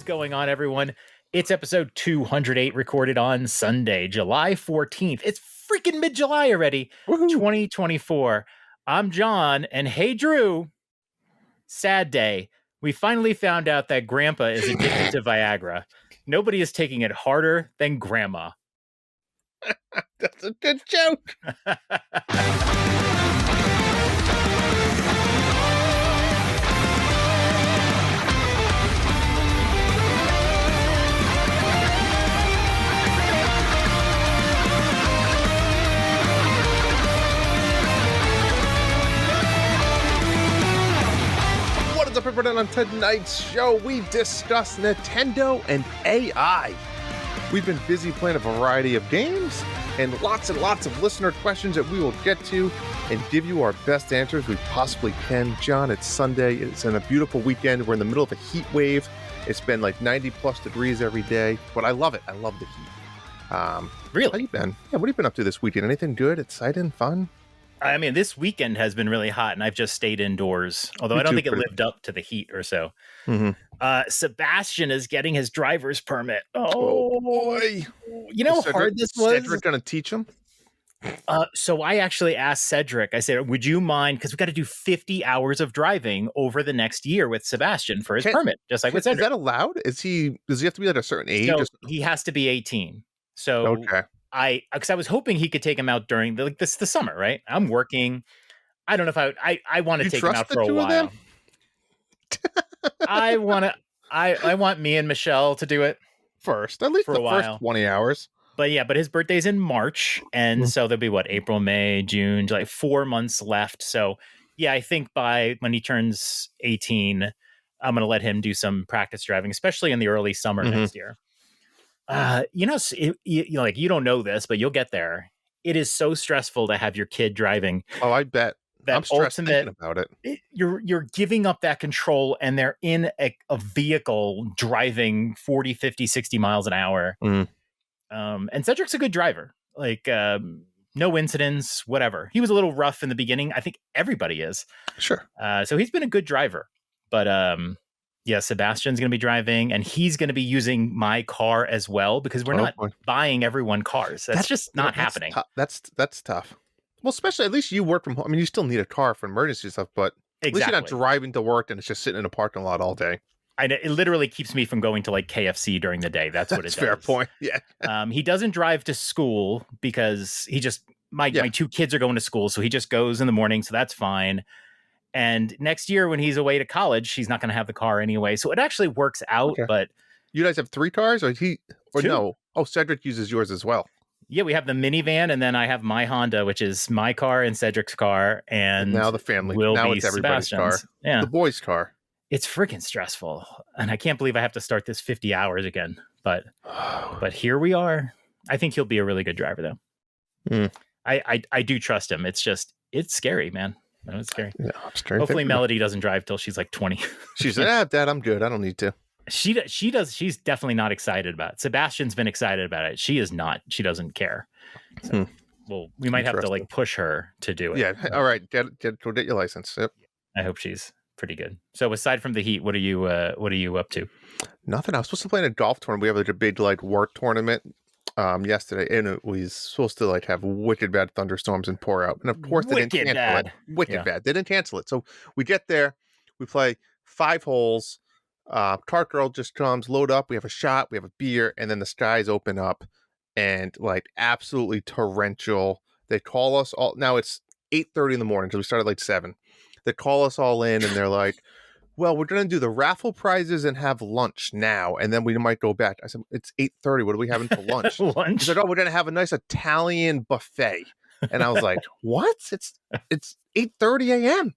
is going on, everyone? It's episode 208, recorded on Sunday, July 14th. It's freaking mid-July already, Woohoo. 2024. I'm John, and hey, Drew, sad day. We finally found out that Grandpa is addicted to Viagra. Nobody is taking it harder than Grandma. That's a good joke. What is up, everyone? On tonight's show, we discuss Nintendo and AI. We've been busy playing a variety of games and lots of listener questions that we will get to and give you our best answers we possibly can. John, it's Sunday. It's in a beautiful weekend. We're in the middle of a heat wave. It's been like 90 plus degrees every day, but I love it. I love the heat. Really? How you been? Yeah, what have you been up to this weekend? Anything good, exciting, fun? I mean, this weekend has been really hot, and I've just stayed indoors, although I don't think it lived up to the heat or so. Mm-hmm. Sebastian is getting his driver's permit. Oh boy. You know how hard this was? Cedric going to teach him? So I actually asked Cedric, I said, would you mind, because we got to do 50 hours of driving over the next year with Sebastian for his permit, just like with Cedric. Is that allowed? Does he have to be at a certain age? So he has to be 18. So okay. Because I was hoping he could take him out during the summer, right? I'm working. I don't know if I want to take him out for a while. I want me and Michelle to do it first, at least for the a while. First 20 hours. But yeah, his birthday's in March, and so there'll be April, May, June, July, 4 months left. So yeah, I think by when he turns 18, I'm going to let him do some practice driving, especially in the early summer next year. You don't know this, but you'll get there. It is so stressful to have your kid driving. Oh, I bet. I'm stressed thinking about it. You're giving up that control, and they're in a vehicle driving 40, 50, 60 miles an hour. And Cedric's a good driver. No incidents, whatever. He was a little rough in the beginning. I think everybody is. Sure. So he's been a good driver. But yeah, Sebastian's going to be driving, and he's going to be using my car as well, because we're not buying everyone cars. That's just not happening. That's tough. Well, especially, at least you work from home. I mean, you still need a car for emergency stuff, but at least you're not driving to work and it's just sitting in a parking lot all day. I know, it literally keeps me from going to KFC during the day. That's what it does. Fair point. Yeah. He doesn't drive to school because my two kids are going to school, so he just goes in the morning, so that's fine. And next year when he's away to college, he's not going to have the car anyway. So it actually works out. Okay. But you guys have 3 cars, or two? No? Oh, Cedric uses yours as well. Yeah, we have the minivan, and then I have my Honda, which is my car and Cedric's car, and now the family. Now it's everybody's car. Yeah, the boys' car. It's freaking stressful, and I can't believe I have to start this 50 hours again. But here we are. I think he'll be a really good driver, though. I do trust him. It's scary, man. It's scary. Yeah, hopefully Melody doesn't drive till she's 20. She's like, Dad, I'm good. I don't need to. She does. She's definitely not excited about it. Sebastian's been excited about it. She is not. She doesn't care. So, well, we might have to push her to do it. Yeah. All right. Go get your license. Yep. I hope she's pretty good. So aside from the heat, what are you up to? Nothing. I was supposed to play in a golf tournament. We have a big work tournament yesterday, and it was supposed to have wicked bad thunderstorms and pour out. And of course they didn't cancel it. Wicked bad. They didn't cancel it. So we get there, we play 5 holes. Cart girl just comes, load up, we have a shot, we have a beer, and then the skies open up and absolutely torrential. They call us all. Now it's 8:30 in the morning, so we started 7. They call us all in, and they're like, well, we're going to do the raffle prizes and have lunch now, and then we might go back. I said, it's 8:30. What are we having for lunch? Lunch? He said, oh, we're going to have a nice Italian buffet. And I was like, what? It's 8:30 a.m.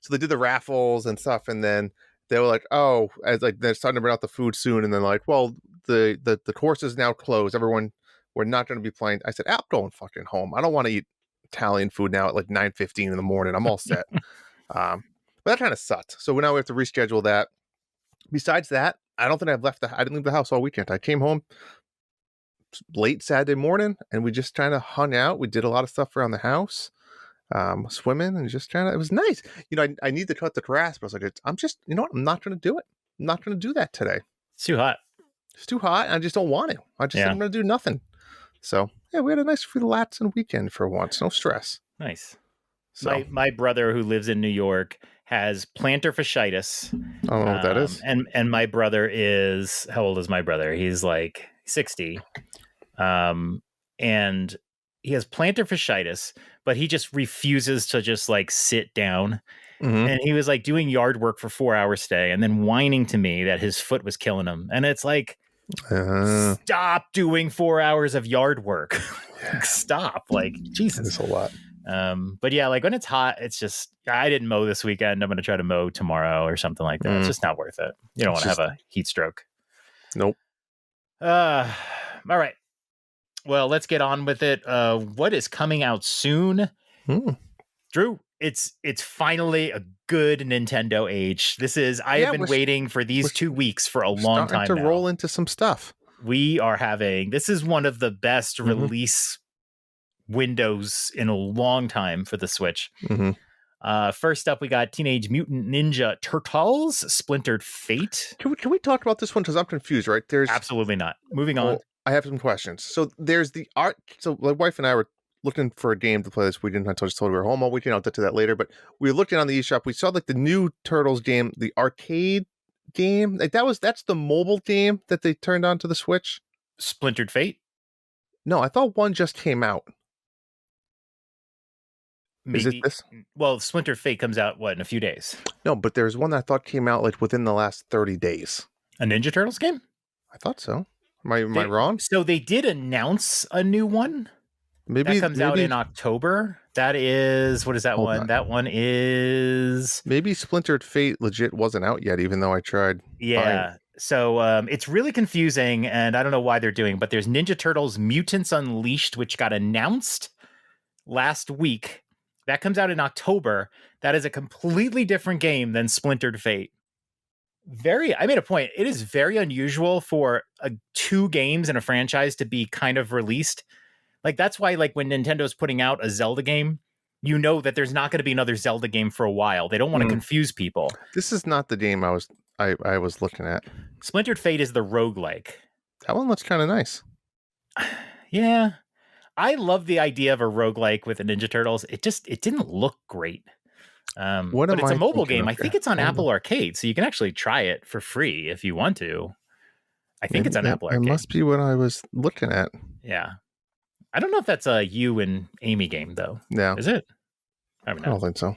So they did the raffles and stuff, and then they were like, oh, they're starting to bring out the food soon, and then well, the course is now closed. Everyone, we're not going to be playing. I said, I'm going fucking home. I don't want to eat Italian food now at 9:15 in the morning. I'm all set. But that kind of sucked. So now we have to reschedule that. Besides that, I don't think I didn't leave the house all weekend. I came home late Saturday morning, and we just kind of hung out. We did a lot of stuff around the house. Swimming and just trying to, it was nice. I need to cut the grass, but I was like, I'm not going to do it. not going to do that today. It's too hot. It's too hot. And I just don't want to. I just said I'm going to do nothing. So yeah, we had a nice relaxing weekend for once. No stress. Nice. So My brother who lives in New York has plantar fasciitis. I don't know what that is. And my brother is, how old is my brother? He's like 60. And he has plantar fasciitis, but he just refuses to just like sit down. And he was like doing yard work for 4 hours today and then whining to me that his foot was killing him. And it's like, stop doing 4 hours of yard work. Like, stop. Like, Jesus. It's a lot. But yeah, like when it's hot, it's just, I didn't mow this weekend. I'm going to try to mow tomorrow or something like that. It's just not worth it. You don't want to have a heat stroke. Nope. All right. Well, let's get on with it. What is coming out soon? Drew, it's finally a good Nintendo age. I have been waiting for these 2 weeks for a long time to roll into some stuff. This is one of the best release windows in a long time for the Switch. First up, we got Teenage Mutant Ninja Turtles Splintered Fate. Can we talk about this one? Because I'm confused, right? There's absolutely not. Moving on. I have some questions. So there's the art. So my wife and I were looking for a game to play this weekend. I just told her we were home all weekend. I'll get to that later. But we were looking on the eShop. We saw like the new Turtles game, the arcade game. Like that's the mobile game that they turned onto the Switch. Splintered Fate? No, I thought one just came out. Maybe. Is it this? Well, Splintered Fate comes out, in a few days? No, but there's one that I thought came out like within the last 30 days. A Ninja Turtles game? I thought so. Am I wrong? So they did announce a new one. Maybe that comes out in October. That is, what is that one? That one is... Maybe Splintered Fate legit wasn't out yet, even though I tried. Yeah. So it's really confusing, and I don't know why they're doing, but there's Ninja Turtles Mutants Unleashed, which got announced last week. That comes out in October. That is a completely different game than Splintered Fate. I made a point. It is very unusual for 2 games in a franchise to be kind of released. Like, that's why, like, when Nintendo's putting out a Zelda game, you know that there's not going to be another Zelda game for a while. They don't want to confuse people. This is not the game I was looking at. Splintered Fate is the roguelike. That one looks kind of nice. Yeah. I love the idea of a roguelike with the Ninja Turtles. It didn't look great. But it's a mobile game. I think it's on Apple Arcade, so you can actually try it for free if you want to. I think it's on Apple Arcade. It must be what I was looking at. Yeah. I don't know if that's a you and Amy game, though. Yeah. Is it? I don't think so.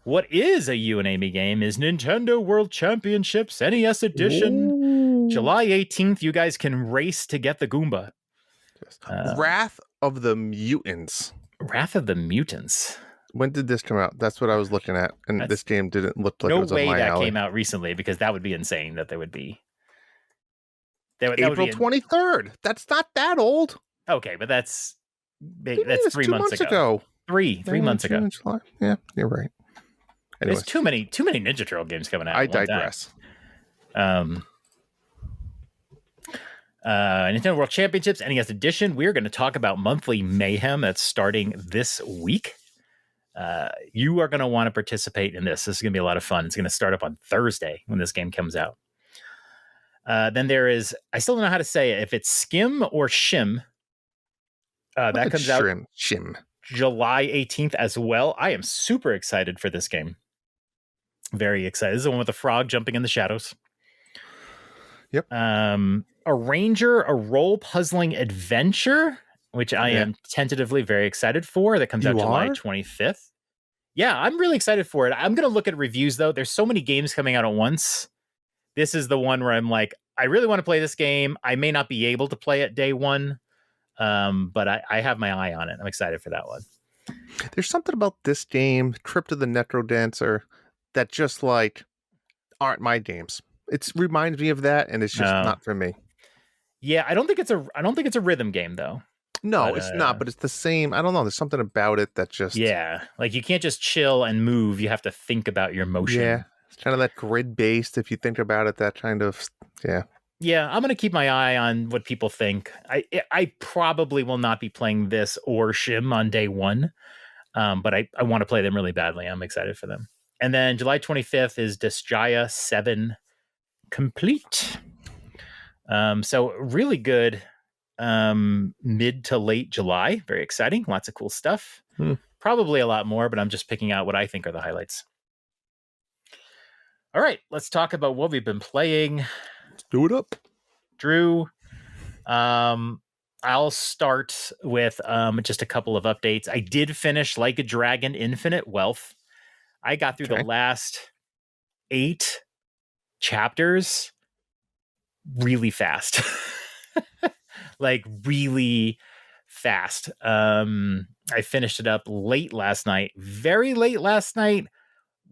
What is a you and Amy game is Nintendo World Championships NES Edition. Ooh. July 18th, you guys can race to get the Goomba. Wrath of the Mutants. Wrath of the Mutants. When did this come out? That's what I was looking at. And this game didn't look like it was on my alley. No way that came out recently, because that would be insane that there would be. April 23rd. That's not that old. Okay, but that's 3 months ago. Three months ago. July. Yeah, you're right. Anyways. There's too many Ninja Turtle games coming out. I digress. Nintendo World Championships NES Edition. We're going to talk about Monthly Mayhem that's starting this week. You are going to want to participate in this. This is going to be a lot of fun. It's going to start up on Thursday when this game comes out. Then there is, I still don't know how to say it, if it's Skim or Shim. That comes out Shim. July 18th as well. I am super excited for this game. Very excited. This is the one with the frog jumping in the shadows. Yep. A Ranger, a role puzzling adventure, which I am tentatively very excited for. That comes out July 25th. Yeah, I'm really excited for it. I'm going to look at reviews, though. There's so many games coming out at once. This is the one where I'm like, I really want to play this game. I may not be able to play it day one, but I have my eye on it. I'm excited for that one. There's something about this game, Trip to the Necro Dancer, that just like aren't my games. It reminds me of that, and it's just not for me. Yeah, I don't think it's a rhythm game, though. No, it's not, but it's the same. I don't know. There's something about it that just... Yeah, like you can't just chill and move. You have to think about your motion. Yeah, it's kind of that grid-based, if you think about it, that kind of... Yeah. Yeah, I'm going to keep my eye on what people think. I probably will not be playing this or Shim on day one, but I want to play them really badly. I'm excited for them. And then July 25th is Disgaea 7 complete. So really good mid to late July. Very exciting. Lots of cool stuff. Probably a lot more, but I'm just picking out what I think are the highlights. All right, let's talk about what we've been playing. Let's do it up. Drew, I'll start with just a couple of updates. I did finish Like a Dragon Infinite Wealth. I got through the last 8 chapters really fast. Like really fast. I finished it up late last night, very late last night,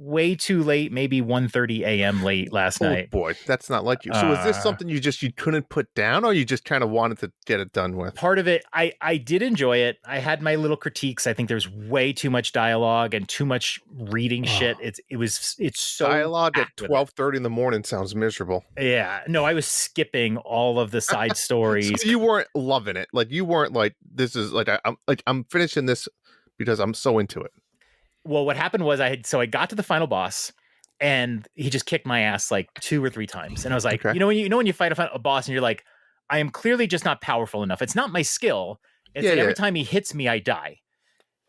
way too late, maybe 1:30 a.m. late last night. Oh boy, that's not like you. So is this something you couldn't put down, or you just kind of wanted to get it done with? Part of it, I did enjoy it. I had my little critiques. I think there's way too much dialogue and too much reading shit. It's so dialogue at 12:30 in the morning sounds miserable. Yeah, no, I was skipping all of the side stories. So you weren't loving it. Like you weren't like, this is like I'm finishing this because I'm so into it. Well, what happened was I got to the final boss and he just kicked my ass like 2 or 3 times. And I was like, when you fight a boss and you're like, I am clearly just not powerful enough. It's not my skill. It's every time he hits me, I die.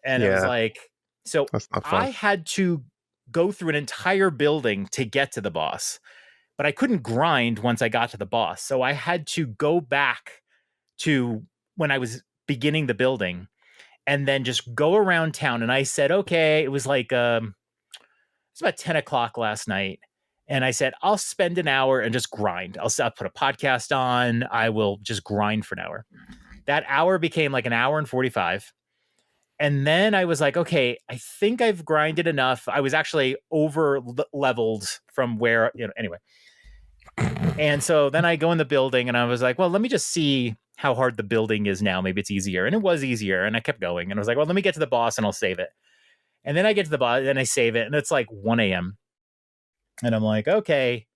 And it was like, so I had to go through an entire building to get to the boss, but I couldn't grind once I got to the boss. So I had to go back to when I was beginning the building and then just go around town. And I said, okay, it was like, it's about 10 o'clock last night. And I said, I'll spend an hour and just grind. I'll put a podcast on. I will just grind for an hour. That hour became like an hour and 45. And then I was like, okay, I think I've grinded enough. I was actually over leveled from where, anyway. And so then I go in the building and I was like, well, let me just see how hard the building is now. Maybe it's easier. And it was easier. And I kept going. And I was like, well, let me get to the boss and I'll save it. And then I get to the boss and I save it. And it's like 1 a.m. And I'm like, okay,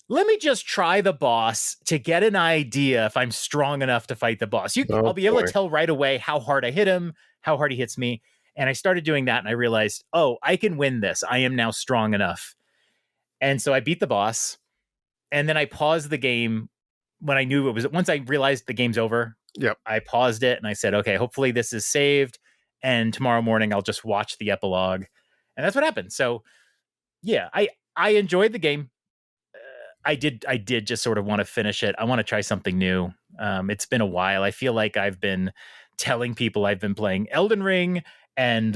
let me just try the boss to get an idea if I'm strong enough to fight the boss. I'll be able to tell right away how hard I hit him, how hard he hits me. And I started doing that and I realized, oh, I can win this. I am now strong enough. And so I beat the boss. And then I paused the game when I knew it was, once I realized the game's over. Yep. I paused it and I said, okay, hopefully this is saved. And tomorrow morning I'll just watch the epilogue. And that's what happened. So yeah, I enjoyed the game. I did just sort of want to finish it. I want to try something new. It's been a while. I feel like I've been telling people I've been playing Elden Ring and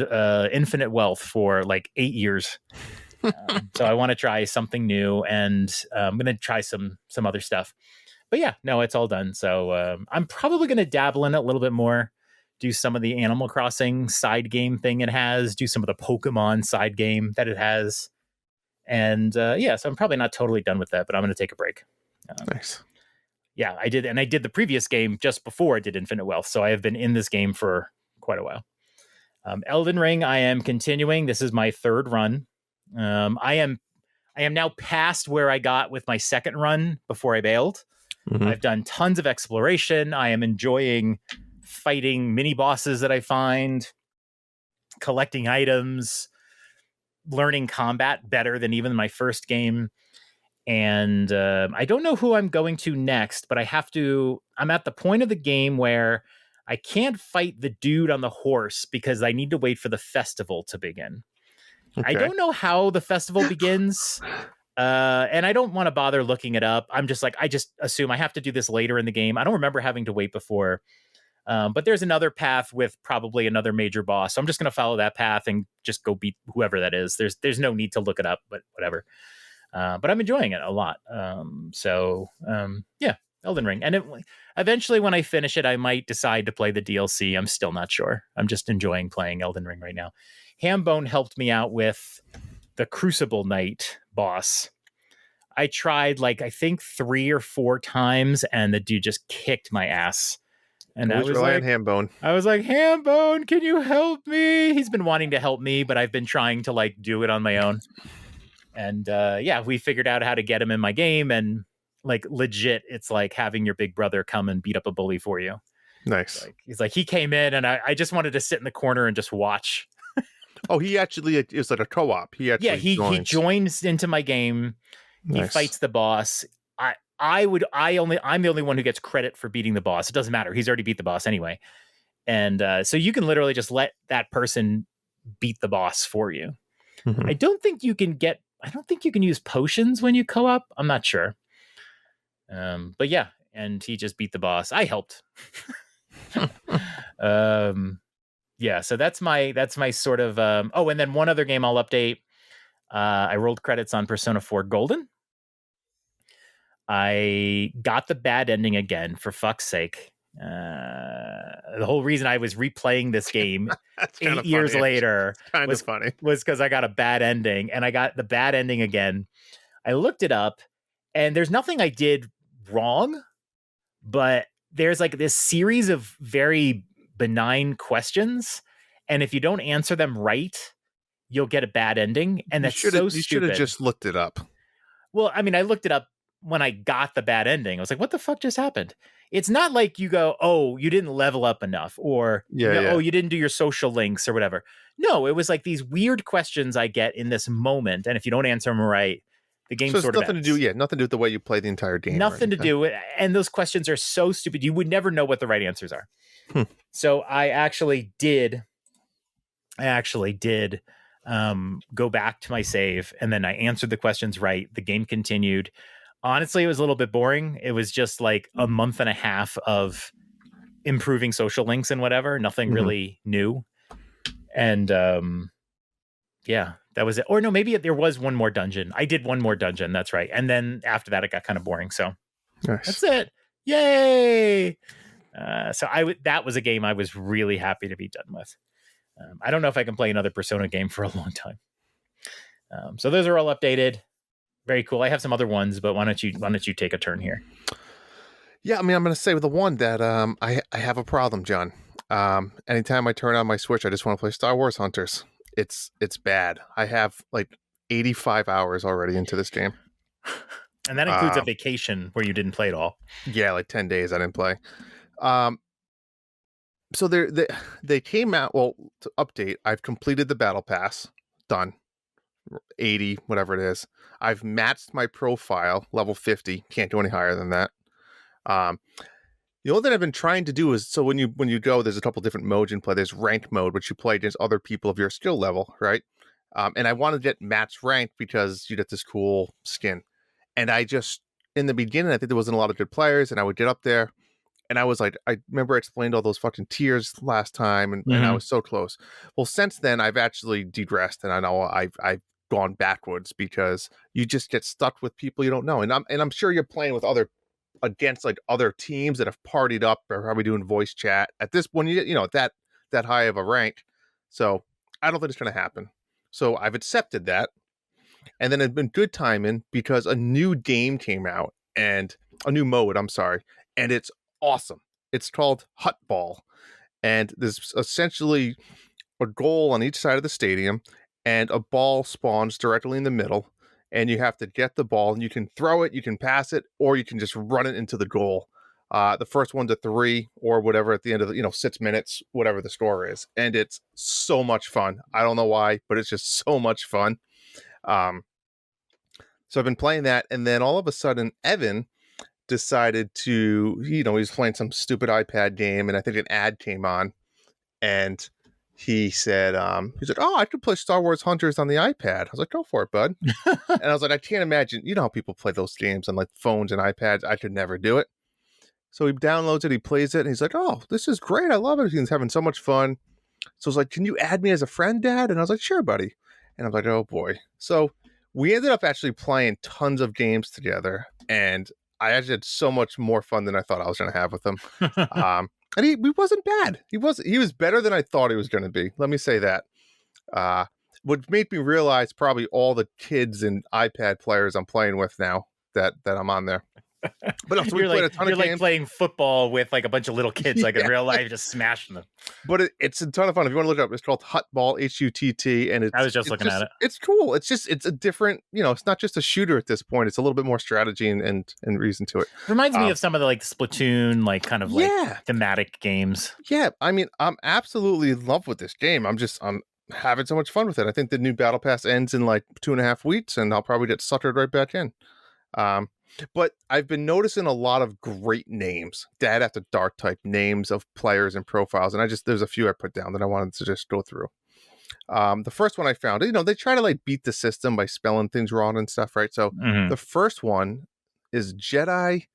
Infinite Wealth for like 8 years. So I want to try something new, and I'm going to try some other stuff. But yeah, no, it's all done. So I'm probably going to dabble in it a little bit more, do some of the Animal Crossing side game thing it has, do some of the Pokemon side game that it has. And so I'm probably not totally done with that, but I'm going to take a break. Nice. Yeah, I did. And I did the previous game just before I did Infinite Wealth. So I have been in this game for quite a while. Elden Ring, I am continuing. This is my 3rd run. I am now past where I got with my 2nd run before I bailed. Mm-hmm. I've done tons of exploration. I am enjoying fighting mini bosses that I find, collecting items, learning combat better than even my first game. And I don't know who I'm going to next, but I'm at the point of the game where I can't fight the dude on the horse because I need to wait for the festival to begin. Okay. I don't know how the festival begins. And I don't want to bother looking it up. I'm just like, I just assume I have to do this later in the game. I don't remember having to wait before. But there's another path with probably another major boss. So I'm just going to follow that path and just go beat whoever that is. There's no need to look it up, but whatever. But I'm enjoying it a lot. Yeah, Elden Ring. And eventually when I finish it, I might decide to play the DLC. I'm still not sure. I'm just enjoying playing Elden Ring right now. Hambone helped me out with the Crucible Knight boss. I tried I think 3 or 4 times and the dude just kicked my ass. And I was like, Hambone. I was like, Hambone, can you help me? He's been wanting to help me, but I've been trying to do it on my own. And we figured out how to get him in my game, and legit, it's like having your big brother come and beat up a bully for you. Nice. He came in, and I just wanted to sit in the corner and just watch. Oh, he actually is like a co-op. He joins into my game. He Nice. fights the boss. I'm the only one who gets credit for beating the boss. It doesn't matter. He's already beat the boss anyway. And so you can literally just let that person beat the boss for you. Mhm. I don't think you can use potions when you co-op. I'm not sure. But yeah, and he just beat the boss. I helped. Yeah, so that's my sort of oh, and then one other game I'll update. I rolled credits on Persona 4 Golden. I got the bad ending again, for fuck's sake. The whole reason I was replaying this game That's kind 8 of years funny. later It's kind was of funny. because I got a bad ending, and I got the bad ending again. I looked it up, and there's nothing I did wrong, but there's like this series of very benign questions, and if you don't answer them right, you'll get a bad ending, and that's so You should have stupid. just looked it up. Well, I mean, I looked it up when I got the bad ending. I was like, what the fuck just happened? It's not like you go, oh, you didn't level up enough, or you Yeah, go, oh, yeah. you didn't do your social links or whatever. No, it was like these weird questions I get in this moment, and if you don't answer them right, the game So it's sort of nothing to do. ends. Yeah, nothing to do with the way you play the entire game or Nothing to anything. do with, and those questions are so stupid. You would never know what the right answers are. Hmm. So I actually did go back to my save, and then I answered the questions right. The game continued. Honestly, it was a little bit boring. It was just like a month and a half of improving social links and whatever. Nothing really new. And yeah, that was it. Or no, maybe there was one more dungeon. I did one more dungeon. That's right. And then after that, it got kind of boring. So Nice. that's it. Yay! That was a game I was really happy to be done with. I don't know if I can play another Persona game for a long time. So those are all updated. Very cool. I have some other ones, but why don't you take a turn here? Yeah, I mean, I'm going to say with the one that I have a problem, John. Anytime I turn on my Switch, I just want to play Star Wars Hunters. It's bad. I have like 85 hours already into this game. And that includes a vacation where you didn't play at all. Yeah, like 10 days I didn't play. So they came out, well, to update, I've completed the battle pass, done, 80, whatever it is. I've matched my profile, level 50, can't do any higher than that. The only thing I've been trying to do is, so when you go, there's a couple different modes you can play. There's rank mode, which you play against other people of your skill level, right? And I wanted to get match rank because you get this cool skin. And I just, in the beginning, I think there wasn't a lot of good players, and I would get up there, and I was like, I remember I explained all those fucking tiers last time, and I was so close. Well, since then, I've actually digressed, and I know I've gone backwards because you just get stuck with people you don't know. And I'm sure you're playing with against like other teams that have partied up or probably doing voice chat at this when you get that high of a rank. So I don't think it's going to happen. So I've accepted that, and then it's been good timing because a new game came out, and a new mode. I'm sorry, and it's awesome. It's called Hut Ball, and there's essentially a goal on each side of the stadium, and a ball spawns directly in the middle, and you have to get the ball, and you can throw it, you can pass it, or you can just run it into the goal. The first one to 3 or whatever at the end of the 6 minutes, whatever the score is, and it's so much fun. I don't know why, but it's just so much fun. So I've been playing that, and then all of a sudden, Evan decided to, he was playing some stupid iPad game, and I think an ad came on, and he said, he's like, oh, I could play Star Wars Hunters on the iPad. I was like, go for it, bud. And I was like, I can't imagine, how people play those games on like phones and iPads. I could never do it. So he downloads it, he plays it, and he's like, oh, this is great. I love it. He's having so much fun. So I was like, can you add me as a friend, Dad? And I was like, sure, buddy. And I was like, oh boy. So we ended up actually playing tons of games together, and I actually had so much more fun than I thought I was going to have with him. And he wasn't bad. He was better than I thought he was going to be. Let me say that. What made me realize probably all the kids and iPad players I'm playing with now that I'm on there. But also, we played a ton of games. You're like playing football with like a bunch of little kids, like in real life, just smashing them. But it's a ton of fun. If you want to look it up, it's called Hut Ball, HUTT, and I was just looking at it. It's cool. It's a different, it's not just a shooter at this point. It's a little bit more strategy and reason to it. Reminds me of some of the like Splatoon, like kind of like thematic games. Yeah, I mean, I'm absolutely in love with this game. I'm having so much fun with it. I think the new battle pass ends in like 2.5 weeks, and I'll probably get suckered right back in. Um, but I've been noticing a lot of great names, Dad After Dark type names of players and profiles, and there's a few I put down that I wanted to just go through. The first one I found, they try to like beat the system by spelling things wrong and stuff, right? So Mhm. the first one is Jedi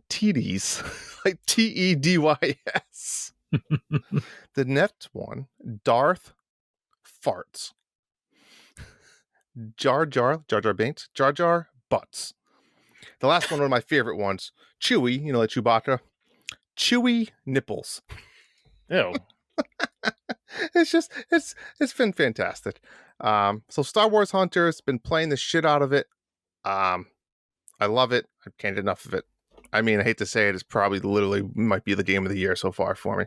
Teedies, like Teddys. The next one, Darth Farts. Jar Jar Binks, Jar Jar Butts. The last one of my favorite ones, Chewy, like Chewbacca, Chewy Nipples. Ew. It's been fantastic. So Star Wars Hunter's been playing the shit out of it. Um, I love it. I can't get enough of it. I mean, I hate to say it, it's probably literally might be the game of the year so far for me.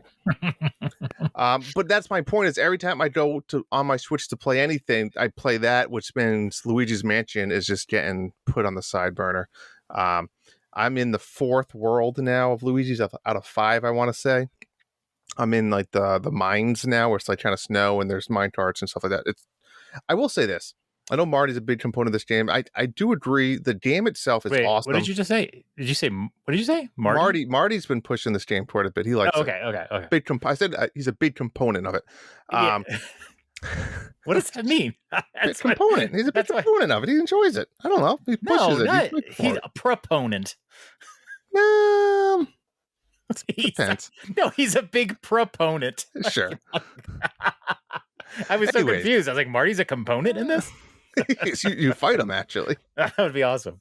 But that's my point, is every time I go to on my Switch to play anything, I play that, which means Luigi's Mansion is just getting put on the side burner. I'm in the fourth world now of Luigi's out of five, I want to say. I'm in like the mines now, where it's like kind of snow and there's mine carts and stuff like that. I will say this. I know Marty's a big component of this game. I do agree. The game itself is Wait, what did awesome. you just say? What did you say? Marty's been pushing this game quite a bit. He likes Oh, it. okay. I said he's a big component of it. Yeah. What does that mean? Big component. He's a big component of it. He enjoys it. I don't know. He pushes it. He's a proponent. Depends. He's a big proponent. Sure. I was so confused. I was like, Marty's a component in this? you fight him, actually. That would be awesome.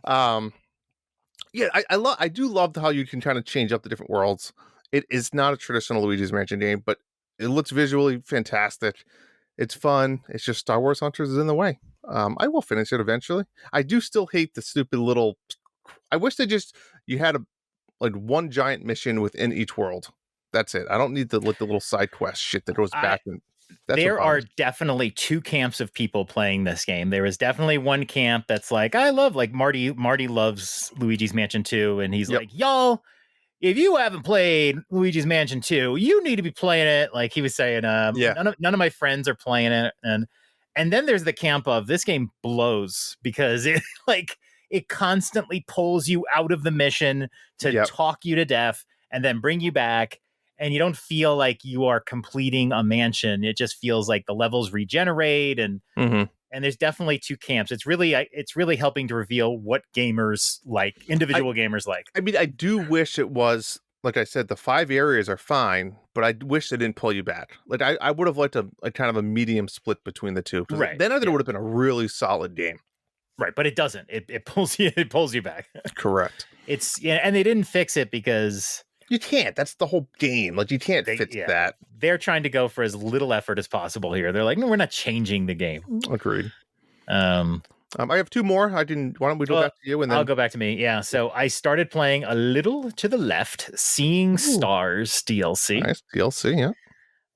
Yeah, I do love how you can kind of change up the different worlds. It is not a traditional Luigi's Mansion game, but it looks visually fantastic. It's fun. It's just Star Wars Hunters is in the way. I will finish it eventually. I do still hate the stupid little. I wish you had like one giant mission within each world. That's it. I don't need the little side quest shit that goes back. There are definitely two camps of people playing this game. There is definitely one camp that's like, I love, like Marty loves Luigi's Mansion 2, and he's like, y'all, if you haven't played Luigi's Mansion 2, you need to be playing it. Like he was saying, none of my friends are playing it. And then there's the camp of, this game blows because it constantly pulls you out of the mission to talk you to death and then bring you back. And you don't feel like you are completing a mansion. It just feels like the levels regenerate, and there's definitely two camps. It's really helping to reveal what gamers like, individual gamers like. I mean, I do wish it was, like I said, the 5 areas are fine, but I wish they didn't pull you back. Like I would have liked a kind of a medium split between the two. Right. Then I think it would have been a really solid game. Right, but it doesn't. It pulls you back. Correct. And they didn't fix it because you can't. That's the whole game. Like you can't fix that. They're trying to go for as little effort as possible here. They're like, no, we're not changing the game. Agreed. I have 2 more. Why don't we go back to you? And then I'll go back to me. Yeah. So I started playing A Little to the Left, Seeing Stars DLC. Nice DLC.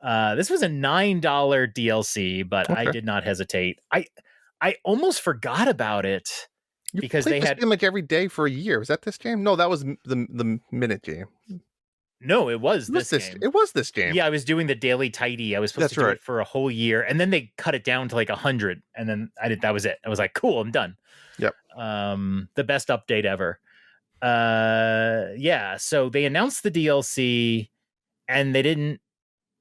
Yeah. This was a $9 DLC, but I did not hesitate. I almost forgot about it because they had game like every day for a year. Was that this game? No, that was the minute game. No, it was this game. It was this game. Yeah, I was doing the daily tidy. I was supposed to do it for a whole year, and then they cut it down to like 100, and then that was it. I was like, cool, I'm done. Yep. The best update ever. Yeah. So they announced the DLC, and they didn't.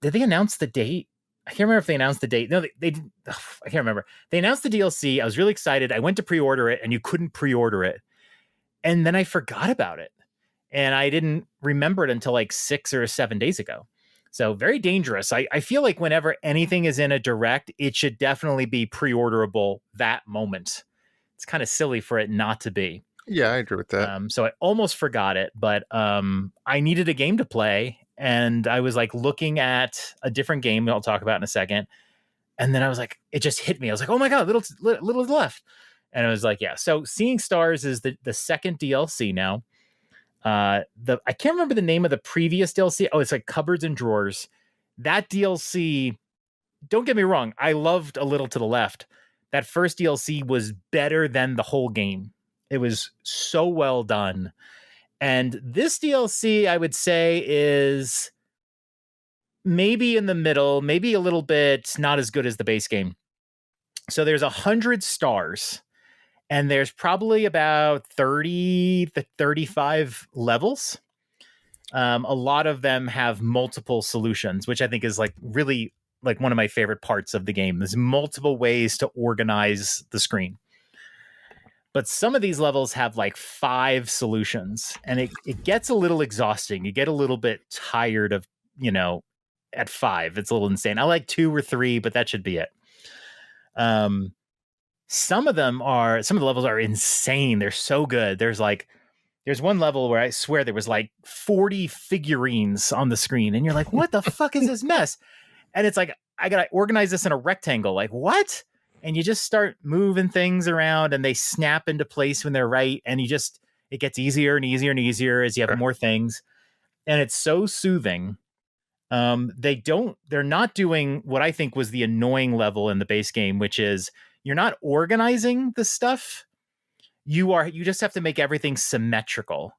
Did they announce the date? I can't remember if they announced the date. No, they I can't remember. They announced the DLC. I was really excited. I went to pre-order it, and you couldn't pre-order it, and then I forgot about it. And I didn't remember it until like 6 or 7 days ago. So very dangerous. I feel like whenever anything is in a direct, it should definitely be pre-orderable that moment. It's kind of silly for it not to be. Yeah, I agree with that. So I almost forgot it, but I needed a game to play. And I was like looking at a different game I'll talk about in a second. And then I was like, it just hit me. I was like, oh my God, little to the left. And I was like, yeah. So Seeing Stars is the second DLC now. I can't remember the name of the previous DLC. Oh, it's like Cupboards and Drawers. That DLC, don't get me wrong, I loved A Little to the Left. That first DLC was better than the whole game. It was so well done. And this DLC, I would say, is maybe in the middle, maybe a little bit not as good as the base game. So there's 100 stars. And there's probably about 30 to 35 levels. A lot of them have multiple solutions, which I think is like really like one of my favorite parts of the game. There's multiple ways to organize the screen. But some of these levels have like 5 solutions, and it gets a little exhausting. You get a little bit tired of, at 5. It's a little insane. I like 2 or 3, but that should be it. Some of the levels are insane. They're so good. There's one level where I swear there was like 40 figurines on the screen, and you're like, what the fuck is this mess? And it's like, I gotta organize this in a rectangle. Like, what? And you just start moving things around, and they snap into place when they're right. And it gets easier and easier and easier as you have more things. And it's so soothing. They're not doing what I think was the annoying level in the base game, which is you're not organizing the stuff. You just have to make everything symmetrical.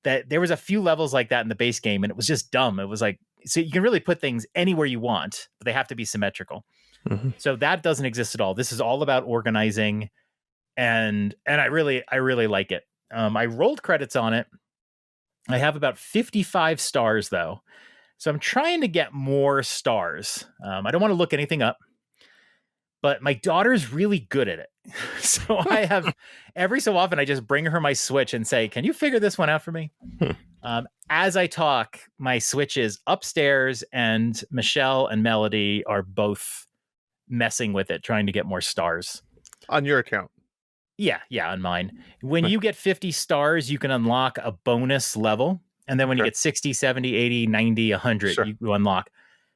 That there was a few levels like that in the base game, and it was just dumb. It was like, so you can really put things anywhere you want, but they have to be symmetrical. Mm-hmm. So that doesn't exist at all. This is all about organizing, and I really like it. I rolled credits on it. I have about 55 stars though, so I'm trying to get more stars. I don't want to look anything up, but my daughter's really good at it. So I have every so often I just bring her my Switch and say, "Can you figure this one out for me?" As I talk, my Switch is upstairs, and Michelle and Melody are both messing with it, trying to get more stars. On your account? Yeah, on mine. When you get 50 stars, you can unlock a bonus level. And then when you get 60, 70, 80, 90, 100, you unlock.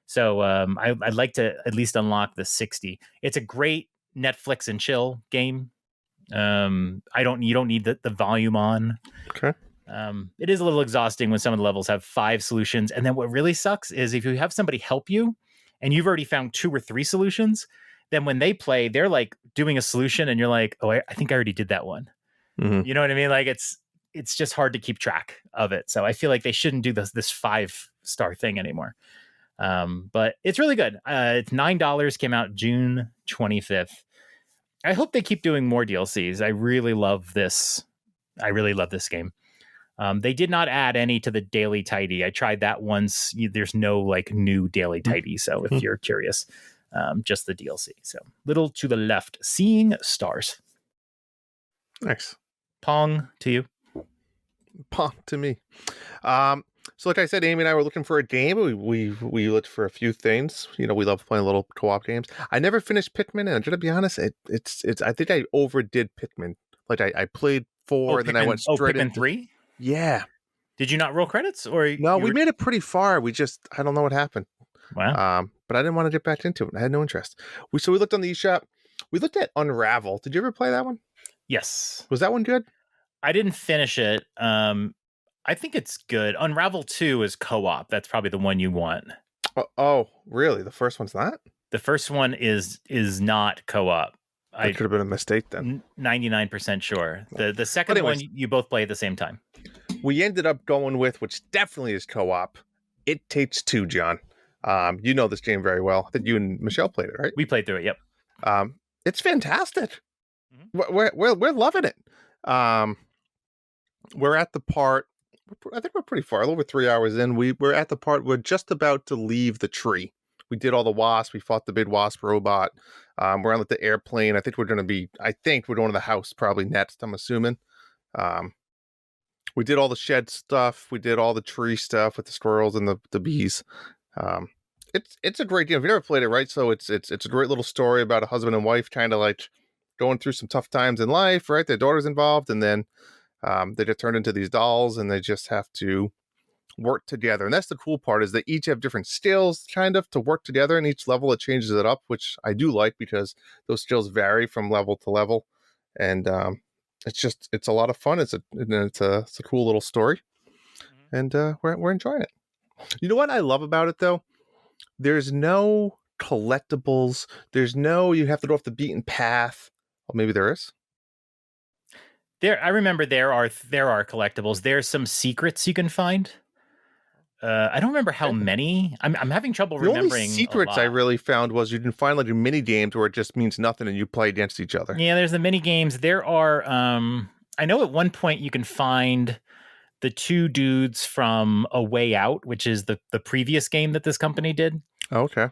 So I'd like to at least unlock the 60. It's a great Netflix and chill game. You don't need the volume on. Okay. It is a little exhausting when some of the levels have 5 solutions. And then what really sucks is if you have somebody help you and you've already found 2 or 3 solutions, then when they play, they're like doing a solution and you're like, oh, I think I already did that one. Mm-hmm. You know what I mean? Like it's just hard to keep track of it. So I feel like they shouldn't do this 5-star thing anymore. But it's really good. It's $9, came out June 25th. I hope they keep doing more DLCs. I really love this game. They did not add any to the daily tidy. I tried that once. There's no like new daily tidy. So if you're curious, just the DLC. So little to the left, seeing stars. Nice. Pong to you. Pong to me. So like I said, Amy and I were looking for a game. We looked for a few things. We love playing little co-op games. I never finished Pikmin, and to be honest, it's I think I overdid Pikmin. Like I played 4, and then I went straight into 3. Yeah. Did you not roll credits, or no? We made it pretty far. I don't know what happened. Wow. But I didn't want to get back into it. I had no interest. We looked on the eShop. We looked at Unravel. Did you ever play that one? Yes. Was that one good? I didn't finish it. I think it's good. Unravel 2 is co-op. That's probably the one you want. Oh, really? The first one's not? The first one is not co-op. That could have been a mistake then. 99% sure. The second one you both play at the same time. We ended up going with, which definitely is co-op, It Takes Two, John. You know this game very well. I think you and Michelle played it, right? We played through it, yep. It's fantastic. Mm-hmm. We're loving it. We're at the part, I think we're pretty far, a little over 3 hours in. We're at the part we're just about to leave the tree. We did all the wasps. We fought the big wasp robot. We're on the airplane. I think we're going to the house probably next, I'm assuming. We did all the shed stuff. We did all the tree stuff with the squirrels and the bees. It's a great game. If you never played it, right? So it's a great little story about a husband and wife kind of like going through some tough times in life, right? Their daughter's involved, and then they get turned into these dolls, and they just have to work together. And that's the cool part, is they each have different skills kind of to work together, and each level it changes it up, which I do like because those skills vary from level to level. And it's a lot of fun. It's a cool little story. And we're enjoying it. You know what I love about it though? There's no collectibles. You have to go off the beaten path. Well, maybe there is. I remember there are collectibles. There's some secrets you can find. I don't remember how Okay. many. I'm having trouble The only remembering a secrets I lot. really found was you can find like mini games where it just means nothing and you play against each other. Yeah, there's the mini games. There are. I know at one point you can find the two dudes from A Way Out, which is the previous game that this company did. Okay.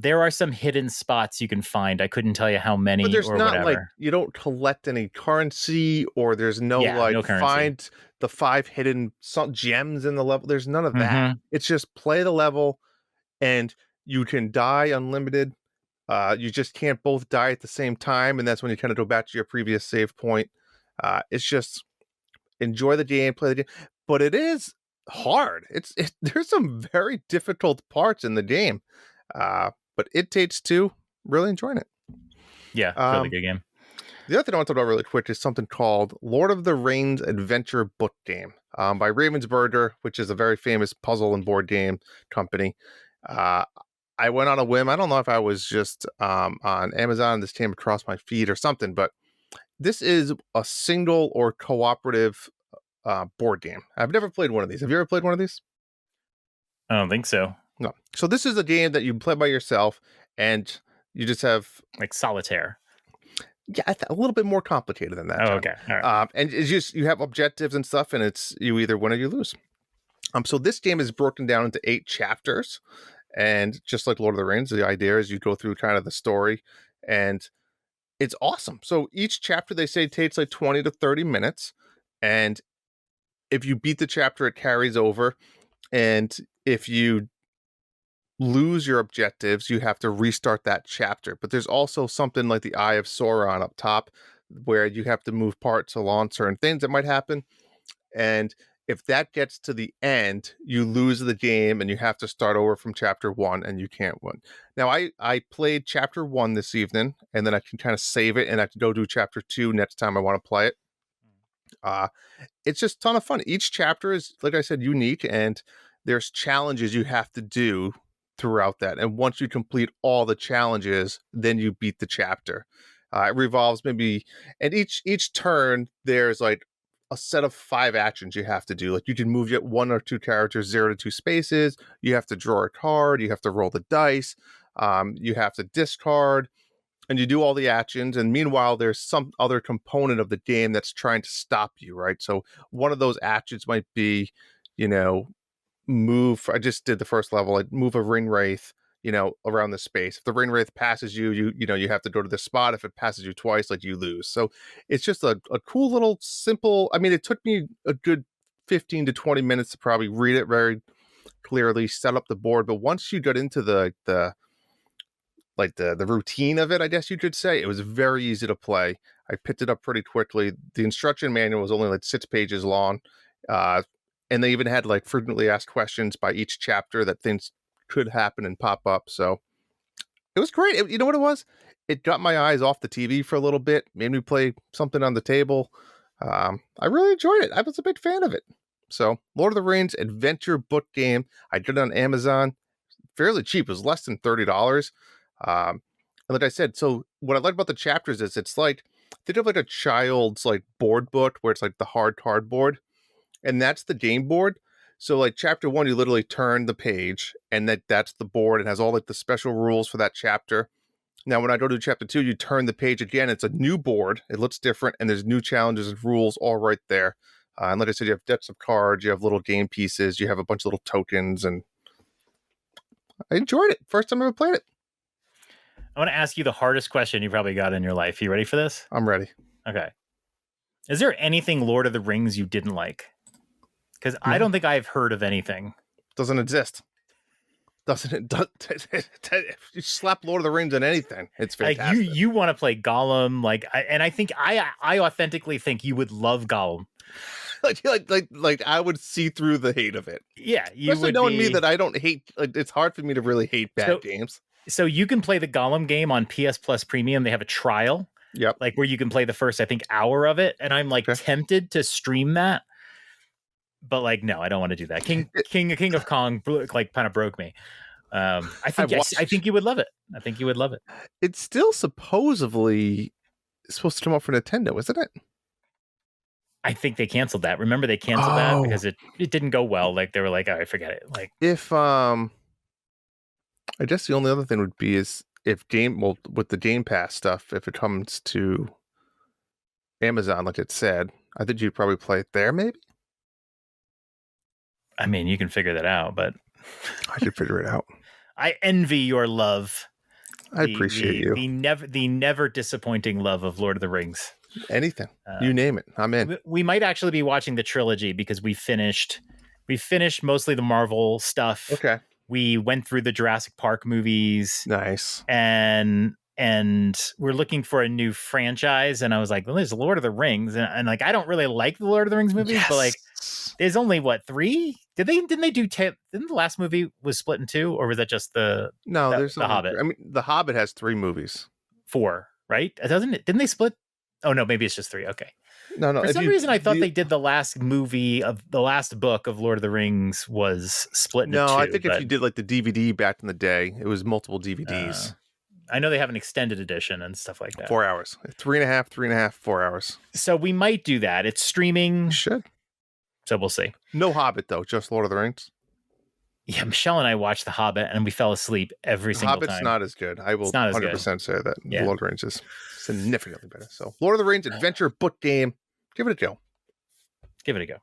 There are some hidden spots you can find. I couldn't tell you how But many there's or not like whatever. you don't collect any currency or there's no Yeah, like no currency. find the 5 hidden gems in the level. There's none of that. Hmm. It's just play the level and you can die unlimited. You just can't both die at the same time, and that's when you kind of go back to your previous save point. It's just enjoy the game, play the game, but it is hard. There's some very difficult parts in the game, but it takes two. Really enjoying it. Yeah, it's a really Um, good game. the other thing I want to talk about really quick is something called Lord of the Rings Adventure Book Game by Ravensburger, which is a very famous puzzle and board game company. Uh, I went on a whim. I don't know if I was just on Amazon. This came across my feed or something, but this is a single or cooperative board game. I've never played one of these. Have you ever played one of these? I don't think so. No. So this is a game that you play by yourself, and you just have Like solitaire. yeah, a little bit more complicated than that, Oh, John. okay. All right. And it's just you have objectives and stuff, and it's you either win or you lose. So this game is broken down into 8 chapters, and just like Lord of the Rings, the idea is you go through kind of the story, and it's awesome. So each chapter they say takes like 20 to 30 minutes, and if you beat the chapter, it carries over, and if you lose your objectives, you have to restart that chapter. But there's also something like the Eye of Sauron up top where you have to move parts along certain things that might happen. And if that gets to the end, you lose the game and you have to start over from chapter one and you can't win. Now, I played chapter one this evening and then I can kind of save it and I can go do chapter two next time I want to play it. Uh, it's just a ton of fun. Each chapter is, like I said, unique, and there's challenges you have to do throughout that. And once you complete all the challenges, then you beat the chapter. It revolves maybe, and each turn there's like a set of 5 actions you have to do. Like you can move yet 1 or 2 characters 0 to 2 spaces. You have to draw a card. You have to roll the dice. You have to discard and you do all the actions, and meanwhile there's some other component of the game that's trying to stop you, right? So one of those actions might be, you know, move. I just did the first level, like move a ring wraith, around the space. If the ring wraith passes you, you have to go to the spot. If it passes you twice, like you lose. So it's just a cool little simple. I mean, it took me a good 15 to 20 minutes to probably read it very clearly, set up the board, but once you got into the routine of it, I guess you could say. It was very easy to play. I picked it up pretty quickly. The instruction manual was only like 6 pages long. Uh, and they even had like frequently asked questions by each chapter that things could happen and pop up. So it was great. You know what it was? It got my eyes off the TV for a little bit, made me play something on the table. I really enjoyed it. I was a big fan of it. So Lord of the Rings adventure book game. I did it on Amazon, fairly cheap. It was less than $30. And like I said, so what I like about the chapters is it's like think of like a child's like board book where it's like the hard cardboard, and that's the game board. So like chapter one, you literally turn the page, and that's the board. It has all like the special rules for that chapter. Now, when I go to chapter two, you turn the page again. It's a new board. It looks different, and there's new challenges and rules all right there. And like I said, you have decks of cards, you have little game pieces, you have a bunch of little tokens, and I enjoyed it. First time I ever played it. I want to ask you the hardest question you probably got in your life. You ready for this? I'm ready. Okay. Is there anything Lord of the Rings you didn't like? Because I No, don't think I've heard of anything. doesn't exist. Doesn't it? You slap Lord of the Rings on anything, it's Like fantastic. you want to play Gollum, and I think I authentically think you would love Gollum. like I would see through the hate of it. Yeah, you Especially would knowing me be. that I don't hate. Like, it's hard for me to really hate bad So games. so you can play the Gollum game on PS Plus Premium. They have a trial, Yep. like where you can play the first, I think, hour of it, and I'm like Okay. tempted to stream that, but like no, I don't want to do that. King of Kong like kind of broke me. I I think yes, I watched. think you would love it. I think you would love it. It's still supposedly supposed to come out for Nintendo, isn't it? I think they canceled that. Remember they canceled that Oh, because it didn't go well. Like they were like, all right, forget it. Like if I guess the only other thing would be is if with the Game Pass stuff, if it comes to Amazon, like it said, I think you'd probably play it there. Maybe I mean, you can figure that out, but I should figure it out. I envy your love. I appreciate you. The never disappointing love of Lord of the Rings. Anything you name it, I'm in. We might actually be watching the trilogy because we finished mostly the Marvel stuff. Okay, We went through the Jurassic Park movies. nice. And we're looking for a new franchise. And I was like, well, there's Lord of the Rings, and like I don't really like the Lord of the Rings movies, but like there's only what 3? Didn't they do? Didn't the last movie was split in 2, or was that just No, there's the Hobbit? I mean, the Hobbit has 3 movies. 4, right? Doesn't it? Didn't they split? Oh no, maybe it's just 3. Okay. No. For some reason, I thought they did the last movie of the last book of Lord of the Rings was split into 2. I think if you did like the DVD back in the day, it was multiple DVDs. I know they have an extended edition and stuff like that. 4 hours, 3.5, 4 hours. So we might do that. It's streaming. Should. So we'll see. No Hobbit though, just Lord of the Rings. Yeah, Michelle and I watched The Hobbit and we fell asleep every single Hobbit's time. not as good. I will 100% say that. Yeah. Lord of the Rings is significantly better. So Lord of the Rings adventure book game. Give it a go. Give it a go.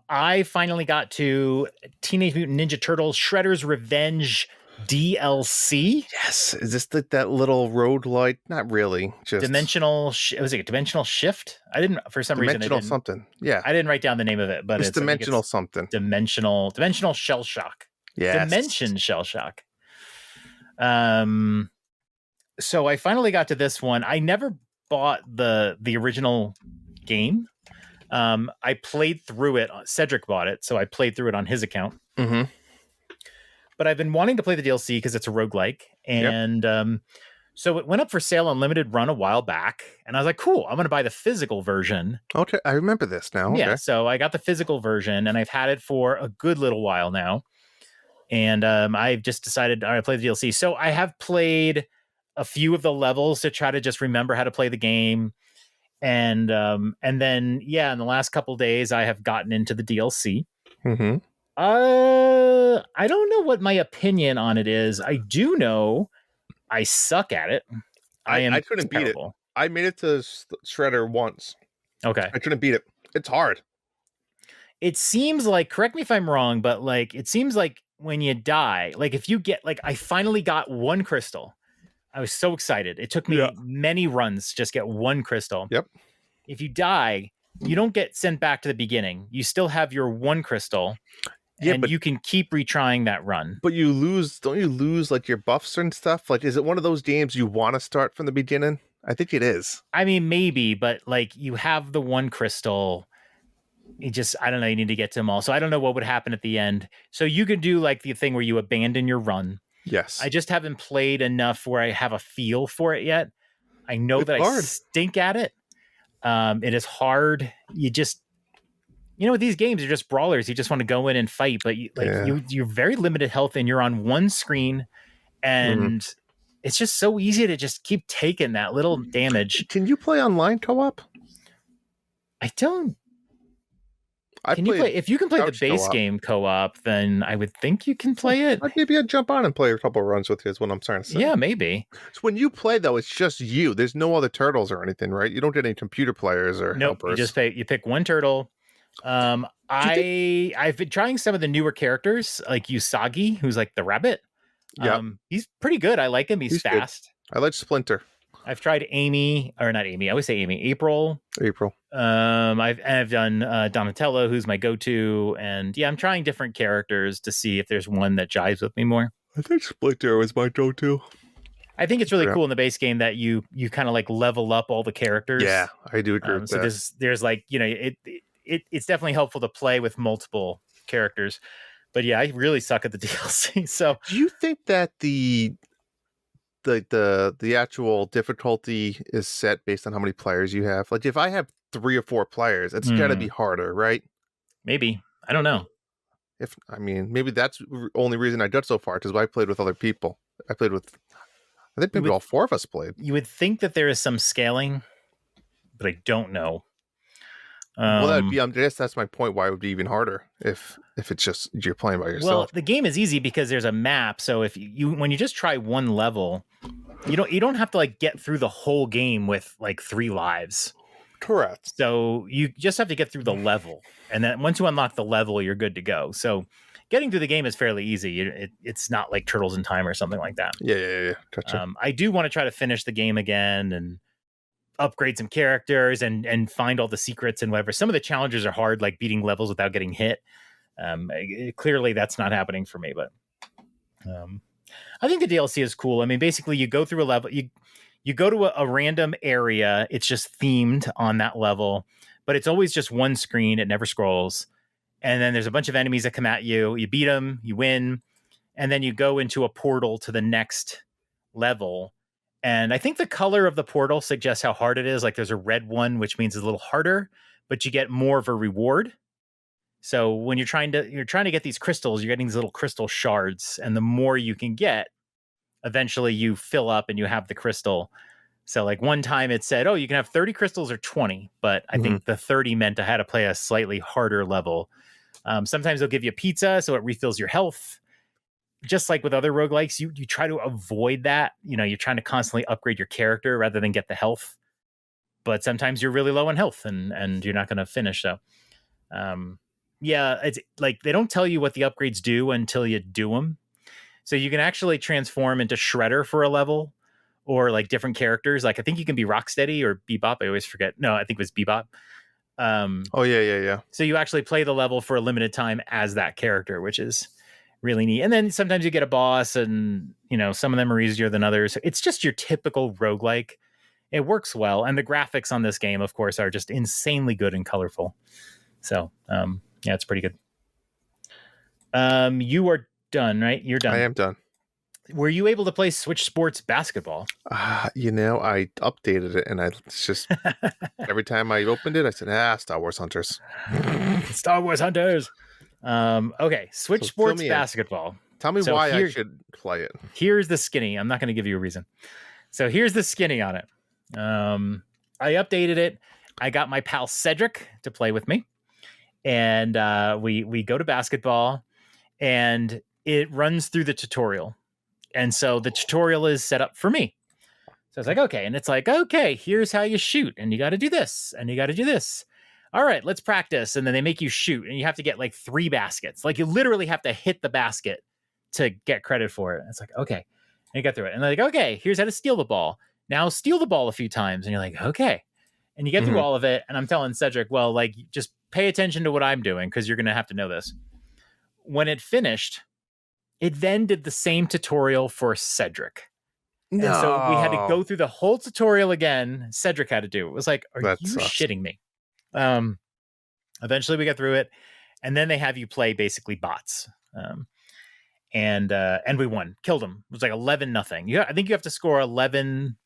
I finally got to Teenage Mutant Ninja Turtles Shredder's Revenge DLC. Yes. Is this that little roguelike? Not really. Just Dimensional. Was it a Dimensional Shift? I didn't, for some reason. Dimensional something. Yeah. I didn't write down the name of it, but it's dimensional something. Dimensional Shell Shock. Yes. Dimension Shell Shock. So I finally got to this one. I never bought the original game. I played through it. Cedric bought it, so I played through it on his account. Mm-hmm. But I've been wanting to play the DLC because it's a roguelike. And so it went up for sale on limited run a while back. And I was like, cool, I'm going to buy the physical version. Okay, I remember this now. Yeah, okay. So I got the physical version, and I've had it for a good little while now. And I've just decided I play the DLC. So I have played a few of the levels to try to just remember how to play the game. And then, in the last couple days, I have gotten into the DLC. Mm-hmm. I don't know what my opinion on it is. I do know I suck at it. I couldn't beat it. I made it to Shredder once. Okay. I couldn't beat it. It's hard. It seems like, correct me if I'm wrong, but like, it seems like when you die, like if you get, like, I finally got 1 crystal. I was so excited. It took me many runs to just get 1 crystal. Yep. If you die, you don't get sent back to the beginning. You still have your 1 crystal. Yeah, and you can keep retrying that run. But don't you lose like your buffs and stuff? Like, is it one of those games you want to start from the beginning? I think it is. I mean, maybe, but like you have the 1 crystal. I don't know, you need to get to them all. So I don't know what would happen at the end. So you could do like the thing where you abandon your run. Yes. I just haven't played enough where I have a feel for it yet. I know it's that hard. I stink at it. It is hard. With these games, you're just brawlers. You just want to go in and fight, but you're very limited health and you're on one screen, and it's just so easy to just keep taking that little damage. Can you play online co-op? I don't. If you can play the base co-op. Game co-op, then I would think you can play it. Maybe I'd jump on and play a couple of runs with you is what I'm trying to say. Yeah, maybe. So when you play, though, it's just you. There's no other turtles or anything, right? You don't get any computer players or helpers. You just you pick 1 turtle. I've been trying some of the newer characters, like Usagi, who's like the rabbit. Yeah. He's pretty good. I like him. He's fast. Good. I like Splinter. I've tried Amy, or not Amy. I always say Amy. April. I've done Donatello, who's my go-to, and I'm trying different characters to see if there's one that jives with me more. I think Splinter was my go-to. I think it's really cool in the base game that you kind of like level up all the characters. Yeah, I do agree with that. So there's like, it's definitely helpful to play with multiple characters. But I really suck at the DLC. So do you think that the actual difficulty is set based on how many players you have? Like if I have 3 or 4 players, it's got to be harder, right? Maybe. I don't know. Maybe that's the only reason I got so far, because I played with other people. I think maybe all 4 of us played. You would think that there is some scaling, but I don't know. Well, that'd Um, be. I guess that's my point. Why it would be even harder if it's just you're playing by well, yourself. the game is easy because there's a map. So if when you just try one level, you don't have to like get through the whole game with like 3 lives. Correct. So you just have to get through the level, and then once you unlock the level, you're good to go. So getting through the game is fairly easy. It's not like Turtles in Time or something like that. Yeah. Gotcha. I do want to try to finish the game again and upgrade some characters and find all the secrets and whatever. Some of the challenges are hard, like beating levels without getting hit. Clearly, that's not happening for me, but um, I think the DLC is cool. I mean, basically, you go through a level, you go to a random area. It's just themed on that level, but it's always just one screen. It never scrolls. And then there's a bunch of enemies that come at you. You beat them, you win, and then you go into a portal to the next level. And I think the color of the portal suggests how hard it is. Like there's a red one, which means it's a little harder, but you get more of a reward. So when you're trying to get these crystals, you're getting these little crystal shards, and the more you can get, eventually you fill up and you have the crystal. So like one time it said, "Oh, you can have 30 crystals or 20," but I Mhm. think the 30 meant I had to play a slightly harder level. Sometimes they'll give you pizza, so it refills your health. Just like with other roguelikes, you try to avoid that. You're trying to constantly upgrade your character rather than get the health. But sometimes you're really low on health and you're not going to finish. So, um, yeah, it's like they don't tell you what the upgrades do until you do them. So you can actually transform into Shredder for a level or like different characters. Like I think you can be Rocksteady or Bebop. I always forget. No, I think it was Bebop. Oh yeah. So you actually play the level for a limited time as that character, which is really neat. And then sometimes you get a boss, and some of them are easier than others. It's just your typical roguelike. It works well, and the graphics on this game, of course, are just insanely good and colorful. So yeah, it's pretty good. You are done, right? You're I done. am done. Were you able to play Switch Sports basketball? I updated it, and it's just every time I opened it, I said, Star Wars Hunters. Star Wars Hunters. Okay, Switch So fill Sports me in. basketball. Tell me So why I should play it. Here's the skinny. I'm not going to give you a reason. So here's the skinny on it. I updated it. I got my pal Cedric to play with me, and we go to basketball, and it runs through the tutorial. And so the tutorial is set up for me. So it's like, okay. And it's like, okay, here's how you shoot. And you got to do this. And you got to do this. All right, let's practice. And then they make you shoot. And you have to get like 3 baskets. Like you literally have to hit the basket to get credit for it. And it's like, okay. And you get through it. And they're like, okay, here's how to steal the ball. Now steal the ball a few times. And you're like, okay. And you get through all of it. And I'm telling Cedric, well, like, just pay attention to what I'm doing because you're going to have to know this. When it finished, it then did the same tutorial for Cedric. No. And so we had to go through the whole tutorial again. Cedric had to do it. It was like, are That you sucks. shitting me? Eventually we got through it, and then they have you play basically bots. And we won, killed them. It was like 11-0. I think you have to score 11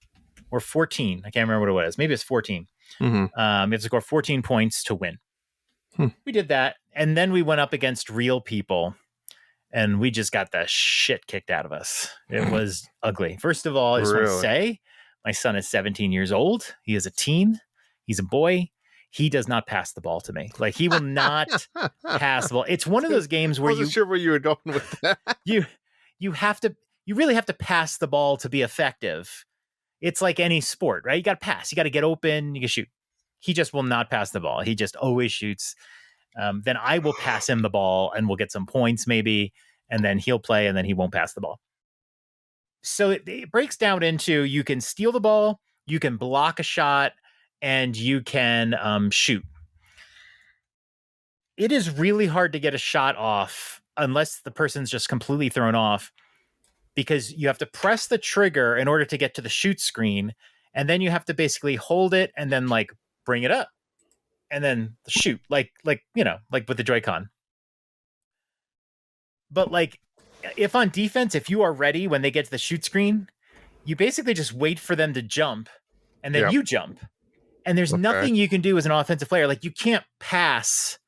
or 14. I can't remember what it was. Maybe it's 14. Mm-hmm. You have to score 14 points to win. We did that, and then we went up against real people, and we just got the shit kicked out of us. It was ugly. First of all, I just want to say, my son is 17 years old. He is a teen. He's a boy. He does not pass the ball to me. Like, he will not pass the ball. It's one of those games where I wasn't sure where you were going with that. you really have to pass the ball to be effective. It's like any sport, right? You got to pass. You got to get open. You can shoot. He just will not pass the ball. He just always shoots. Then I will pass him the ball and we'll get some points maybe, and then he'll play and then he won't pass the ball. So it breaks down into, you can steal the ball, you can block a shot, and you can shoot. It is really hard to get a shot off unless the person's just completely thrown off, because you have to press the trigger in order to get to the shoot screen, and then you have to basically hold it and then like bring it up and then shoot, like with the Joy-Con. But like, if on defense, if you are ready when they get to the shoot screen, you basically just wait for them to jump, and then you jump. And there's nothing you can do as an offensive player. Like, you can't pass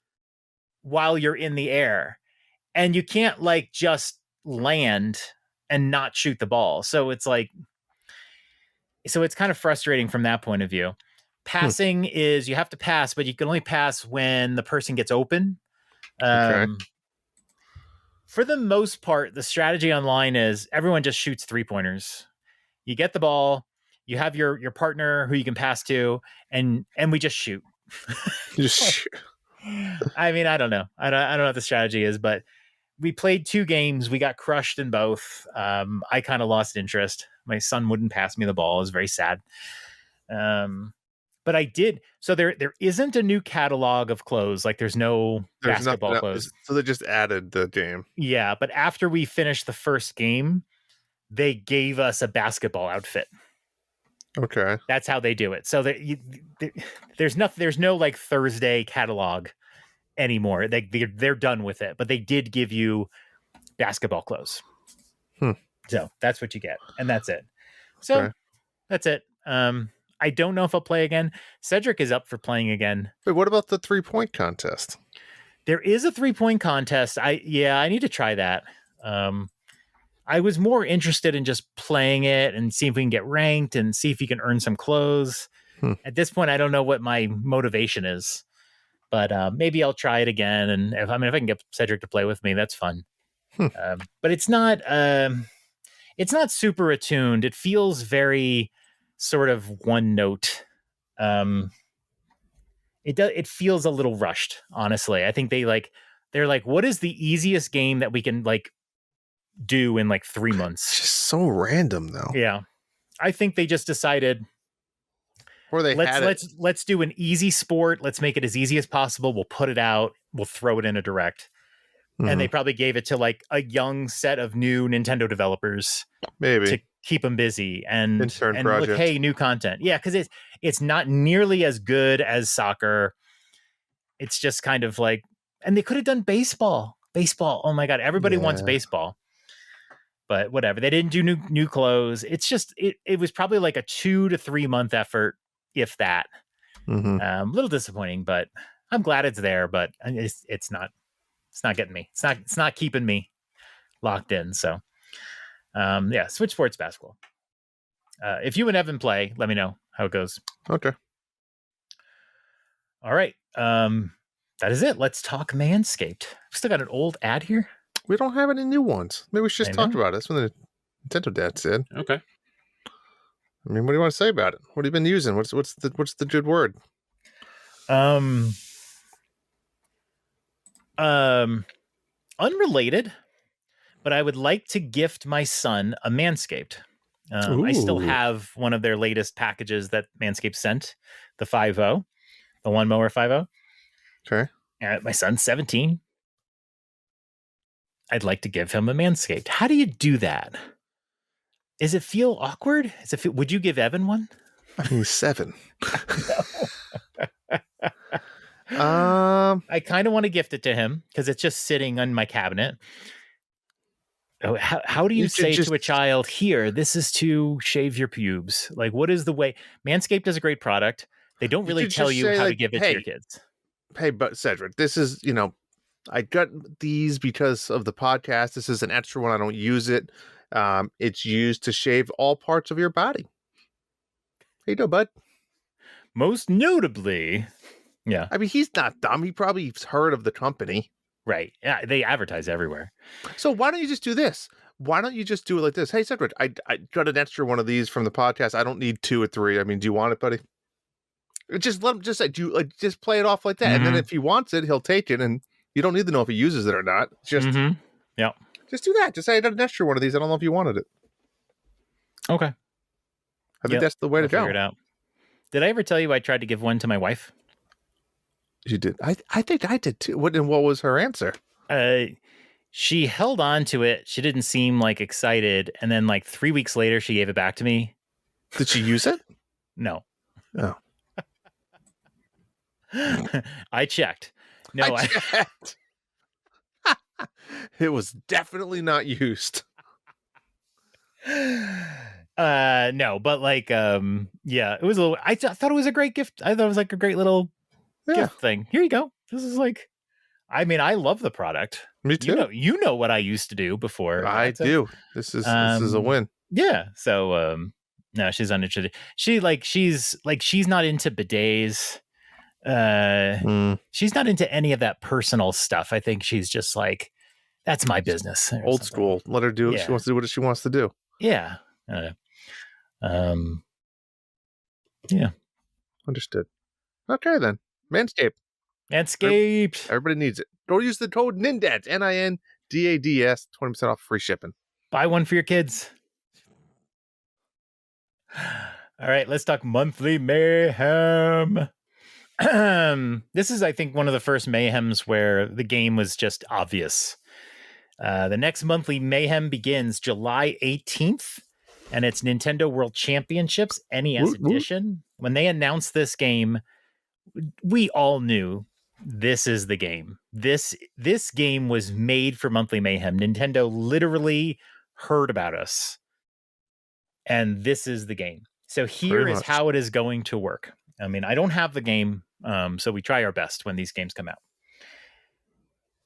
while you're in the air, and you can't like just land and not shoot the ball. So it's kind of frustrating from that point of view. Passing is you have to pass, but you can only pass when the person gets open. Okay. For the most part, the strategy online is everyone just shoots 3-pointers. You get the ball, you have your partner who you can pass to, and we just shoot. Just I mean, I don't know. I don't know what the strategy is, but we played 2 games. We got crushed in both. I kind of lost interest. My son wouldn't pass me the ball. It was very sad. But I did. So there isn't a new catalog of clothes. Like there's no there's basketball nothing clothes. else. So they just added the game. Yeah, but after we finished the first game, they gave us a basketball outfit. Okay. That's how they do it. So there's no like Thursday catalog anymore. They're done with it, but they did give you basketball clothes. So that's what you get, and that's it. So Okay. that's it. I don't know if I'll play again. Cedric is up for playing again. Wait, what about the 3-point contest? There is a 3-point contest. I need to try that. I was more interested in just playing it and see if we can get ranked and see if you can earn some clothes. At this point, I don't know what my motivation is, but maybe I'll try it again. And if I can get Cedric to play with me, that's fun. But it's not super attuned. It feels very sort of one note. It feels a little rushed, honestly. I think they're like, what is the easiest game that we can like do in like 3 months? It's just so random, though. Yeah, I think they just decided, or they let's do an easy sport. Let's make it as easy as possible. We'll put it out. We'll throw it in a direct. And they probably gave it to like a young set of new Nintendo developers, maybe, to keep them busy and intern look, hey, new content. Yeah, because it's not nearly as good as soccer. It's just kind of like, and they could have done baseball. Baseball. Oh my god, everybody wants baseball. But whatever. They didn't do new clothes. It's just it was probably like a 2 to 3 month effort, if that. A little disappointing, but I'm glad it's there. But it's not getting me. It's not keeping me locked in. So, yeah, Switch Sports Basketball. If you and Evan play, let me know how it goes. Okay. All right. That is it. Let's talk Manscaped. We still got an old ad here. We don't have any new ones. Maybe we should just talk about it. That's what the Nintendo dad said. Okay. I mean, what do you want to say about it? What have you been using? What's the good word? Unrelated, but I would like to gift my son a Manscaped. I still have one of their latest packages that Manscaped sent, the 5.0, the Lawnmower 5.0. Okay. My son's 17. I'd like to give him a Manscaped. How do you do that? Does it feel awkward? Would you give Evan one? I mean, 7. I kind of want to gift it to him because it's just sitting on my cabinet. Oh, how do you say to a child, here, this is to shave your pubes? Like, what is the way? Manscaped is a great product. They don't really tell you how to give it to your kids. Hey, but Cedric, this is, I got these because of the podcast. This is an extra one. I don't use it. It's used to shave all parts of your body. Hey, no, bud. Most notably, yeah. I mean, he's not dumb. He probably heard of the company. Right. Yeah, they advertise everywhere. So why don't you just do this? Why don't you just do it like this? Hey, Cedric, I got an extra one of these from the podcast. I don't need 2 or 3. I mean, do you want it, buddy? Just let him just just play it off like that. And then if he wants it, he'll take it. And you don't need to know if he uses it or not. Just, yeah. Just do that. Just say I got an extra one of these. I don't know if you wanted it. Okay. I think that's the way to go. Figure it out. Did I ever tell you I tried to give one to my wife? You did. I think I did too. What was her answer? She held on to it. She didn't seem like excited. And then like 3 weeks later, she gave it back to me. Did she use it? No. Oh. I checked. No, I checked. It was definitely not used. No, but like, yeah, it was a little, I thought it was a great gift. I thought it was like a great little gift thing. Here you go. This is like, I mean, I love the product. Me too. You know what I used to do before. I do. This is a win. Yeah. So, No, she's uninterested. She's not into bidets. Uh, Mm, she's not into any of that personal stuff. I think she's just like, that's my business or old something. school. Let her do. She Yeah, wants to do what she wants to do. yeah, um, yeah. Understood. Okay then. Manscaped. Manscaped. Everybody needs it. Go use the code NINDADS, NINDADS, 20% off free shipping. Buy one for your kids. All right, let's talk monthly mayhem. This is, I think, one of the first mayhems where the game was just obvious. The next monthly mayhem begins July 18th, and it's Nintendo World Championships NES Edition. When they announced this game, we all knew this is the game. This game was made for monthly mayhem. Nintendo literally heard about us, and this is the game. So here is how it is going to work. I mean, I don't have the game, so we try our best when these games come out.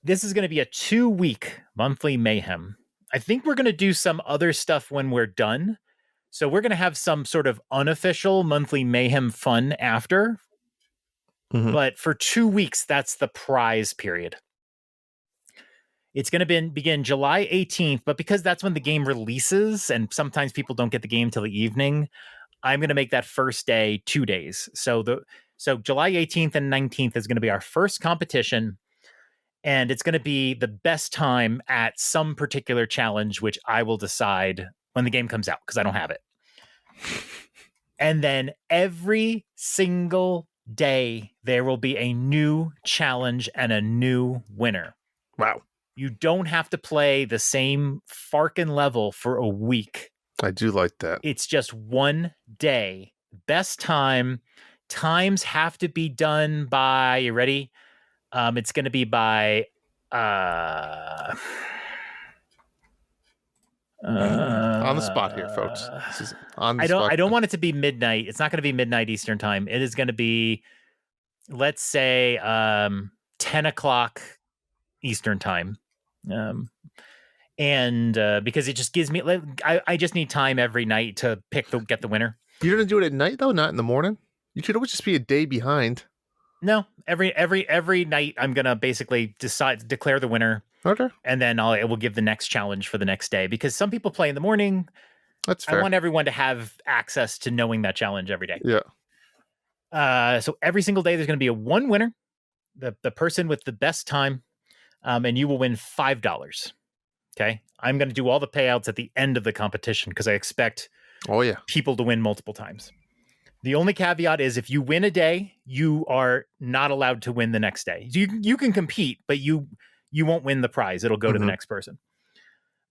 This is going to be a 2-week monthly mayhem. I think we're going to do some other stuff when we're done. So we're going to have some sort of unofficial monthly mayhem fun after. Mm-hmm. But for 2 weeks, that's the prize period. It's going to begin July 18th, but because that's when the game releases, and sometimes people don't get the game till the evening, I'm going to make that first day 2 days. So July 18th and 19th is going to be our first competition. And it's going to be the best time at some particular challenge, which I will decide when the game comes out because I don't have it. And then every single day, there will be a new challenge and a new winner. Wow. You don't have to play the same farkin' level for a week. I do like that. It's just one day. Best time. Times have to be done by, you ready? It's going to be by on the spot here, folks. This is on the spot. I don't want it to be midnight. It's not going to be midnight Eastern time. It is going to be, let's say, 10 o'clock Eastern time. Because it just gives me, I just need time every night to get the winner. You're going to do it at night though, not in the morning? You could always just be a day behind. No, every night I'm gonna basically declare the winner. Okay, and then it will give the next challenge for the next day because some people play in the morning. That's fair. I want everyone to have access to knowing that challenge every day. Yeah. So every single day there's going to be one winner, the person with the best time, and you will win $5. Okay, I'm going to do all the payouts at the end of the competition because I expect people to win multiple times. The only caveat is if you win a day, you are not allowed to win the next day. You can compete, but you won't win the prize. It'll go to the next person.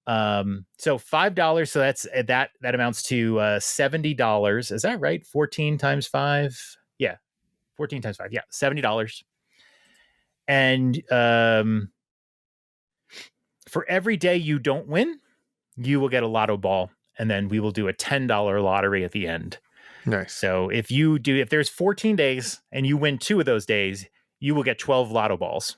So $5. So that amounts to $70. Is that right? 14 times 5. Yeah. 14 times 5. Yeah. $70. And for every day you don't win, you will get a lotto ball. And then we will do a $10 lottery at the end. Nice. So if there's 14 days and you win 2 of those days, you will get 12 lotto balls.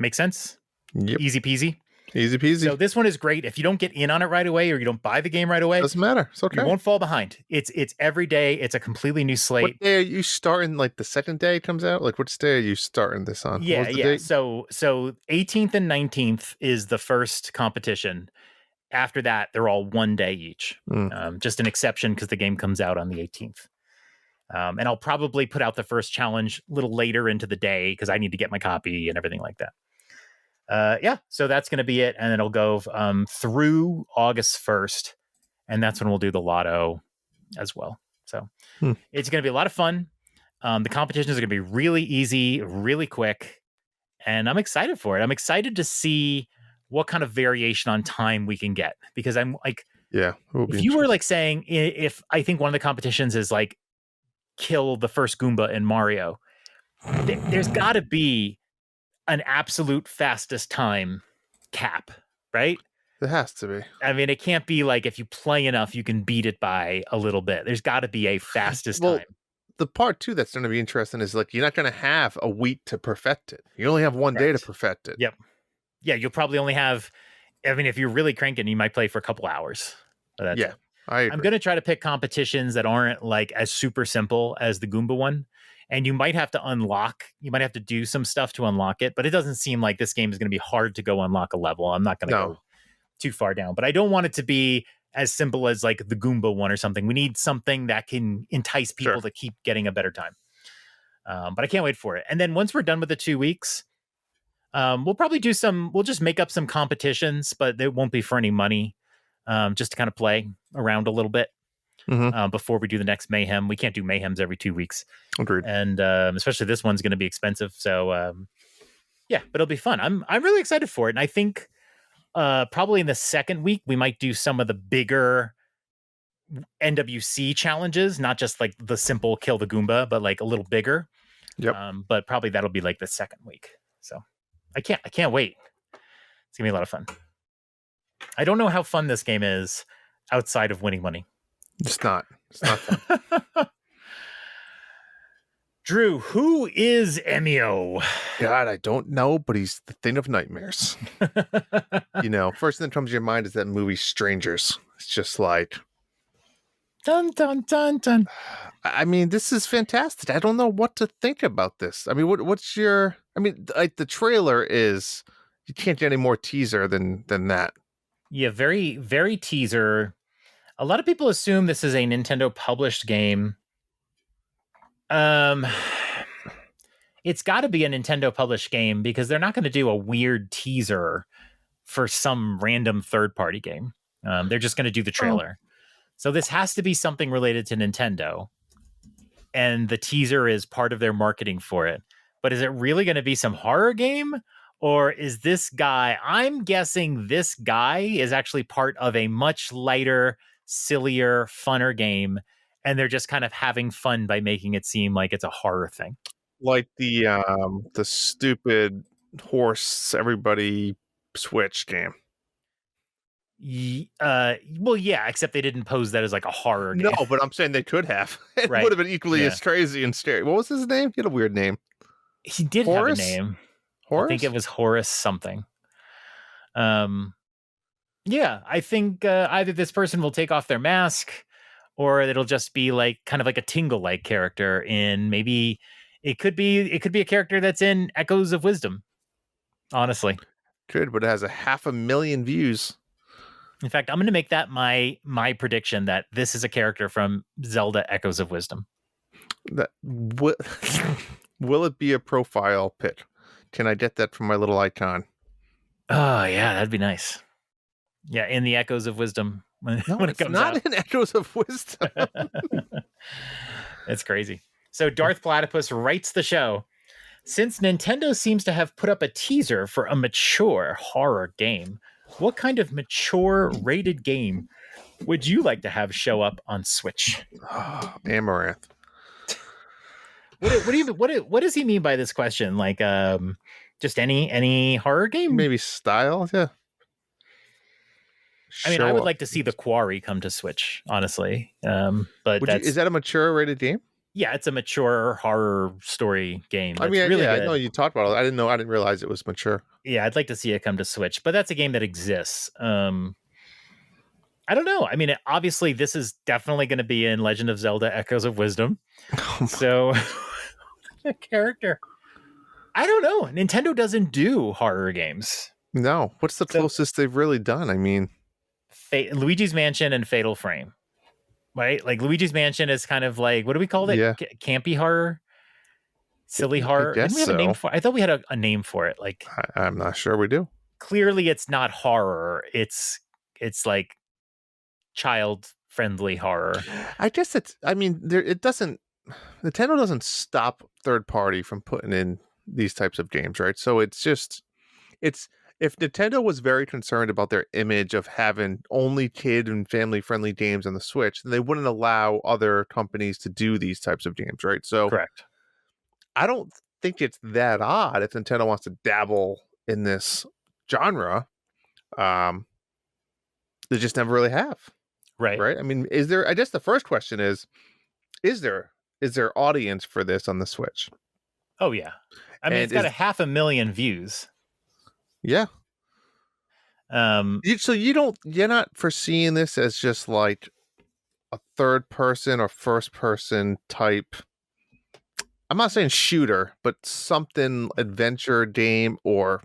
Make sense? Yep. Easy peasy. Easy peasy. So this one is great. If you don't get in on it right away or you don't buy the game right away, doesn't matter. It's okay. You won't fall behind. It's every day. It's a completely new slate. What day are you starting? Like the second day it comes out? Like which day are you starting this on? Yeah. Date? So 18th and 19th is the first competition. After that, they're all 1 day each. Just an exception because the game comes out on the 18th. And I'll probably put out the first challenge a little later into the day because I need to get my copy and everything like that. So that's going to be it. And it'll go through August 1st. And that's when we'll do the lotto as well. So it's going to be a lot of fun. The competitions are going to be really easy, really quick. And I'm excited for it. I'm excited to see what kind of variation on time we can get. Because I'm like, if you were like saying, if I think one of the competitions is like kill the first Goomba in Mario, there's got to be an absolute fastest time cap, right? There has to be. I mean, it can't be like if you play enough, you can beat it by a little bit. There's got to be a fastest time. The part too that's going to be interesting is like you're not going to have a week to perfect it. You only have 1 day to perfect it. Yep. Yeah, you'll probably only have. I mean, if you're really cranking, you might play for a couple hours. I I'm agree. going to try to pick competitions that aren't like as super simple as the Goomba one. And you might have to you might have to do some stuff to unlock it, but it doesn't seem like this game is going to be hard to go unlock a level. I'm not going to No, go too far down, but I don't want it to be as simple as like the Goomba one or something. We need something that can entice sure. people to keep getting a better time. But I can't wait for it. And then once we're done with the 2 weeks, we'll probably we'll just make up some competitions, but they won't be for any money, just to kind of play around a little bit Hmm. before we do the next Mayhem. We can't do Mayhems every 2 weeks. Agreed. And especially this one's going to be expensive. So yeah, but it'll be fun. I'm really excited for it. And I think probably in the second week, we might do some of the bigger NWC challenges, not just like the simple kill the Goomba, but like a little bigger. Yep. But probably that'll be like the second week. So I can't wait. It's gonna be a lot of fun. I don't know how fun this game is outside of winning money. It's not. It's not fun. Drew, who is Emio? God, I don't know, but he's the thing of nightmares. First thing that comes to your mind is that movie Strangers. It's just like, dun dun dun dun. I mean, this is fantastic. I don't know what to think about this. I mean, what's your? I mean, like the trailer is, you can't get any more teaser than that. Yeah, very very teaser. A lot of people assume this is a Nintendo published game. It's got to be a Nintendo published game because they're not going to do a weird teaser for some random third party game. They're just going to do the trailer. So this has to be something related to Nintendo. And the teaser is part of their marketing for it. But is it really going to be some horror game? Or is this guy, I'm guessing this guy is actually part of a much lighter, sillier, funner game. And they're just kind of having fun by making it seem like it's a horror thing. Like the stupid horse everybody switch game. Well, yeah, except they didn't pose that as like a horror game. No, but I'm saying they could have. It Right. would have been equally as crazy and scary. What was his name? He had a weird name. He did Horace? have a name. Horace? I think it was Horace something. Yeah, I think either this person will take off their mask, or it'll just be like kind of like a Tingle-like character in maybe it could be a character that's in Echoes of Wisdom. Honestly, Could, but it has 500,000 views. in fact, I'm going to make that my prediction that this is a character from Zelda Echoes of Wisdom. That will it be a profile pic? Can I get that from my little icon? Oh yeah, that'd be nice. Yeah, in the Echoes of Wisdom when it comes not out. in Echoes of Wisdom. It's crazy. So Darth Platypus writes the show. Since Nintendo seems to have put up a teaser for a mature horror game, what kind of mature rated game would you like to have show up on Switch? Amaranth. What does he mean by this question? Like just any horror game? Maybe style, yeah. I mean, I would like to see The Quarry come to Switch, honestly. But is that a mature rated game? Yeah, it's a mature horror story game. I mean, really yeah, good. I know you talked about it. I didn't realize it was mature. Yeah, I'd like to see it come to Switch, but that's a game that exists. I don't know. I mean, obviously, this is definitely going to be in Legend of Zelda: Echoes of Wisdom. So, a character. I don't know. Nintendo doesn't do horror games. No. What's the closest they've really done? I mean, Luigi's Mansion and Fatal Frame, right? Like Luigi's Mansion is kind of like, what do we call it? Yeah. Campy horror, silly horror. Didn't we have a name for? I thought we had a name for it. Like, I'm not sure we do. Clearly, it's not horror. It's like child friendly horror. I guess it doesn't. Nintendo doesn't stop third party from putting in these types of games, right? So it's if Nintendo was very concerned about their image of having only kid and family friendly games on the Switch, then they wouldn't allow other companies to do these types of games, right? So Correct. I don't think it's that odd if Nintendo wants to dabble in this genre. They just never really have. Right. I mean, I guess the first question is there audience for this on the Switch? Oh yeah. I mean, it's got 500,000 views. Yeah. So you're not foreseeing this as just like a third person or first person type. I'm not saying shooter, but something adventure game or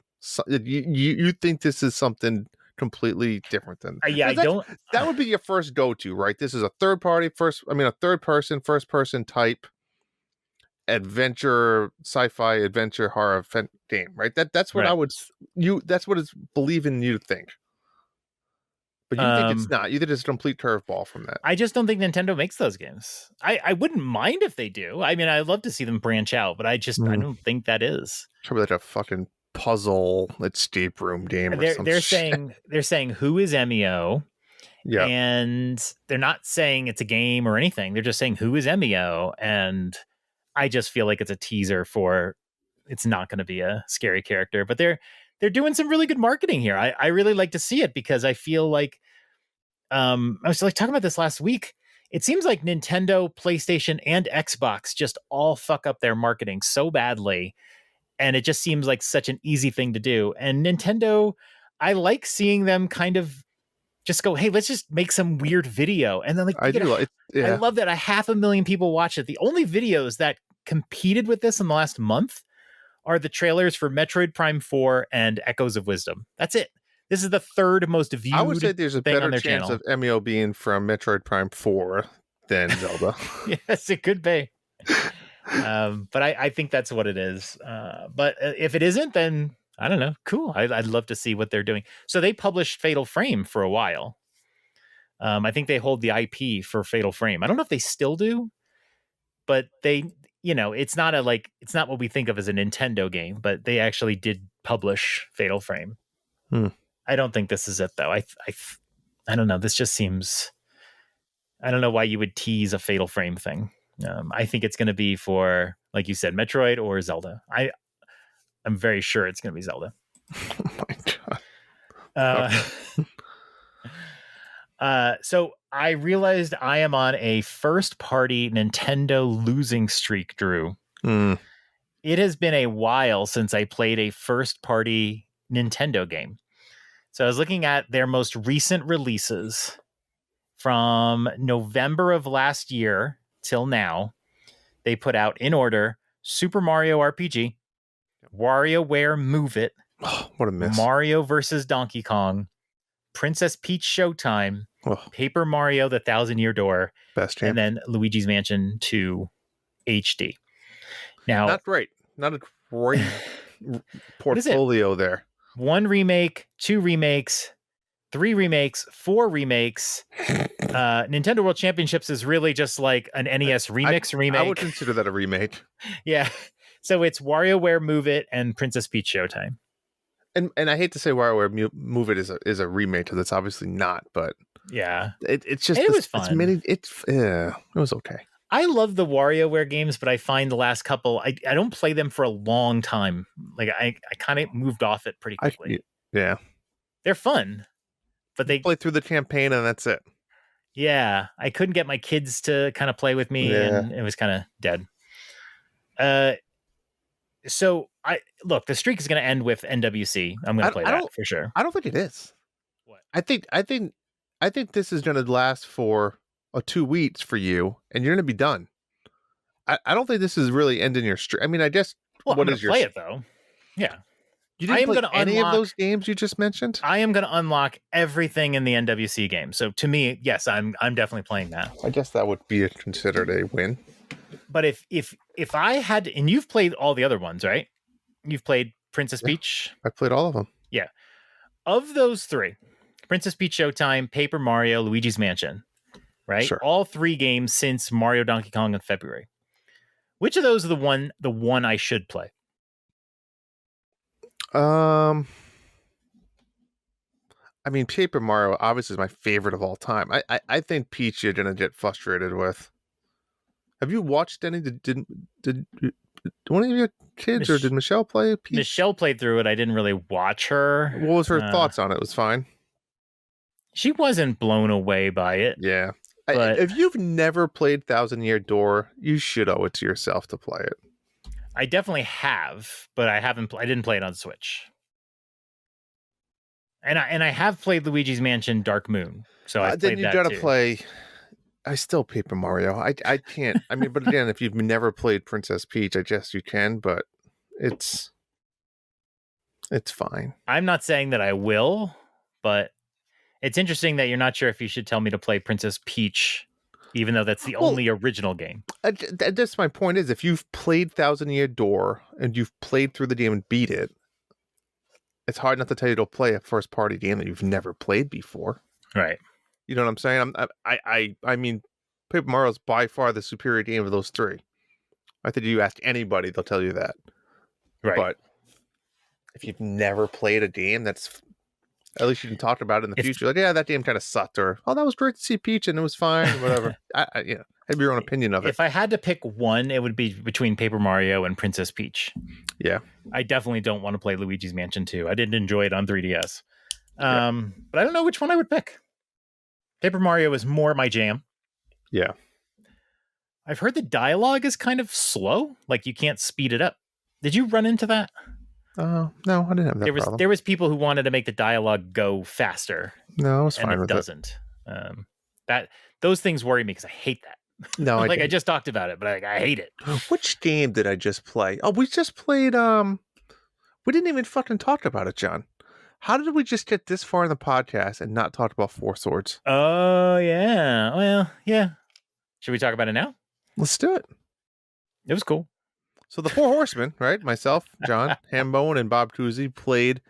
you think this is something completely different than Yeah, I because don't. that would be your first go to, right? This is a third party a third person, first person type adventure, sci-fi adventure horror game, right? That's what I Right. would you that's what it's believing you to think. But you think it's not. You think it's a complete curveball from that. I just don't think Nintendo makes those games. I wouldn't mind if they do. I mean, I'd love to see them branch out, but I don't think that is. Probably like a fucking puzzle escape room game or some They're shit. saying who is Emio, Yeah. and they're not saying it's a game or anything. They're just saying who is Emio, and I just feel like it's a teaser for it's not going to be a scary character. But they're doing some really good marketing here. I really like to see it because I feel like I was like talking about this last week. It seems like Nintendo, PlayStation, and Xbox just all fuck up their marketing so badly. And it just seems like such an easy thing to do. And Nintendo, I like seeing them kind of just go, hey, let's just make some weird video. And then like I do like it. I Yeah. love that 500,000 people watch it. The only videos that competed with this in the last month are the trailers for Metroid Prime 4 and Echoes of Wisdom. That's it. This is the third most I would say viewed there's a thing on better their chance channel. of Emio being from Metroid Prime 4 than Zelda. Yes, it could be. But I think that's what it is. But if it isn't, then I don't know. Cool. I'd love to see what they're doing. So they published Fatal Frame for a while. I think they hold the IP for Fatal Frame. I don't know if they still do, but they, it's not it's not what we think of as a Nintendo game, but they actually did publish Fatal Frame. Hmm. I don't think this is it though. I don't know. This just seems. I don't know why you would tease a Fatal Frame thing. I think it's going to be for, like you said, Metroid or Zelda. I'm very sure it's going to be Zelda. Oh my god. Uh, Okay. so I realized I am on a first-party Nintendo losing streak, Drew. Mm. It has been a while since I played a first-party Nintendo game. So I was looking at their most recent releases from November of last year till now. They put out in order Super Mario RPG, WarioWare Move It, Oh, what a miss. Mario vs. Donkey Kong, Princess Peach Showtime, Oh, Paper Mario The Thousand Year Door, best and champ. then Luigi's Mansion 2 HD. Now, Not great. Not a great portfolio there. 1 remake, 2 remakes, 3 remakes, 4 remakes. Nintendo World Championships is really just like an NES remake. I would consider that a remake. Yeah. So it's WarioWare Move It and Princess Peach Showtime. And I hate to say WarioWare Move It is a remake because it's obviously not, but Yeah. it's just it was fun. It was okay. I love the WarioWare games, but I find the last couple I don't play them for a long time. Like I kind of moved off it pretty quickly. Yeah. They're fun, but they play through the campaign and that's it. Yeah, I couldn't get my kids to kind of play with me, and it was kind of dead. So the streak is going to end with NWC. I'm going to play that for sure. I don't think it is. What? I think this is going to last for 2 weeks for you, and you're going to be done. I don't think this is really ending your streak. I mean, I guess I'm going to play it though. Yeah. You didn't play any of those games you just mentioned? I am going to unlock everything in the NWC game. So to me, yes, I'm definitely playing that. I guess that would be considered a win. But if I had to, and you've played all the other ones, right? You've played Princess Peach? I played all of them. Yeah. Of those 3, Princess Peach Showtime, Paper Mario, Luigi's Mansion, right? Sure. All 3 games since Mario Donkey Kong in February. Which of those are the one I should play? I mean, Paper Mario obviously is my favorite of all time. I think Peach you're gonna get frustrated with. Have you watched any? Did one of your kids or did Michelle play Peach? Michelle played through it. I didn't really watch her. What was her thoughts on it? It was fine. She wasn't blown away by it. Yeah. But if you've never played Thousand Year Door, you should owe it to yourself to play it. I definitely have, but I didn't play it on Switch. And I have played Luigi's Mansion Dark Moon, so I played that too. Then you gotta play I still Paper Mario. I can't. I mean, but again, if you've never played Princess Peach, I guess you can, but it's it's fine. I'm not saying that I will, but it's interesting that you're not sure if you should tell me to play Princess Peach, even though that's the Well, only original game. that's my point. Is if you've played Thousand Year Door and you've played through the game and beat it, it's hard not to tell you to play a first party game that you've never played before. Right. You know what I'm saying? I mean, Paper Mario is by far the superior game of those three. I think you ask anybody, they'll tell you that. Right. But if you've never played a game that's, at least you can talk about it in the future. Like, yeah, that game kind of sucked, or oh, that was great to see Peach and it was fine, whatever. Have your own opinion of it. If I had to pick one, it would be between Paper Mario and Princess Peach. Yeah. I definitely don't want to play Luigi's Mansion 2. I didn't enjoy it on 3DS. But I don't know which one I would pick. Paper Mario is more my jam. Yeah. I've heard the dialogue is kind of slow. Like you can't speed it up. Did you run into that? No, I didn't have that problem. There was people who wanted to make the dialogue go faster. No, I was fine with it. And it doesn't. Those things worry me because I hate that. No, I just talked about it, but I hate it. Which game did I just play? Oh, we just played. We didn't even fucking talk about it, John. How did we just get this far in the podcast and not talk about Four Swords? Oh yeah, well yeah. Should we talk about it now? Let's do it. It was cool. So the Four Horsemen, right? Myself, John Hambone, and Bob Cousy played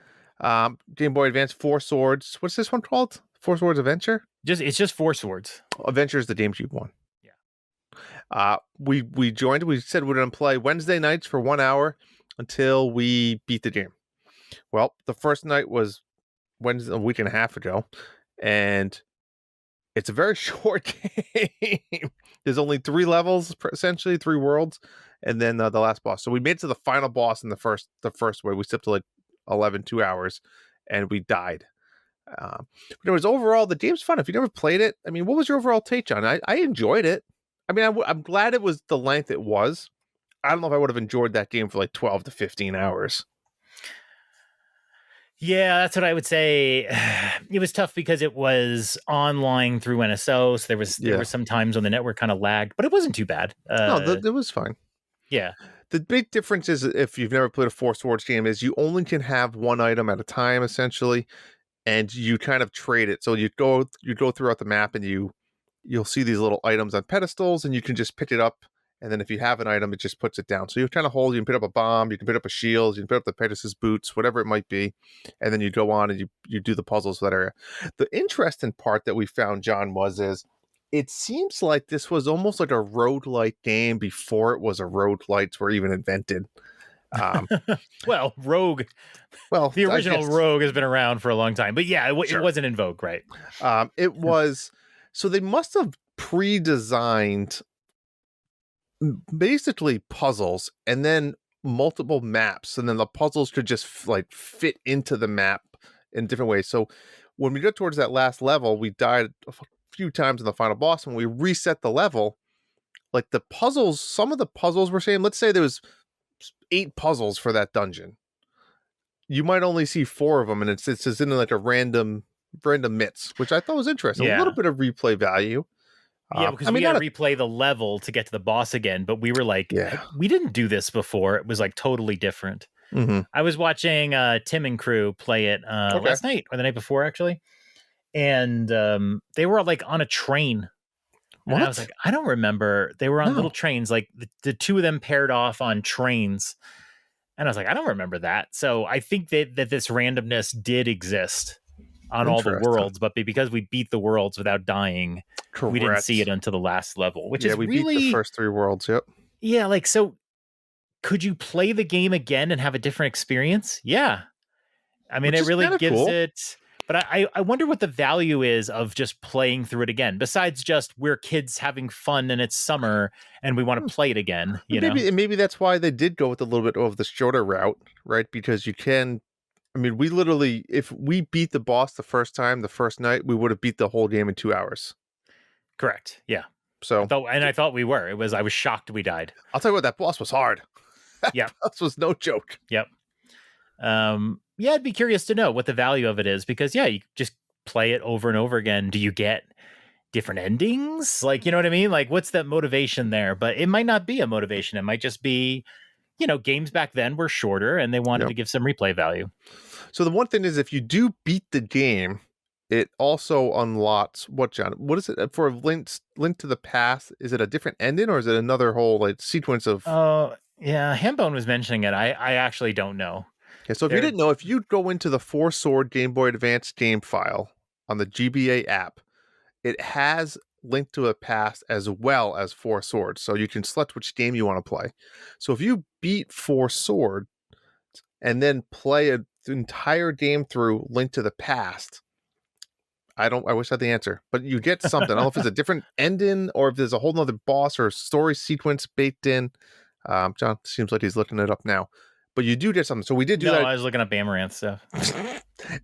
Game Boy Advance Four Swords. What's this one called? Four Swords Adventure? It's just Four Swords. Adventure is the GameCube one. Yeah. We joined. We said we're going to play Wednesday nights for 1 hour until we beat the game. Well, the first night was Wednesday, a week and a half ago, and it's a very short game. There's only 3 levels, essentially 3 worlds, and then the last boss. So we made it to the final boss in the first way. We stepped to like 2 hours, and we died. But it was overall, the game's fun. If you never played it, I mean, what was your overall take, John? I enjoyed it. I mean, I'm glad it was the length it was. I don't know if I would have enjoyed that game for like 12 to 15 hours. Yeah, that's what I would say. It was tough because it was online through NSO, so there were some times when the network kind of lagged, but it wasn't too bad. No, it was fine. Yeah. The big difference is, if you've never played a Four Swords game, is you only can have one item at a time, essentially, and you kind of trade it. So you go throughout the map, and you'll see these little items on pedestals, and you can just pick it up. And then if you have an item, it just puts it down. So you kind of hold, you can pick up a bomb, you can pick up a shield, you can pick up the Pegasus boots, whatever it might be. And then you go on and you do the puzzles for that area. The interesting part that we found, John, is it seems like this was almost like a roguelike game before it was a roguelites were even invented. Well, Rogue. Well, the original Rogue has been around for a long time, but yeah, it wasn't in vogue, right? It was. So they must have pre-designed basically puzzles and then multiple maps, and then the puzzles could just like fit into the map in different ways. So when we got towards that last level, we died a few times in the final boss. When we reset the level, like the puzzles, some of the puzzles were saying, let's say there was 8 puzzles for that dungeon, you might only see 4 of them, and it's in like a random midst, which I thought was interesting. A little bit of replay value. Yeah, because we got to replay the level to get to the boss again, but we were like, we didn't do this before. It was like totally different. Mm-hmm. I was watching Tim and crew play it last night or the night before, actually. And they were like on a train. And I was like, I don't remember. They were on little trains, like the 2 of them paired off on trains. And I was like, I don't remember that. So I think that this randomness did exist on all the worlds, but because we beat the worlds without dying, we didn't see it until the last level, which is we really beat the first 3 worlds. Yep. Yeah. Like, so could you play the game again and have a different experience? Yeah. I mean, it really gives it, but I wonder what the value is of just playing through it again, besides just we're kids having fun and it's summer and we want to play it again. Maybe that's why they did go with a little bit of the shorter route, right? Because you can, I mean, we literally, if we beat the boss the first time, the first night, we would have beat the whole game in 2 hours. Correct. Yeah. So, I thought we were. I was shocked we died. I'll tell you what, that boss was hard. Yeah. Boss was no joke. Yep. Yeah, I'd be curious to know what the value of it is, because you just play it over and over again. Do you get different endings. Like, you know what I mean? Like, what's that motivation there? But it might not be a motivation. It might just be, games back then were shorter and they wanted Yep. to give some replay value. So the one thing is, if you do beat the game, it also unlocks what, John? What is it for? Link to the Past? Is it a different ending, or is it another whole like sequence of? Oh, yeah. Hambone was mentioning it. I actually don't know. Okay, so if you There, didn't know, if you go into the Four Sword Game Boy Advance game file on the GBA app, it has Link to the Past as well as Four Swords, so you can select which game you want to play. So if you beat Four Sword and then play the entire game through Link to the Past, I wish I had the answer, but you get something. I don't know if it's a different ending or if there's a whole nother boss or story sequence baked in. John seems like he's looking it up now, but you do get something. So we did do no, that. I was looking up Amaranth stuff.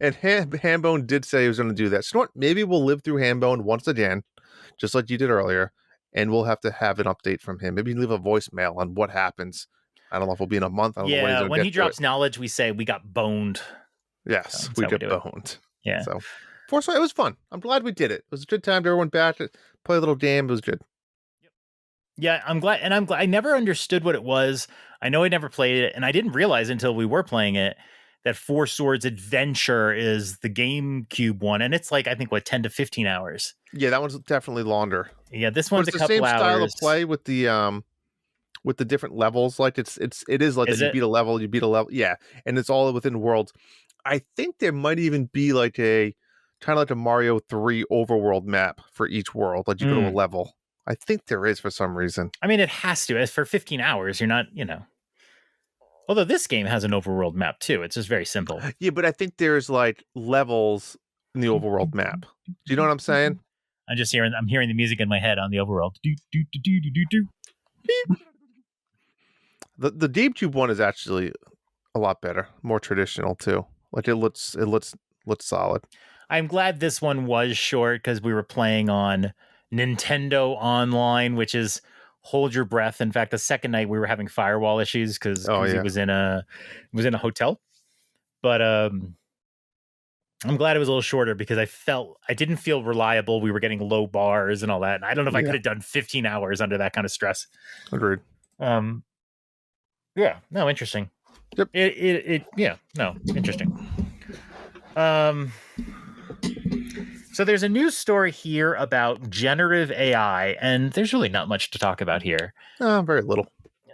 And Hambone did say he was going to do that. So you know what? Maybe we'll live through Hambone once again, just like you did earlier, and we'll have to have an update from him. Maybe leave a voicemail on what happens. I don't know if it'll be in a month. I don't know when he's Yeah, going to when get he to drops it. knowledge, we say we got boned. Yes, That's we how we get do it. boned. Yeah. So, Foresight, it was fun. I'm glad we did it. It was a good time to everyone back to play a little game. It was good. Yeah, I'm glad. And I'm glad. I never understood what it was. I know I never played it, and I didn't realize until we were playing it that Four Swords Adventure is the GameCube one. And it's like, I think, what, 10 to 15 hours. Yeah, that one's definitely longer. Yeah, this But one's it's a the couple same style of hours. play with the different levels. Like it is like that. Is You it? beat a level, you beat a level. Yeah. And it's all within worlds. I think there might even be like a kind of like a Mario 3 overworld map for each world. Like you go to a Mm. level. I think there is for some reason. I mean, it has to. As for 15 hours, you're not. Although this game has an overworld map too. It's just very simple. Yeah, but I think there's like levels in the overworld map. Do you know what I'm saying? I'm hearing the music in my head on the overworld. Do, do, do, do, do, do. The GameCube one is actually a lot better, more traditional too. Like it looks solid. I'm glad this one was short because we were playing on Nintendo Online, which is hold your breath. In fact, the second night we were having firewall issues because Oh he yeah. was in a hotel. But I'm glad it was a little shorter because I didn't feel reliable. We were getting low bars and all that. And I don't know if I could have done 15 hours under that kind of stress. Agreed. Yeah, no, interesting. Yep. Yeah, no, interesting. So there's a news story here about generative AI, and there's really not much to talk about here. Very little.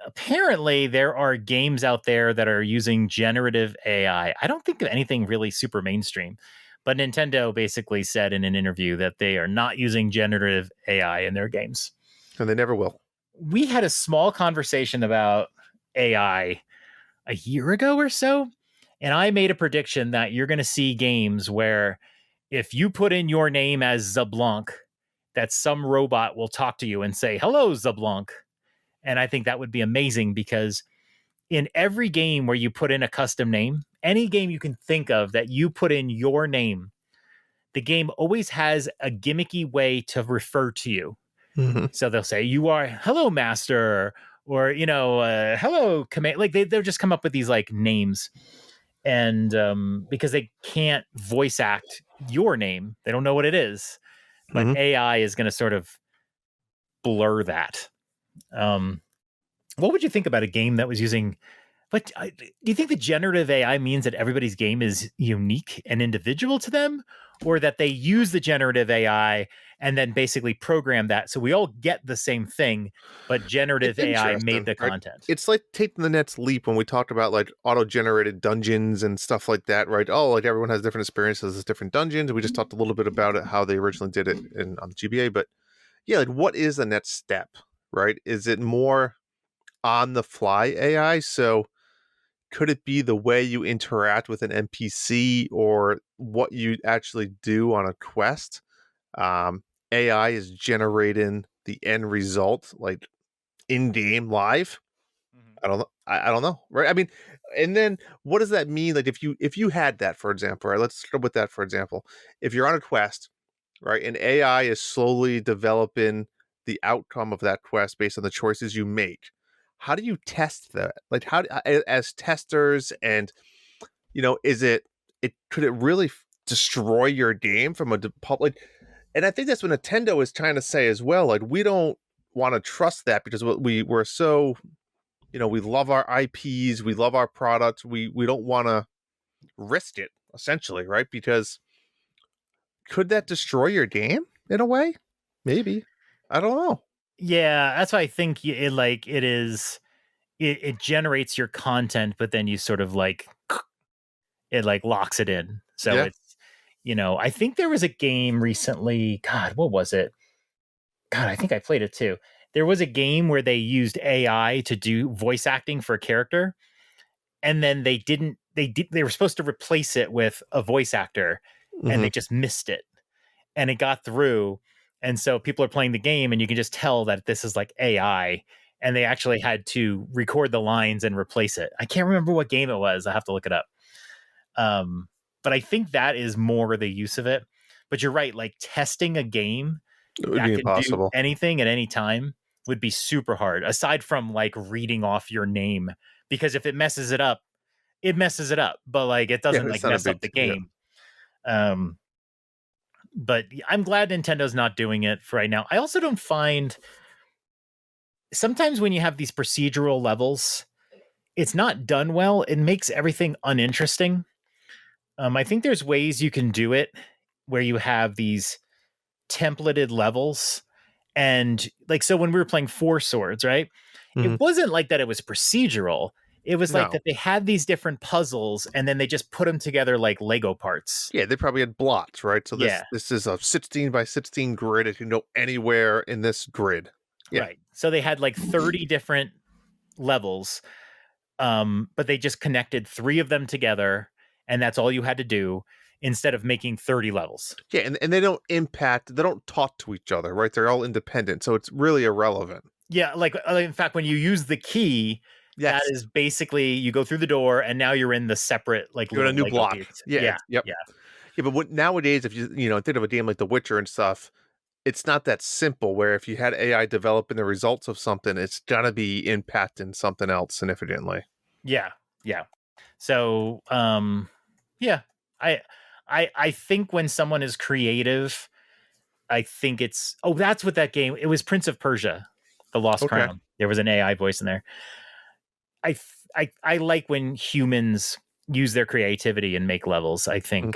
Apparently, there are games out there that are using generative AI. I don't think of anything really super mainstream, but Nintendo basically said in an interview that they are not using generative AI in their games. And they never will. We had a small conversation about AI a year ago or so, and I made a prediction that you're going to see games where if you put in your name as Zablanc, that some robot will talk to you and say, "Hello, Zablanc." And I think that would be amazing because in every game where you put in a custom name, any game you can think of that you put in your name, the game always has a gimmicky way to refer to you. Mm-hmm. So they'll say, "You are hello, master," or, hello, command. Like they'll just come up with these like names. And because they can't voice act your name, they don't know what it is. But AI is going to sort of blur that. What would you think about a game that was using? But do you think the generative AI means that everybody's game is unique and individual to them, or that they use the generative AI and then basically program that so we all get the same thing, but generative It's AI made the right? content? It's like taking the next leap when we talked about like auto-generated dungeons and stuff like that, right? Oh, like everyone has different experiences with different dungeons. We just talked a little bit about it, how they originally did it on the GBA, but yeah, like what is the next step, right? Is it more on the fly AI? So could it be the way you interact with an NPC or what you actually do on a quest? AI is generating the end result like in game live. I don't know. I don't know, right? I mean, and then what does that mean? Like if you had that, for example, right? Let's start with that, for example. If you're on a quest, right, and AI is slowly developing the outcome of that quest based on the choices you make, how do you test that? Like as testers, and is it could it really destroy your game from a public? And I think that's what Nintendo is trying to say as well. Like, we don't want to trust that because we're so, we love our IPs, we love our products, we don't want to risk it, essentially, right? Because could that destroy your game in a way? Maybe. I don't know. Yeah, that's why I think it is. It generates your content, but then you sort of like it like locks it in. So Yeah. it's I think there was a game recently. God, what was it? God, I think I played it too. There was a game where they used AI to do voice acting for a character, and then they didn't. They were supposed to replace it with a voice actor, and Hmm. they just missed it, and it got through. And so people are playing the game, and you can just tell that this is like AI. And they actually had to record the lines and replace it. I can't remember what game it was. I have to look it up. Um, but I think that is more the use of it. But you're right, like testing a game It would that be can do impossible. anything at any time would be super hard, aside from like reading off your name. Because if it messes it up, it messes it up. But like it Yeah, doesn't like it's not a mess up big, the yeah. game. Um, but I'm glad Nintendo's not doing it for right now. I also don't find sometimes when you have these procedural levels, it's not done well. It makes everything uninteresting. I think there's ways you can do it where you have these templated levels. And like, so when we were playing Four Swords, right? It Hmm. wasn't like that it was procedural. It was like No. that they had these different puzzles and then they just put them together like Lego parts. Yeah, they probably had blots, right? So this Yeah, this is a 16 by 16 grid. It can go anywhere in this grid. Yeah. right. So they had like 30 different levels, but they just connected three of them together, and that's all you had to do instead of making 30 levels. Yeah, and they don't talk to each other, right? They're all independent, so it's really irrelevant. Yeah, like in fact, when you use the key, that Yes. is basically you go through the door and now you're in the separate like You're in a little new Lego block. piece. Yeah, Yeah, it's yep. yeah, Yeah, but nowadays, if think of a game like The Witcher and stuff, it's not that simple. Where if you had AI developing the results of something, it's gonna be impacting something else significantly. yeah, yeah. So, yeah, I, I think when someone is creative, I think it's that's what that game. It was Prince of Persia, The Lost Okay. Crown. There was an AI voice in there. I like when humans use their creativity and make levels. I Mm, think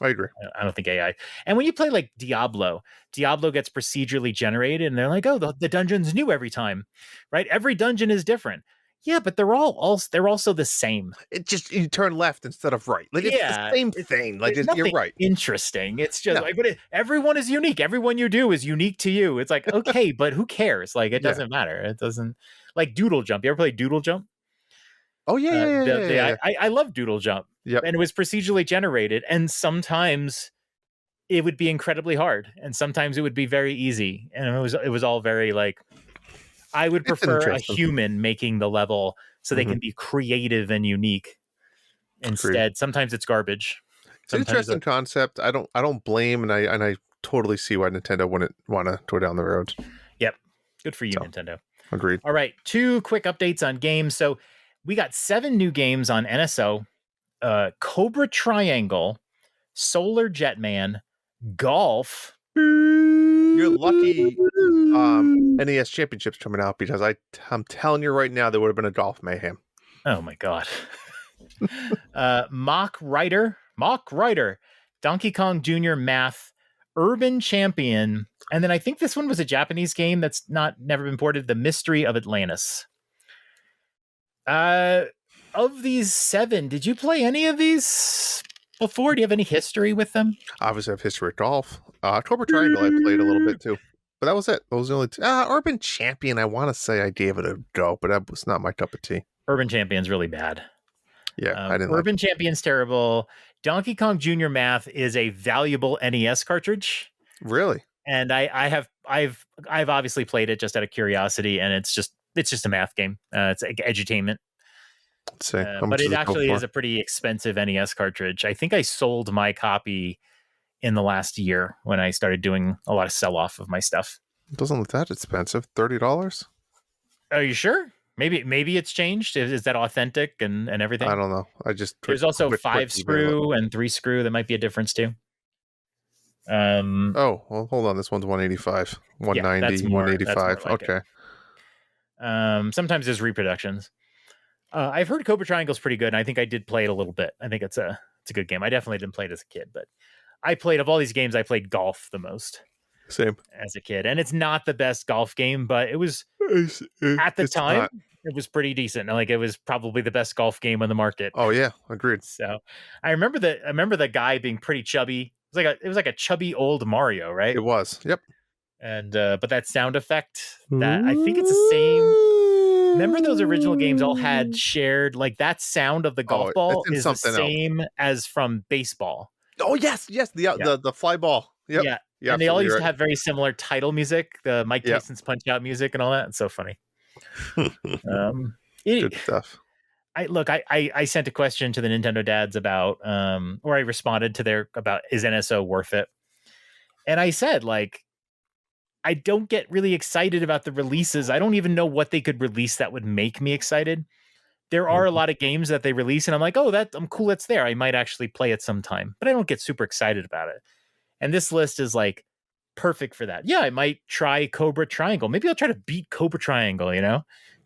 I agree. I don't think AI. And when you play like Diablo gets procedurally generated, and they're like, oh, the dungeon's new every time, right? Every dungeon is different. Yeah, but they're also the same. It just you turn left instead of right. Like it's the Yeah, same thing. Like there's you're nothing right. interesting. It's just No. like, everyone is unique. Everyone you do is unique to you. It's like, okay, but who cares? Like, it Yeah. doesn't matter. It doesn't like Doodle Jump. You ever play Doodle Jump? Oh yeah, yeah, yeah, yeah, yeah, yeah. I love Doodle Jump, Yep. and it was procedurally generated, and sometimes it would be incredibly hard, and sometimes it would be very easy, and it was all very like I would It's prefer a interesting. human making the level so they Hmm. can be creative and unique. Agreed. Instead, sometimes it's garbage. It's an Sometimes interesting concept. I don't blame, and I totally see why Nintendo wouldn't want to go down the road. yep, good for you, So Nintendo. agreed. All right, two quick updates on games. So we got 7 new games on NSO: Cobra Triangle, Solar Jetman, Golf. You're lucky. NES Championships coming out because I'm telling you right now there would have been a golf mayhem. Oh my god. Mock Rider, Donkey Kong Jr. Math, Urban Champion, and then I think this one was a Japanese game that's never been ported, The Mystery of Atlantis. Uh of these 7, did you play any of these before? Do you have any history with them? Obviously, I have history with golf. Cobra Triangle, I played a little bit too, but that was it. Those were the only two. Urban Champion, I want to say I gave it a go, but that was not my cup of tea. Urban Champion's really bad. Yeah, I didn't like Urban it. Champion's terrible. Donkey Kong Jr. Math is a valuable NES cartridge, Really? and I've obviously played it just out of curiosity, and it's just a math game. It's like edutainment, Let's see. How but much it does it go actually is for? a pretty expensive NES cartridge. I think I sold my copy in the last year when I started doing a lot of sell off of my stuff. It doesn't look that expensive. $30? Are you sure? Maybe it's changed. Is that authentic and I everything? don't know. I just There's also quick 5 eBay look. screw and 3 screw. That might be a difference too. Oh, well, hold on. This one's 185, Yeah, that's 190, more 185. like it. Okay. Sometimes there's reproductions. I've heard Cobra Triangle's pretty good, and I think I did play it a little bit. I think it's a good game. I definitely didn't play it as a kid, but I played of all these games, I played golf the most Same. as a kid, and it's not the best golf game, but it was at the It's time not. it was pretty decent. Like it was probably the best golf game on the market. Oh, yeah. Agreed. So I remember the guy being pretty chubby. It was like a chubby old Mario, It right? was. Yep. And but that sound effect, that I think it's the same. Remember those original games all had shared, like that sound of the Oh, golf it's ball in is the something else. same as from baseball. Oh, yes. Yes. Yeah. The fly ball. Yep. Yeah. You're And they all absolutely used to right. have very similar title music, the Mike Yep. Tyson's Punch Out music and all that. It's so funny. Um, it, Good stuff. I sent a question to the Nintendo dads about, or I responded to their about, is NSO worth it? And I said, like, I don't get really excited about the releases. I don't even know what they could release that would make me excited. There are a Mhm. lot of games that they release, and I'm like, oh, I'm cool. It's there. I might actually play it sometime, but I don't get super excited about it. And this list is like perfect for that. Yeah, I might try Cobra Triangle. Maybe I'll try to beat Cobra Triangle.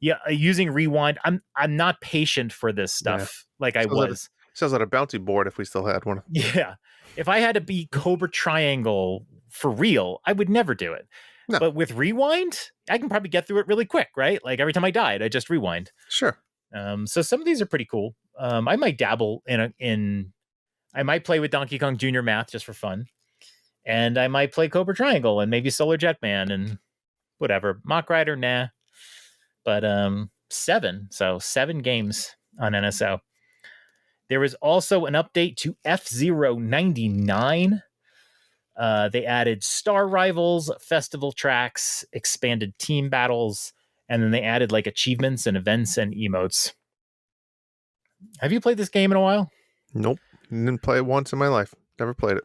Yeah, using rewind. I'm not patient for this Yeah. stuff like I Sounds like, was. sounds like a bounty board if we still had one. Yeah, if I had to beat Cobra Triangle for real, I would never do it. No. But with rewind, I can probably get through it really quick, right? Like every time I died, I just rewind. Sure. So some of these are pretty cool. I might dabble in. I might play with Donkey Kong Junior Math just for fun, and I might play Cobra Triangle and maybe Solar Jetman and whatever. Mach Rider, nah. But 7 games on NSO. There was also an update to F-Zero 99. They added Star Rivals, festival tracks, expanded team battles, and then they added like achievements and events and emotes. Have you played this game in a while? Nope. Didn't play it once in my life. Never played it.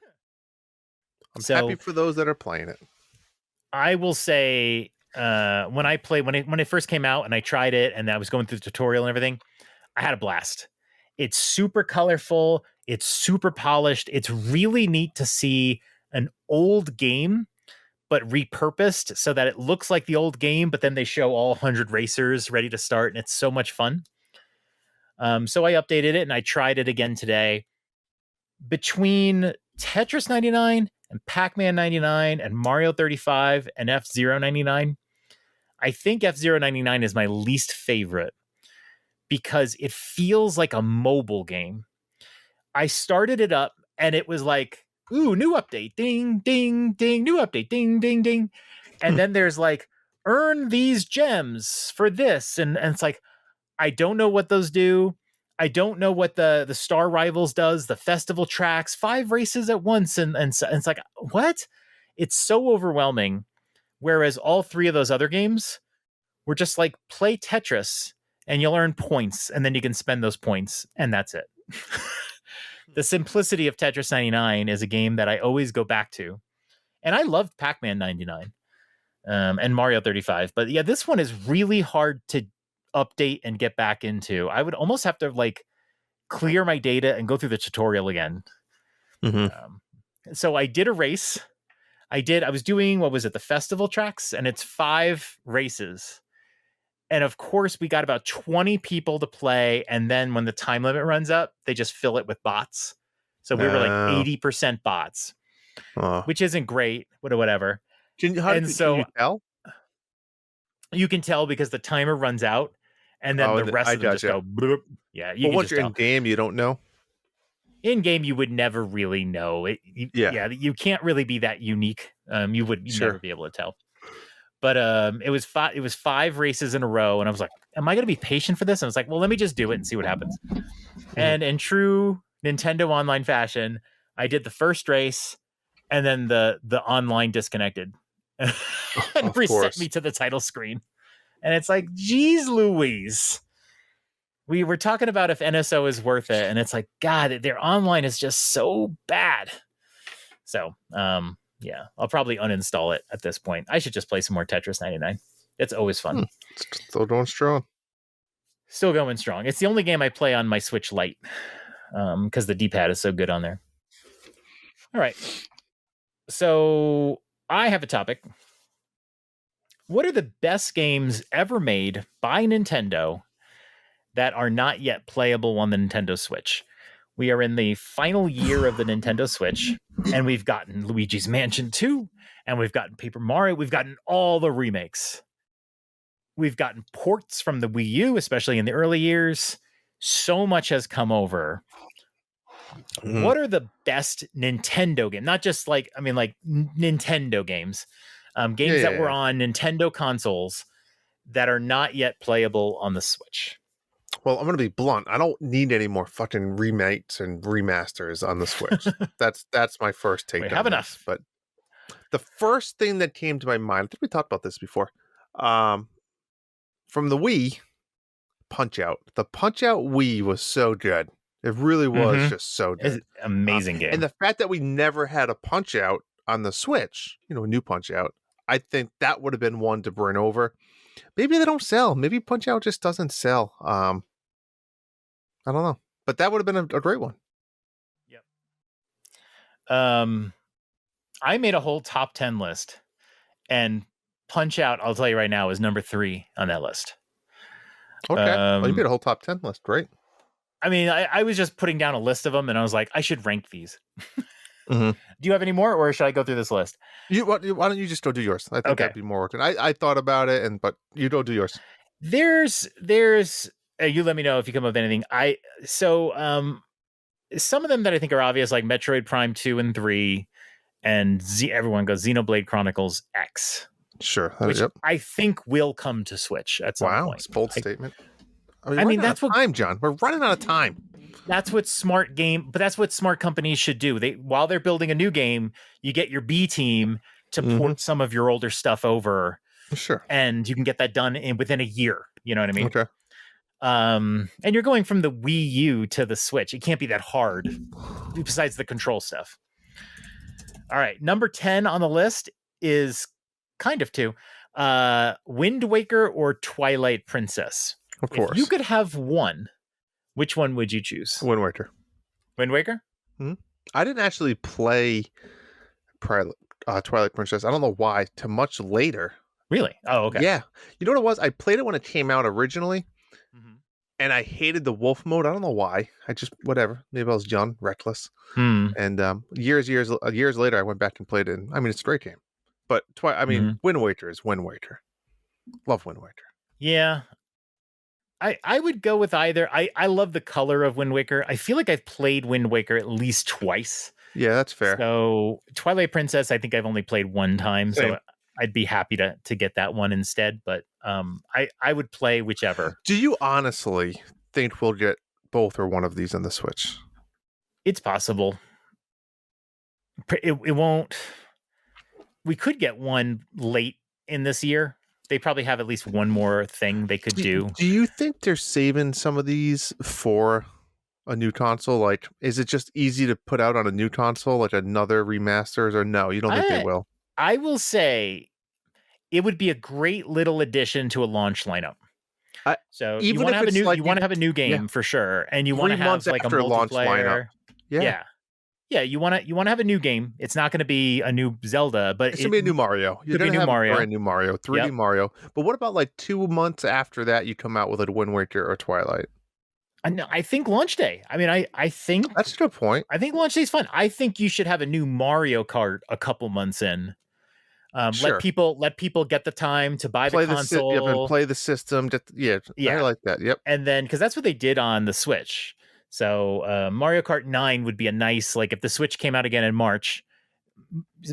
I'm happy So for those that are playing it. I will say, when it first came out and I tried it and I was going through the tutorial and everything, I had a blast. It's super colorful. It's super polished. It's really neat to see an old game, but repurposed so that it looks like the old game, but then they show all 100 racers ready to start. And it's so much fun. So I updated it and I tried it again today. Between Tetris 99 and Pac-Man 99 and Mario 35 and F-Zero 99, I think F-Zero 99 is my least favorite because it feels like a mobile game. I started it up and it was like, ooh, new update, ding, ding, ding, new update, ding, ding, ding. And then there's like, earn these gems for this. And it's like, I don't know what those do. I don't know what the Star Rivals does, the festival tracks, 5 races at once. And it's like, what? It's so overwhelming. Whereas all 3 of those other games were just like, play Tetris and you'll earn points and then you can spend those points and that's it. The simplicity of Tetris 99 is a game that I always go back to. And I loved Pac-Man 99 and Mario 35. But yeah, this one is really hard to update and get back into. I would almost have to like clear my data and go through the tutorial again. Mm-hmm. So I did a race. I was doing, what was it, the festival tracks? And it's 5 races. And of course, we got about 20 people to play. And then when the time limit runs up, they just fill it with bots. So we were like 80% bots, which isn't great, but whatever. Can you tell? You can tell because the timer runs out and then the rest I of them just gotcha. go, bloop. Yeah, you But can once just you're tell. in game, you don't know. In game, you would never really know. Yeah. You can't really be that unique. You'd Sure. never be able to tell. But it was 5 races in a row, and I was like, "Am I going to be patient for this?" And I was like, "Well, let me just do it and see what happens." And in true Nintendo Online fashion, I did the first race, and then the online disconnected and Of reset course. me to the title screen. And it's like, geez, Louise. We were talking about if NSO is worth it, and it's like, God, their online is just so bad. So, yeah, I'll probably uninstall it at this point. I should just play some more Tetris 99. It's always fun. Still going strong. Still going strong. It's the only game I play on my Switch Lite because the D-pad is so good on there. All right. So I have a topic. What are the best games ever made by Nintendo that are not yet playable on the Nintendo Switch? We are in the final year of the Nintendo Switch, and we've gotten Luigi's Mansion 2, and we've gotten Paper Mario, we've gotten all the remakes. We've gotten ports from the Wii U, especially in the early years. So much has come over. What are the best Nintendo games? Not just like, I mean, like Nintendo games, games that were on Nintendo consoles that are not yet playable on the Switch. Well, I'm gonna be blunt. I don't need any more fucking remakes and remasters on the Switch. That's my first take. We on have this. enough. But the first thing that came to my mind, I think we talked about this before. From the Wii, Punch Out. The Punch Out Wii was so good. It really was just so good. It's an amazing game. And the fact that we never had a Punch Out on the Switch, a new Punch Out, I think that would have been one to bring over. Maybe they don't sell. Maybe Punch Out just doesn't sell. I don't know. But that would have been a great one. Yep. I made a whole top 10 list, and Punch Out, I'll tell you right now, is number 3 on that list. Okay. Well, you made a whole top 10 list. Great. I mean, I was just putting down a list of them, and I was like, I should rank these. Do you have any more, or should I go through this list? Why don't you just go do yours? I think that'd be more working. I thought about it, but you go do yours. There's you let me know if you come up with anything. Some of them that I think are obvious, like Metroid Prime 2 and 3, and everyone goes Xenoblade Chronicles X. Sure. Which I think will come to Switch at some point. It's a bold statement. I mean, that's what time, John. We're running out of time. That's what smart companies should do. While they're building a new game, you get your B team to port some of your older stuff over. Sure. And you can get that done within a year. You know what I mean? Okay. And you're going from the Wii U to the Switch. It can't be that hard, besides the control stuff. All right. Number 10 on the list is kind of 2. Wind Waker or Twilight Princess? Of course. If you could have one, which one would you choose? Wind Waker. Wind Waker? I didn't actually play Twilight Princess. I don't know why. Till much later. Really? Oh, okay. Yeah. You know what it was? I played it when it came out originally, and I hated the wolf mode. I don't know why. I just whatever. Maybe I was young, reckless. And years later, I went back and played it. And, I mean, it's a great game. But Wind Waker is Wind Waker. Love Wind Waker. Yeah. I would go with either. I love the color of Wind Waker. I feel like I've played Wind Waker at least twice. Yeah, that's fair. So Twilight Princess, I think I've only played one time. Same. So I'd be happy to get that one instead. But I would play whichever. Do you honestly think we'll get both or one of these on the Switch? It's possible. It won't. We could get one late in this year. They probably have at least one more thing they could do. Do you think they're saving some of these for a new console? Like, is it just easy to put out on a new console, like another remasters, or no? You don't think they will? I will say it would be a great little addition to a launch lineup. So you want to have a new game for sure, and you want to have like a multiplayer. Yeah, you want to have a new game. It's not going to be a new Zelda, but it's going to be a new Mario. You're going to have a brand new Mario, 3D Mario. But what about like 2 months after that, you come out with a Wind Waker or Twilight? I think launch day. I mean, I think that's a good point. I think launch day is fun. I think you should have a new Mario Kart a couple months in. Let people get the time to buy the console, and play the system. I like that. Yep. And then because that's what they did on the Switch. So Mario Kart 9 would be a nice, like if the Switch came out again in March,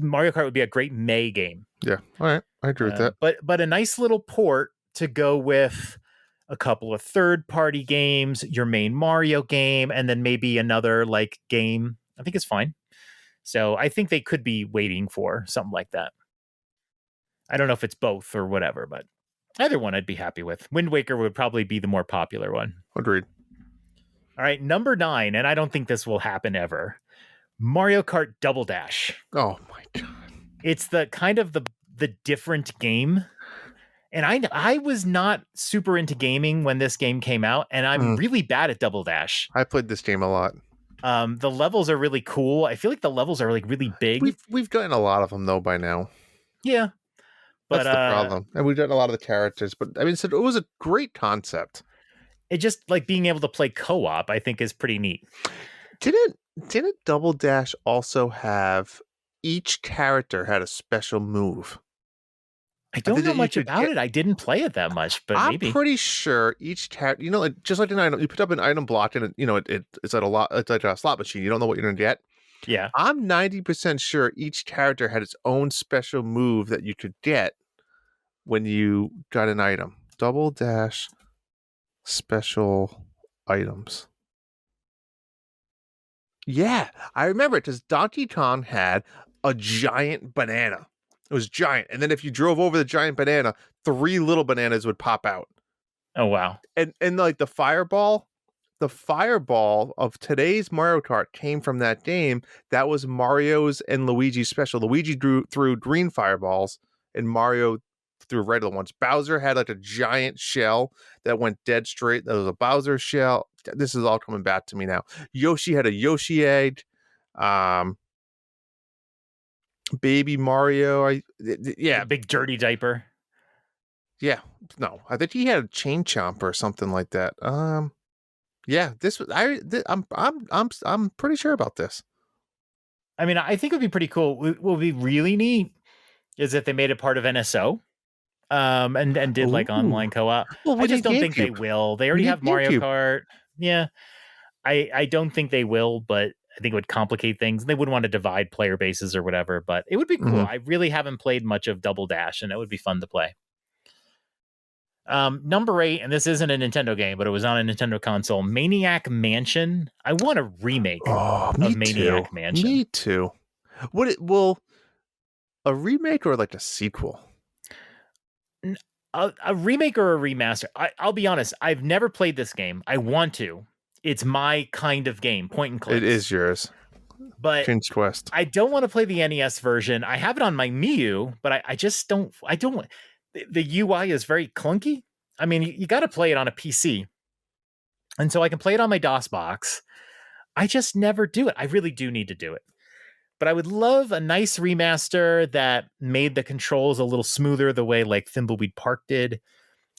Mario Kart would be a great May game. Yeah. All right. I agree with that. But a nice little port to go with a couple of third-party games, your main Mario game, and then maybe another like game. I think it's fine. So I think they could be waiting for something like that. I don't know if it's both or whatever, but either one I'd be happy with. Wind Waker would probably be the more popular one. Agreed. All right, number 9, and I don't think this will happen ever. Mario Kart Double Dash. Oh my god! It's the kind of the different game, and I was not super into gaming when this game came out, and I'm really bad at Double Dash. I played this game a lot. The levels are really cool. I feel like the levels are like really big. We've gotten a lot of them though by now. Yeah. But That's the problem, and we've done a lot of the characters. But I mean, so it was a great concept. it just like being able to play co-op, I think, is pretty neat. Didn't didn't Double Dash also have each character had a special move? I I don't think know that you much could about get. it. I didn't play it that much, but I'm maybe. pretty sure each character, like, just like an item, you put up an item block and it's like a lot. It's like a slot machine. You don't know what you're gonna get. Yeah. I'm 90% sure each character had its own special move that you could get when you got an item. Double Dash special items. Yeah, I remember it because Donkey Kong had a giant banana. It was giant. And then if you drove over the giant banana, 3 little bananas would pop out. Oh wow. And like the fireball of today's Mario Kart came from that game. That was Mario's and Luigi's special. Luigi threw green fireballs and Mario threw red ones. Bowser had like a giant shell that went dead straight. That was a Bowser shell. This is all coming back to me now. Yoshi had a Yoshi egg. Um, Baby Mario. Yeah, Big dirty diaper. yeah. No, I think he had a chain chomp or something like that. Yeah, this was I'm pretty sure about this. I mean, I think it would be pretty cool. What would be really neat is if they made it part of NSO. And did like Ooh. online co-op. Well, I we just need don't think they GameCube. will. They We already need have Mario GameCube. Kart. Yeah. I don't think they will, but I think it would complicate things. They wouldn't want to divide player bases or whatever, but it would be cool. Mhm. I really haven't played much of Double Dash, and it would be fun to play. Number 8, and this isn't a Nintendo game, but it was on a Nintendo console, Maniac Mansion. I want a remake Oh, me of too. Maniac Mansion. Me too. Would it will a remake or like a sequel? A remake or a remaster. I'll be honest, I've never played this game. I want to. It's my kind of game, point and click. It is yours. But King's Quest. I don't want to play the NES version. I have it on my Miu, but I just don't. I don't. The UI is very clunky. I mean, you got to play it on a PC, and so I can play it on my DOS box. I just never do it. I really do need to do it. But I would love a nice remaster that made the controls a little smoother, the way like Thimbleweed Park did.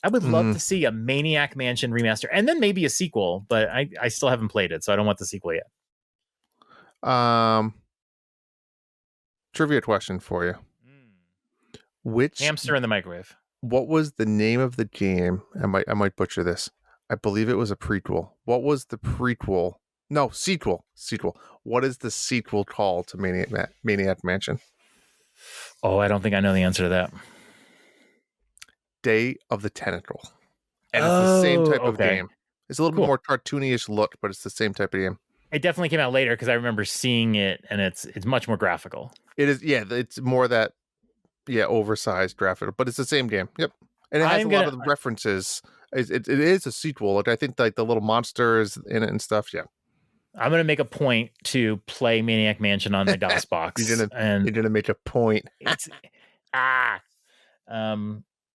I would love to see a Maniac Mansion remaster and then maybe a sequel, but I still haven't played it, so I don't want the sequel yet. Trivia question for you. Which Hamster in the microwave. What was the name of the game? I might butcher this. I believe it was a prequel. What was the prequel? No, sequel. Sequel. What is the sequel called to Maniac Mansion? Oh, I don't think I know the answer to that. Day of the Tentacle. And it's the same type of okay. game. It's a little bit more cartoony-ish look, but it's the same type of game. It definitely came out later because I remember seeing it, and it's much more graphical. It is, yeah. It's more that, yeah, oversized graphic, but it's the same game. Yep, and it has a lot of the references. It is a sequel. Like I think like the little monsters in it and stuff. Yeah, I'm gonna make a point to play Maniac Mansion on my DOS box. You're gonna make a point. It's,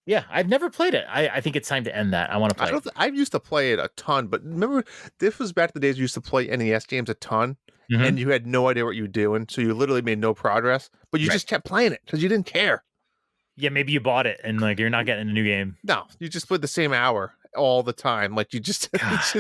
yeah, I've never played it. I think it's time to end that. I want to play it. I used to play it a ton, but remember, this was back in the days you used to play NES games a ton, and you had no idea what you were doing, so you literally made no progress, but you just kept playing it because you didn't care. Yeah, maybe you bought it and like you're not getting a new game. No, you just played the same hour all the time. Like you just,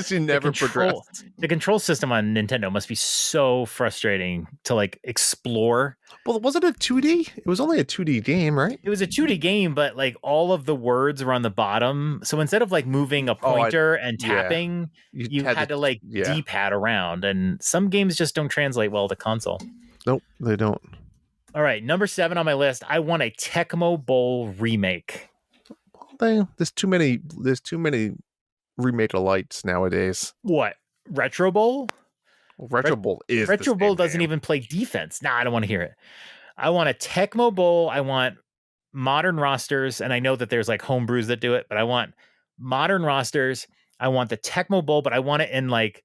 you never progressed. The control system on Nintendo must be so frustrating to like explore. Well, was it a 2D? It was only a 2D game, right? It was a 2D game, but like all of the words were on the bottom. So instead of like moving a pointer and tapping, you had to like D-pad around. And some games just don't translate well to console. Nope, they don't. All right, number 7 on my list. I want a Tecmo Bowl remake. There's too many remake alights nowadays. What? Retro Bowl? Retro Bowl is Retro Bowl doesn't even play defense. Nah, I don't want to hear it. I want a Tecmo Bowl. I want modern rosters, and I know that there's like homebrews that do it, but I want modern rosters. I want the Tecmo Bowl, but I want it in like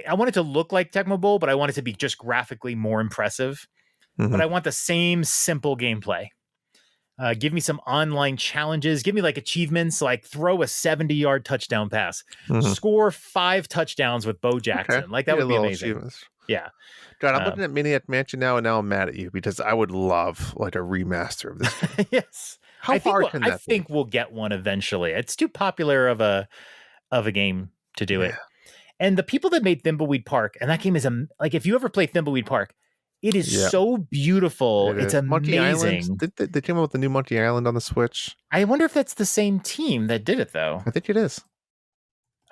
I want it to look like Tecmo Bowl, but I want it to be just graphically more impressive. But I want the same simple gameplay. Give me some online challenges. Give me like achievements, like throw a 70-yard touchdown pass, score 5 touchdowns with Bo Okay. Jackson. Like that Yeah, would be little amazing. achievements. Yeah. God, I'm looking at Maniac Mansion now, and now I'm mad at you because I would love like a remaster of this game. Yes. How hard can I that be? think we'll get one eventually. It's too popular of a game to do it. And the people that made Thimbleweed Park, and that game is like if you ever play Thimbleweed Park, it is so beautiful. It's amazing. Monkey Island. They came out with the new Monkey Island on the Switch. I wonder if that's the same team that did it though. I think it is.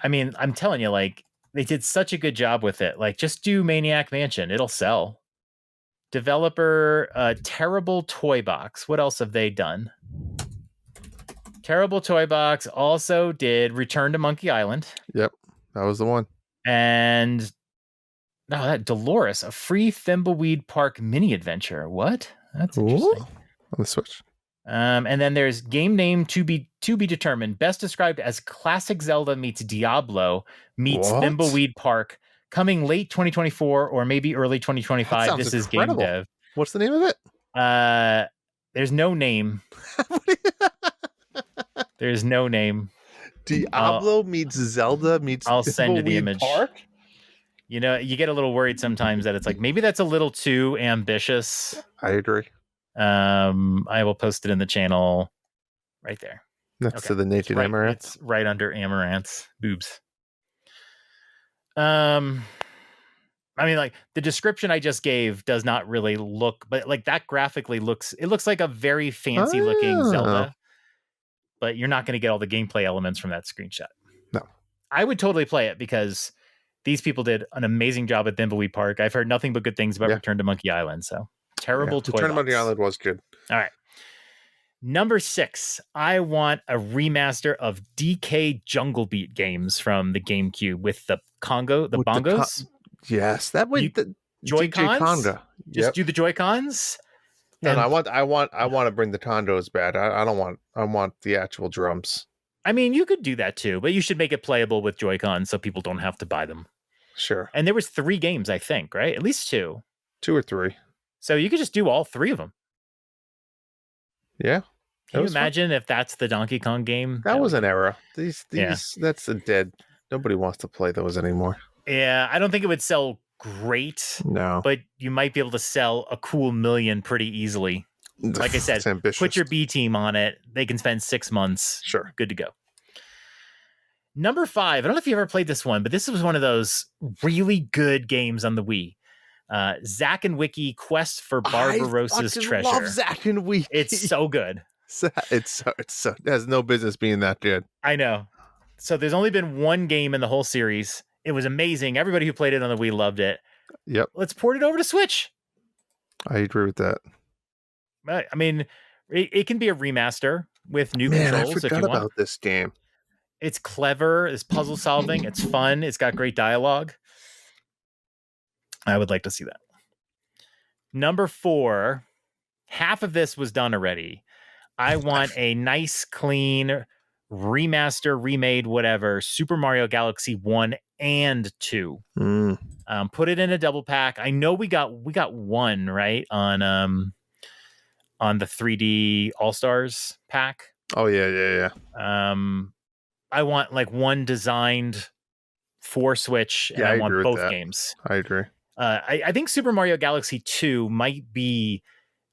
I mean, I'm telling you, like they did such a good job with it. Like just do Maniac Mansion. It'll sell. Developer Terrible Toy Box. What else have they done? Terrible Toy Box also did Return to Monkey Island. Yep, that was the one. And that Dolores, a free Thimbleweed Park mini adventure. What? That's interesting. On the Switch. And then there's game name to be determined. Best described as classic Zelda meets Diablo meets Thimbleweed Park. Coming late 2024 or maybe early 2025. This is game dev. What's the name of it? There's no name. There's no name. Diablo meets Zelda meets I'll send you the image. Park? You know, you get a little worried sometimes that it's like maybe that's a little too ambitious. I agree. I will post it in the channel right there. Next to the naked Amaranth. It's right under Amaranth's boobs. I mean, like the description I just gave does not really look, but like that graphically looks like a very fancy looking Zelda, but you're not going to get all the gameplay elements from that screenshot. No, I would totally play it because these people did an amazing job at Thimbleweed Park. I've heard nothing but good things about Return to Monkey Island. So Terrible Toy Box. Return to Monkey Island was good. All right. Number 6, I want a remaster of DK Jungle Beat games from the GameCube with the bongos. Yes, that way. Joy-Cons. Just do the Joy-Cons. No, I want to bring the condos back. I don't want. I want the actual drums. I mean, you could do that too, but you should make it playable with Joy-Cons so people don't have to buy them. Sure. And there was 3 games, I think, right? At least 2. 2 or 3. So you could just do all 3 of them. Yeah. Can you imagine if that's the Donkey Kong game? That was an era. These that's a dead. Nobody wants to play those anymore. Yeah, I don't think it would sell great. No. But you might be able to sell a cool million pretty easily. Like I said, put your B team on it. They can spend 6 months. Sure. Good to go. Number 5. I don't know if you ever played this one, but this was one of those really good games on the Wii. Zack and Wiki Quest for Barbarossa's Treasure. I love Zack and Wiki. It's so good. It's so it has no business being that good. I know. So there's only been one game in the whole series. It was amazing. Everybody who played it on the Wii loved it. Yep. Let's port it over to Switch. I agree with that. I mean, it can be a remaster with new controls. I forgot about this game. It's clever. It's puzzle solving. It's fun. It's got great dialogue. I would like to see that. Number 4, half of this was done already. I want a nice, clean remaster, remade, whatever, Super Mario Galaxy 1 and 2. Put it in a double pack. I know we got 1, right? On the 3D All-Stars pack. Oh, yeah. I want like 1 designed for Switch, and I want both games. I agree. I think Super Mario Galaxy 2 might be,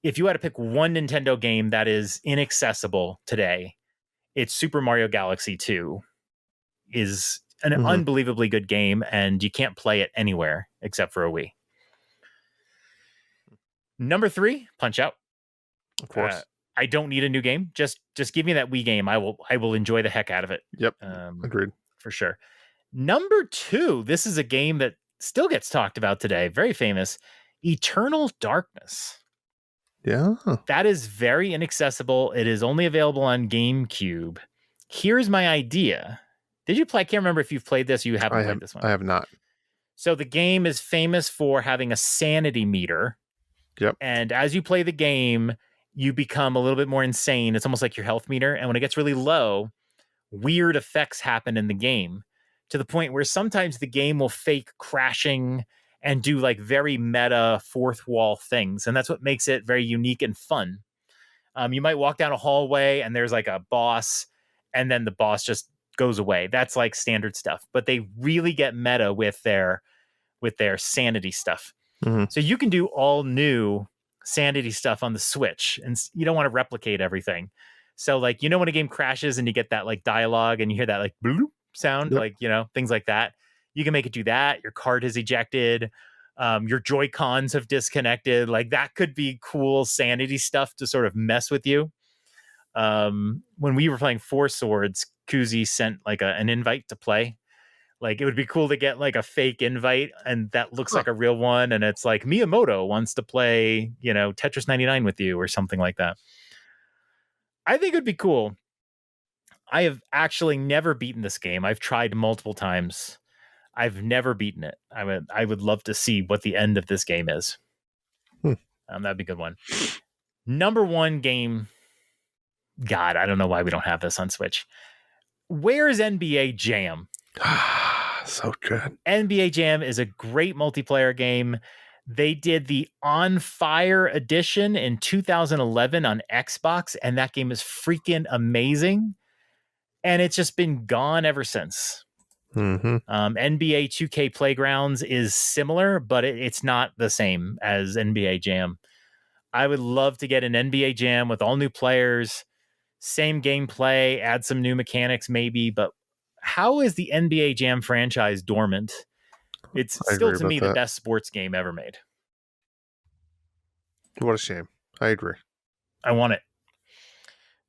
if you had to pick one Nintendo game that is inaccessible today, it's Super Mario Galaxy 2 is an unbelievably good game, and you can't play it anywhere except for a Wii. Number 3, Punch-Out. Of course. I don't need a new game. Just give me that Wii game. I will enjoy the heck out of it. Yep. Agreed. For sure. Number 2, this is a game that still gets talked about today. Very famous. Eternal Darkness. Yeah. That is very inaccessible. It is only available on GameCube. Here's my idea. Did you play? I can't remember if you've played this or you haven't played this one. I have not. So the game is famous for having a sanity meter. Yep. And as you play the game, you become a little bit more insane. It's almost like your health meter. And when it gets really low, weird effects happen in the game to the point where sometimes the game will fake crashing and do like very meta fourth wall things. And that's what makes it very unique and fun. You might walk down a hallway and there's like a boss, and then the boss just goes away. That's like standard stuff. But they really get meta with their sanity stuff. Mhm. So you can do all new sanity stuff on the Switch, and you don't want to replicate everything. So like, when a game crashes and you get that like dialogue and you hear that like bloop sound, Yep. like, things like that, you can make it do that. Your card has ejected. Your Joy Cons have disconnected. Like that could be cool sanity stuff to sort of mess with you. When we were playing Four Swords, Kuzi sent like an invite to play. Like it would be cool to get like a fake invite and that looks like a real one. And it's like Miyamoto wants to play, Tetris 99 with you or something like that. I think it would be cool. I have actually never beaten this game. I've tried multiple times. I've never beaten it. I would love to see what the end of this game is. That'd be a good one. Number one game. God, I don't know why we don't have this on Switch. Where's NBA Jam? So good. NBA Jam is a great multiplayer game. They did the On Fire edition in 2011 on Xbox, and that game is freaking amazing. And it's just been gone ever since. Mm-hmm. NBA 2K Playgrounds is similar, but it's not the same as NBA Jam. I would love to get an NBA Jam with all new players, same gameplay, add some new mechanics maybe, but how is the NBA Jam franchise dormant? It's still, to me, the best sports game ever made. What a shame. I agree. I want it.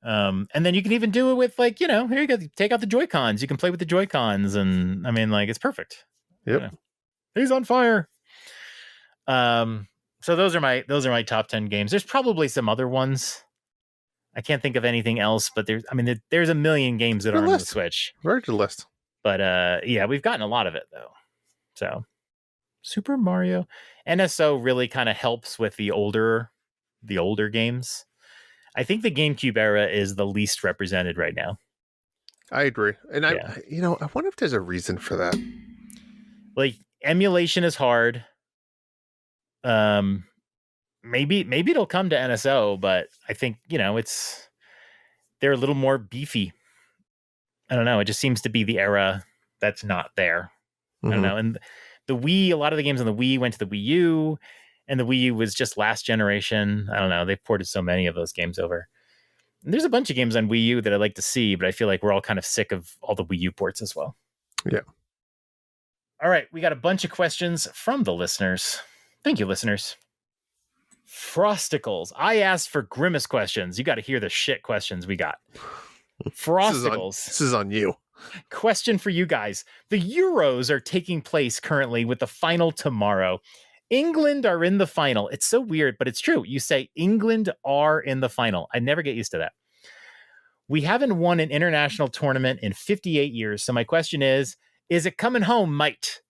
And then you can even do it with like, here you go, take out the Joy-Cons. You can play with the Joy-Cons, and I mean, like, it's perfect. Yep. He's on fire. So those are my top 10 games. There's probably some other ones. I can't think of anything else, but there's a million games that aren't on the Switch. Very good list. But yeah, we've gotten a lot of it though. So Super Mario NSO really kind of helps with the older games. I think the GameCube era is the least represented right now. I agree. And I wonder if there's a reason for that. Like emulation is hard. Maybe it'll come to NSO, but I think, they're a little more beefy. I don't know. It just seems to be the era that's not there. I don't know. And the Wii, a lot of the games on the Wii went to the Wii U, and the Wii U was just last generation. I don't know. They ported so many of those games over. And there's a bunch of games on Wii U that I'd like to see, but I feel like we're all kind of sick of all the Wii U ports as well. Yeah. All right. We got a bunch of questions from the listeners. Thank you, listeners. Frosticles. I asked for Grimace questions. You got to hear the shit questions we got. Frosticles. This is on you. Question for you guys. The Euros are taking place currently with the final tomorrow. England are in the final. It's so weird, but it's true. You say England are in the final. I never get used to that. We haven't won an international tournament in 58 years. So my question is it coming home, mate?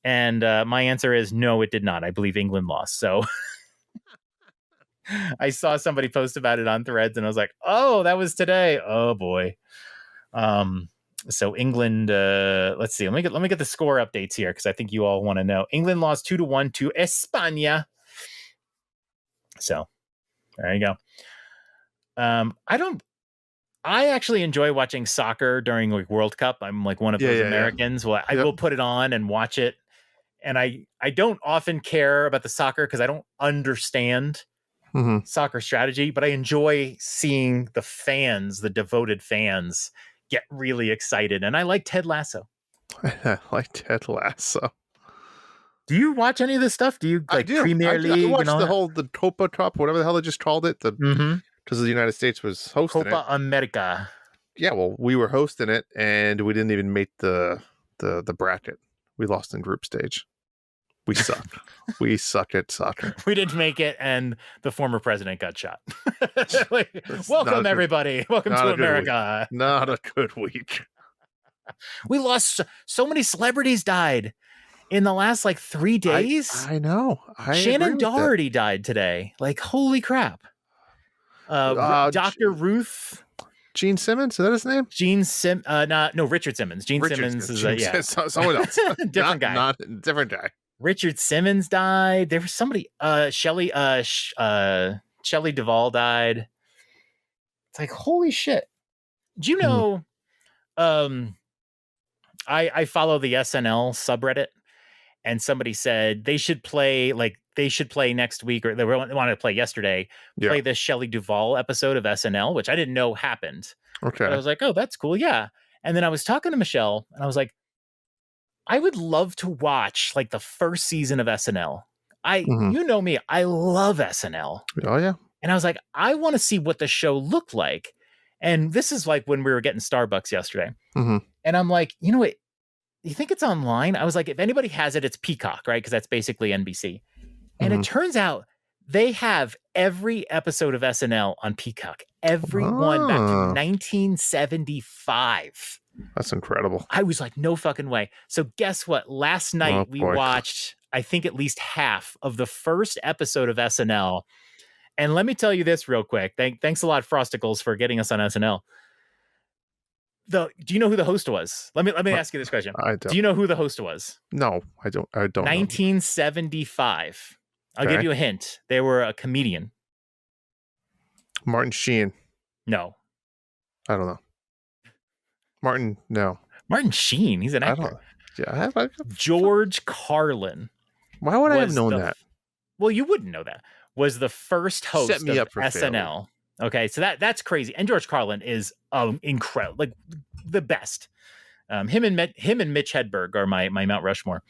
And my answer is no, it did not. I believe England lost. So I saw somebody post about it on Threads, and I was like, oh, that was today. Oh boy. So England, let's see. Let me get the score updates here, because I think you all want to know. England lost 2-1 to España. So there you go. I actually enjoy watching soccer during like World Cup. I'm like one of those Americans. Well, I will put it on and watch it. And I don't often care about the soccer because I don't understand soccer strategy, but I enjoy seeing the fans, the devoted fans, get really excited. And I like Ted Lasso. I like Ted Lasso. Do you watch any of this stuff? Do you like Premier League? I watched the Copa Cup, whatever the hell they just called it. Because the United States was hosting Copa America. Yeah, well, we were hosting it, and we didn't even make the bracket. We lost in group stage. We suck. We suck at soccer. We didn't make it, and the former president got shot. Welcome, everybody. Welcome to America. Not a good week. We lost so many celebrities died in the last 3 days. I know. Shannon Doherty died today. Like, holy crap. Dr. Ruth. Gene Simmons, is that his name? Richard Simmons. Simmons is someone else. Different guy. Different guy. Richard Simmons died. There was somebody. Shelley Duvall died. It's like, holy shit. Do you Mhm. know, um, I follow the SNL subreddit, and somebody said they should play next week, or they wanted to play yesterday, Yeah. play this Shelley Duvall episode of SNL, which I didn't know happened. But I Okay. was like, oh, that's cool. Yeah. And then I was talking to Michelle and I was like, I would love to watch like the first season of SNL. Mhm. You know me, I love SNL. Oh, yeah. And I was like, I want to see what the show looked like. And this is like when we were getting Starbucks yesterday. Mhm. And I'm like, you know what? You think it's online? I was like, if anybody has it, it's Peacock, right? Because that's basically NBC. And it Mhm. turns out they have every episode of SNL on Peacock, every one back to Ah, 1975. that's incredible. I was like, no fucking way. So guess what? Last Oh, night we boy. watched, I think, at least half of the first episode of SNL. And let me tell you this real quick. Thanks a lot, Frosticles, for getting us on SNL. Do you know who the host was? Let me What? ask you this question. I Do don't. you know who the host was? No, I don't know. 1975. I'll give Okay. you a hint. They were a comedian. Martin Sheen. No. I don't know. Martin, no. Martin Sheen. He's an I don't. actor. Yeah, George Carlin why would I have was known that? well, you wouldn't know that. Was the first Set host me of up for failure. SNL. Okay, so that's crazy. And George Carlin is incredible, like the best. Him and Mitch Hedberg are my Mount Rushmore.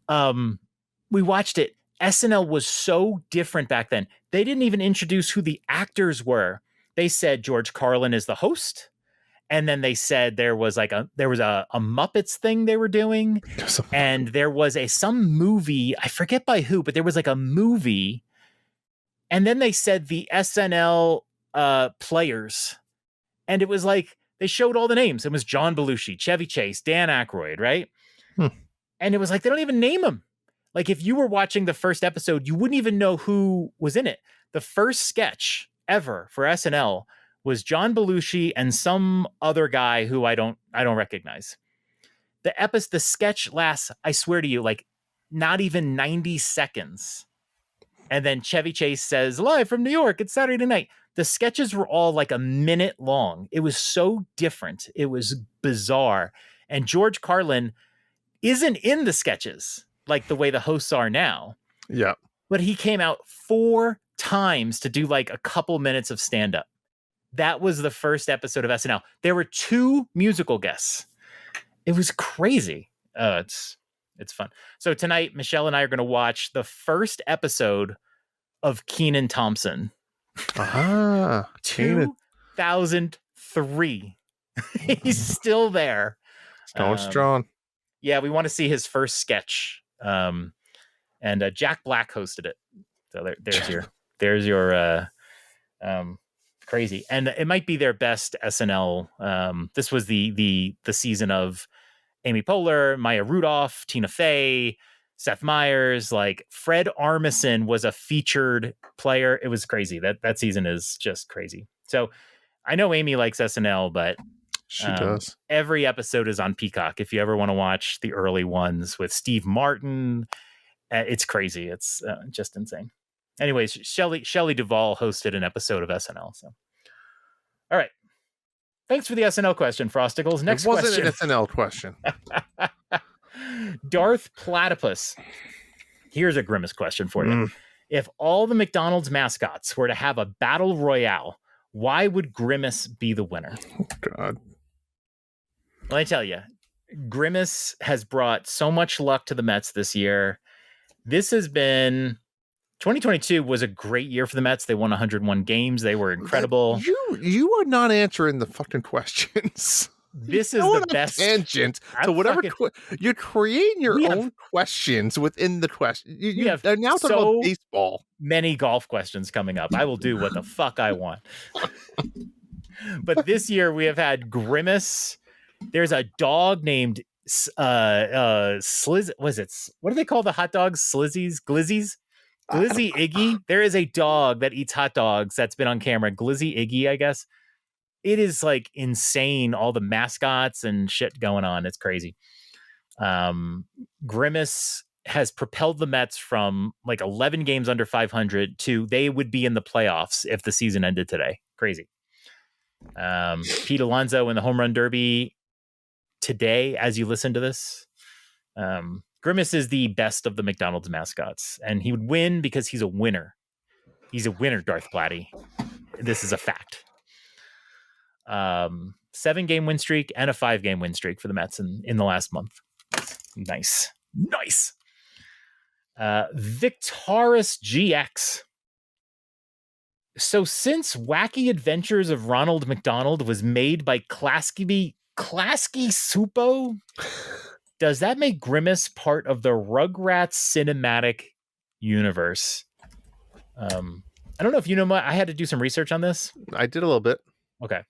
We watched it. SNL was so different back then. They didn't even introduce who the actors were. They said George Carlin is the host, and then they said there was a Muppets thing they were doing, and there was some movie, I forget by who, but there was like a movie, and then they said the SNL players, and it was like they showed all the names. It was John Belushi, Chevy Chase, Dan Aykroyd, right? Hmm. And it was like they don't even name them. Like if you were watching the first episode, you wouldn't even know who was in it. The first sketch ever for SNL was John Belushi and some other guy who I don't recognize. The sketch lasts, I swear to you, like not even 90 seconds. And then Chevy Chase says, live from New York, it's Saturday night. The sketches were all like a minute long. It was so different. It was bizarre. And George Carlin isn't in the sketches like the way the hosts are now. Yeah. But he came out 4 times to do like a couple minutes of stand up. That was the first episode of SNL. There were 2 musical guests. It was crazy. It's fun. So tonight, Michelle and I are going to watch the first episode of Kenan Thompson. Ah, 2003. He's still there. Going strong. Yeah, we want to see his first sketch. And Jack Black hosted it. So there's your crazy. And it might be their best SNL. This was the season of Amy Poehler, Maya Rudolph, Tina Fey, Seth Meyers, like Fred Armisen was a featured player. It was crazy. That season is just crazy. So I know Amy likes SNL, but she does. Every episode is on Peacock. If you ever want to watch the early ones with Steve Martin, it's crazy. It's just insane. Anyways, Shelley Duvall hosted an episode of SNL. So, all right. Thanks for the SNL question, Frosticles. Next question. It wasn't an SNL question. Darth Platypus. Here's a Grimace question for you. If all the McDonald's mascots were to have a battle royale, why would Grimace be the winner? Oh, God. Let me tell you, Grimace has brought so much luck to the Mets this year. 2022 was a great year for the Mets. They won 101 games. They were incredible. You are not answering the fucking questions. This is the best tangent to whatever you're creating your own questions within the question. You have now talking about baseball. Many golf questions coming up. I will do what the fuck I want. But this year we have had Grimace. There's a dog named Sliz. Was it? What do they call the hot dogs? Slizzies, Glizzies, Glizzy Iggy. There is a dog that eats hot dogs that's been on camera. Glizzy Iggy, I guess. It is like insane. All the mascots and shit going on. It's crazy. Grimace has propelled the Mets from like 11 games under 500 to they would be in the playoffs if the season ended today. Crazy. Pete Alonso in the home run derby today, as you listen to this. Grimace is the best of the McDonald's mascots, and he would win because he's a winner. He's a winner, Darth Platty. This is a fact. 7-game win streak and a 5-game win streak for the Mets in the last month. Nice. Victaris GX. So since Wacky Adventures of Ronald McDonald was made by Klasky Supo, does that make Grimace part of the Rugrats cinematic universe? I don't know if you know I had to do some research on this. I did a little bit. Okay.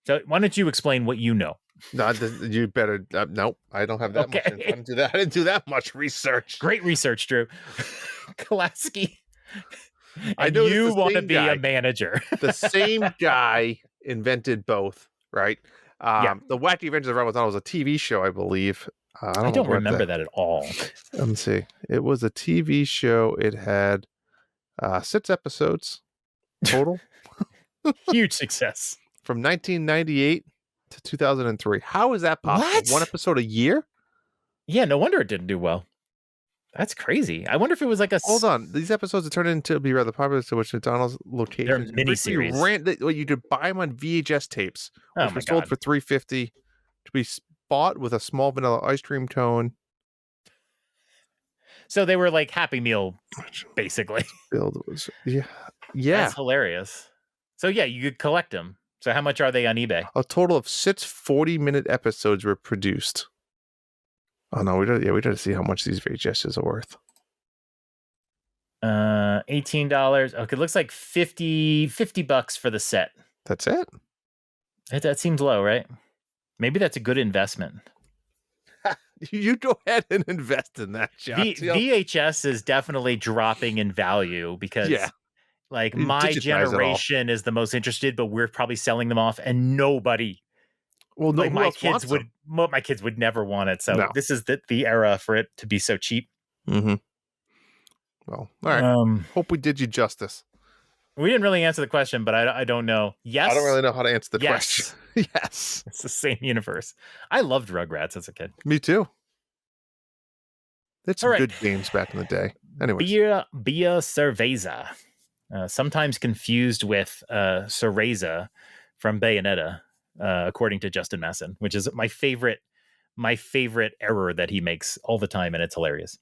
So why don't you explain what you know? No, you better. Nope, I don't have that much. I didn't do that much research. Great research, Drew. Klasky. I know you want to be a manager. The same guy invented both, right? The Wacky Adventures of Ronald McDonald was a TV show, I believe. I don't remember that at all. Let me see. It was a TV show. It had 6 episodes total. Huge success. From 1998 to 2003. How is that possible? What? 1 episode a year? Yeah, no wonder it didn't do well. That's crazy. I wonder if it was like a... Hold on. These episodes have turned into be rather popular, to which McDonald's locations... They're miniseries. You could buy them on VHS tapes, which were sold for $3.50 to be bought with a small vanilla ice cream cone. So they were like Happy Meal, basically. Yeah. That's hilarious. So yeah, you could collect them. So how much are they on eBay? A total of 6 40-minute episodes were produced. Oh no, we gotta see how much these VHSs are worth. $18. Okay, it looks like $50 for the set. That's it? That seems low, right? Maybe that's a good investment. You go ahead and invest in that, John. VHS is definitely dropping in value because like my generation is the most interested, but we're probably selling them off and nobody. Well, no, like my kids would never want it. So this is the era for it to be so cheap. Mm-hmm. Well, all right. Hope we did you justice. We didn't really answer the question, but I don't know. Yes. I don't really know how to answer the question. Yes. It's the same universe. I loved Rugrats as a kid. Me too. That's some good games back in the day. Anyway. Bia Cerveza. Sometimes confused with Cereza from Bayonetta, according to Justin Masson, which is my favorite error that he makes all the time, and it's hilarious.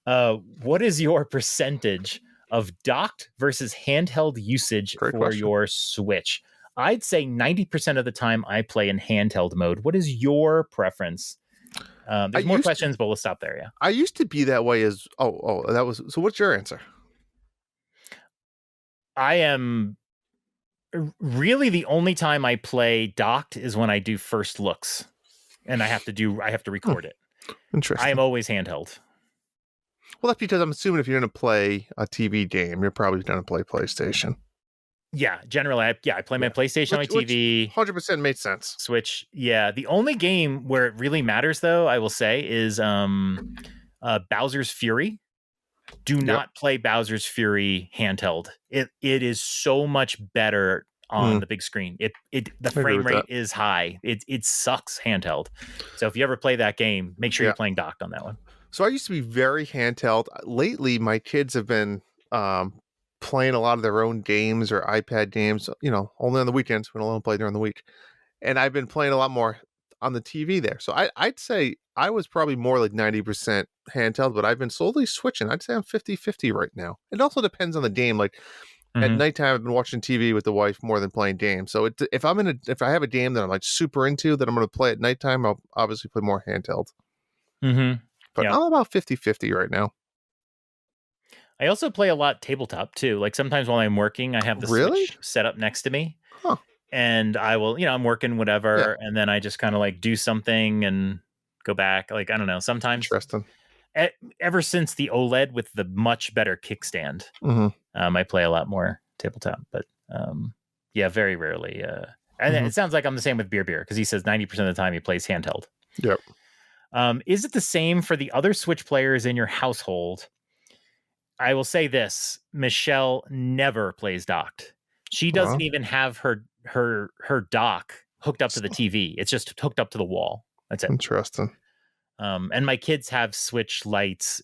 What is your percentage of docked versus handheld usage for your Switch? I'd say 90% of the time I play in handheld mode. What is your preference? There's more questions, but we'll stop there. Yeah, I used to be that way. That was so. What's your answer? I am really the only time I play docked is when I do first looks, and I have to record it. Interesting. I am always handheld. Well, that's because I'm assuming if you're going to play a TV game, you're probably going to play PlayStation. Yeah, generally, I play my PlayStation on my TV. 100% made sense. Switch, yeah. The only game where it really matters, though, I will say, is Bowser's Fury. Do not play Bowser's Fury handheld. It is so much better on the big screen. The frame rate is high. It sucks handheld. So if you ever play that game, make sure you're playing docked on that one. So I used to be very handheld. Lately, my kids have been playing a lot of their own games or iPad games, only on the weekends. We don't let them play during the week. And I've been playing a lot more on the TV there. So I'd say I was probably more like 90% handheld, but I've been slowly switching. I'd say I'm 50-50 right now. It also depends on the game. Like at nighttime, I've been watching TV with the wife more than playing games. So if I have a game that I'm like super into that I'm going to play at nighttime, I'll obviously play more handheld. Mm-hmm. But I'm about 50-50 right now. I also play a lot tabletop too. Like sometimes while I'm working, I have the Switch set up next to me. Huh. And I will, I'm working whatever. And then I just kind of like do something and go back. Like, I don't know, sometimes. Interesting. Ever since the OLED with the much better kickstand, I play a lot more tabletop. But very rarely. And it sounds like I'm the same with Beer because he says 90% of the time he plays handheld. Yep. Is it the same for the other Switch players in your household? I will say this. Michelle never plays docked. She doesn't even have her her dock hooked up to the TV. It's just hooked up to the wall. That's it. Interesting. And my kids have Switch lights.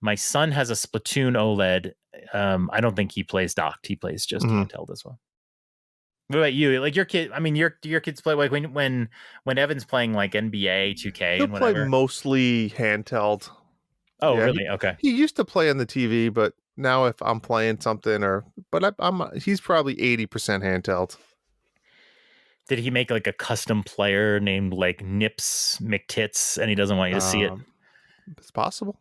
My son has a Splatoon OLED. I don't think he plays docked. He plays just handheld as well. What about you? Like your kid? I mean, your kids play like when Evan's playing like NBA 2K He'll and play whatever. mostly handheld. Oh, Yeah, really? Okay. He used to play on the TV, but now if I'm playing something he's probably 80% handheld. Did he make like a custom player named like Nips McTits, and he doesn't want you to see it? It's possible.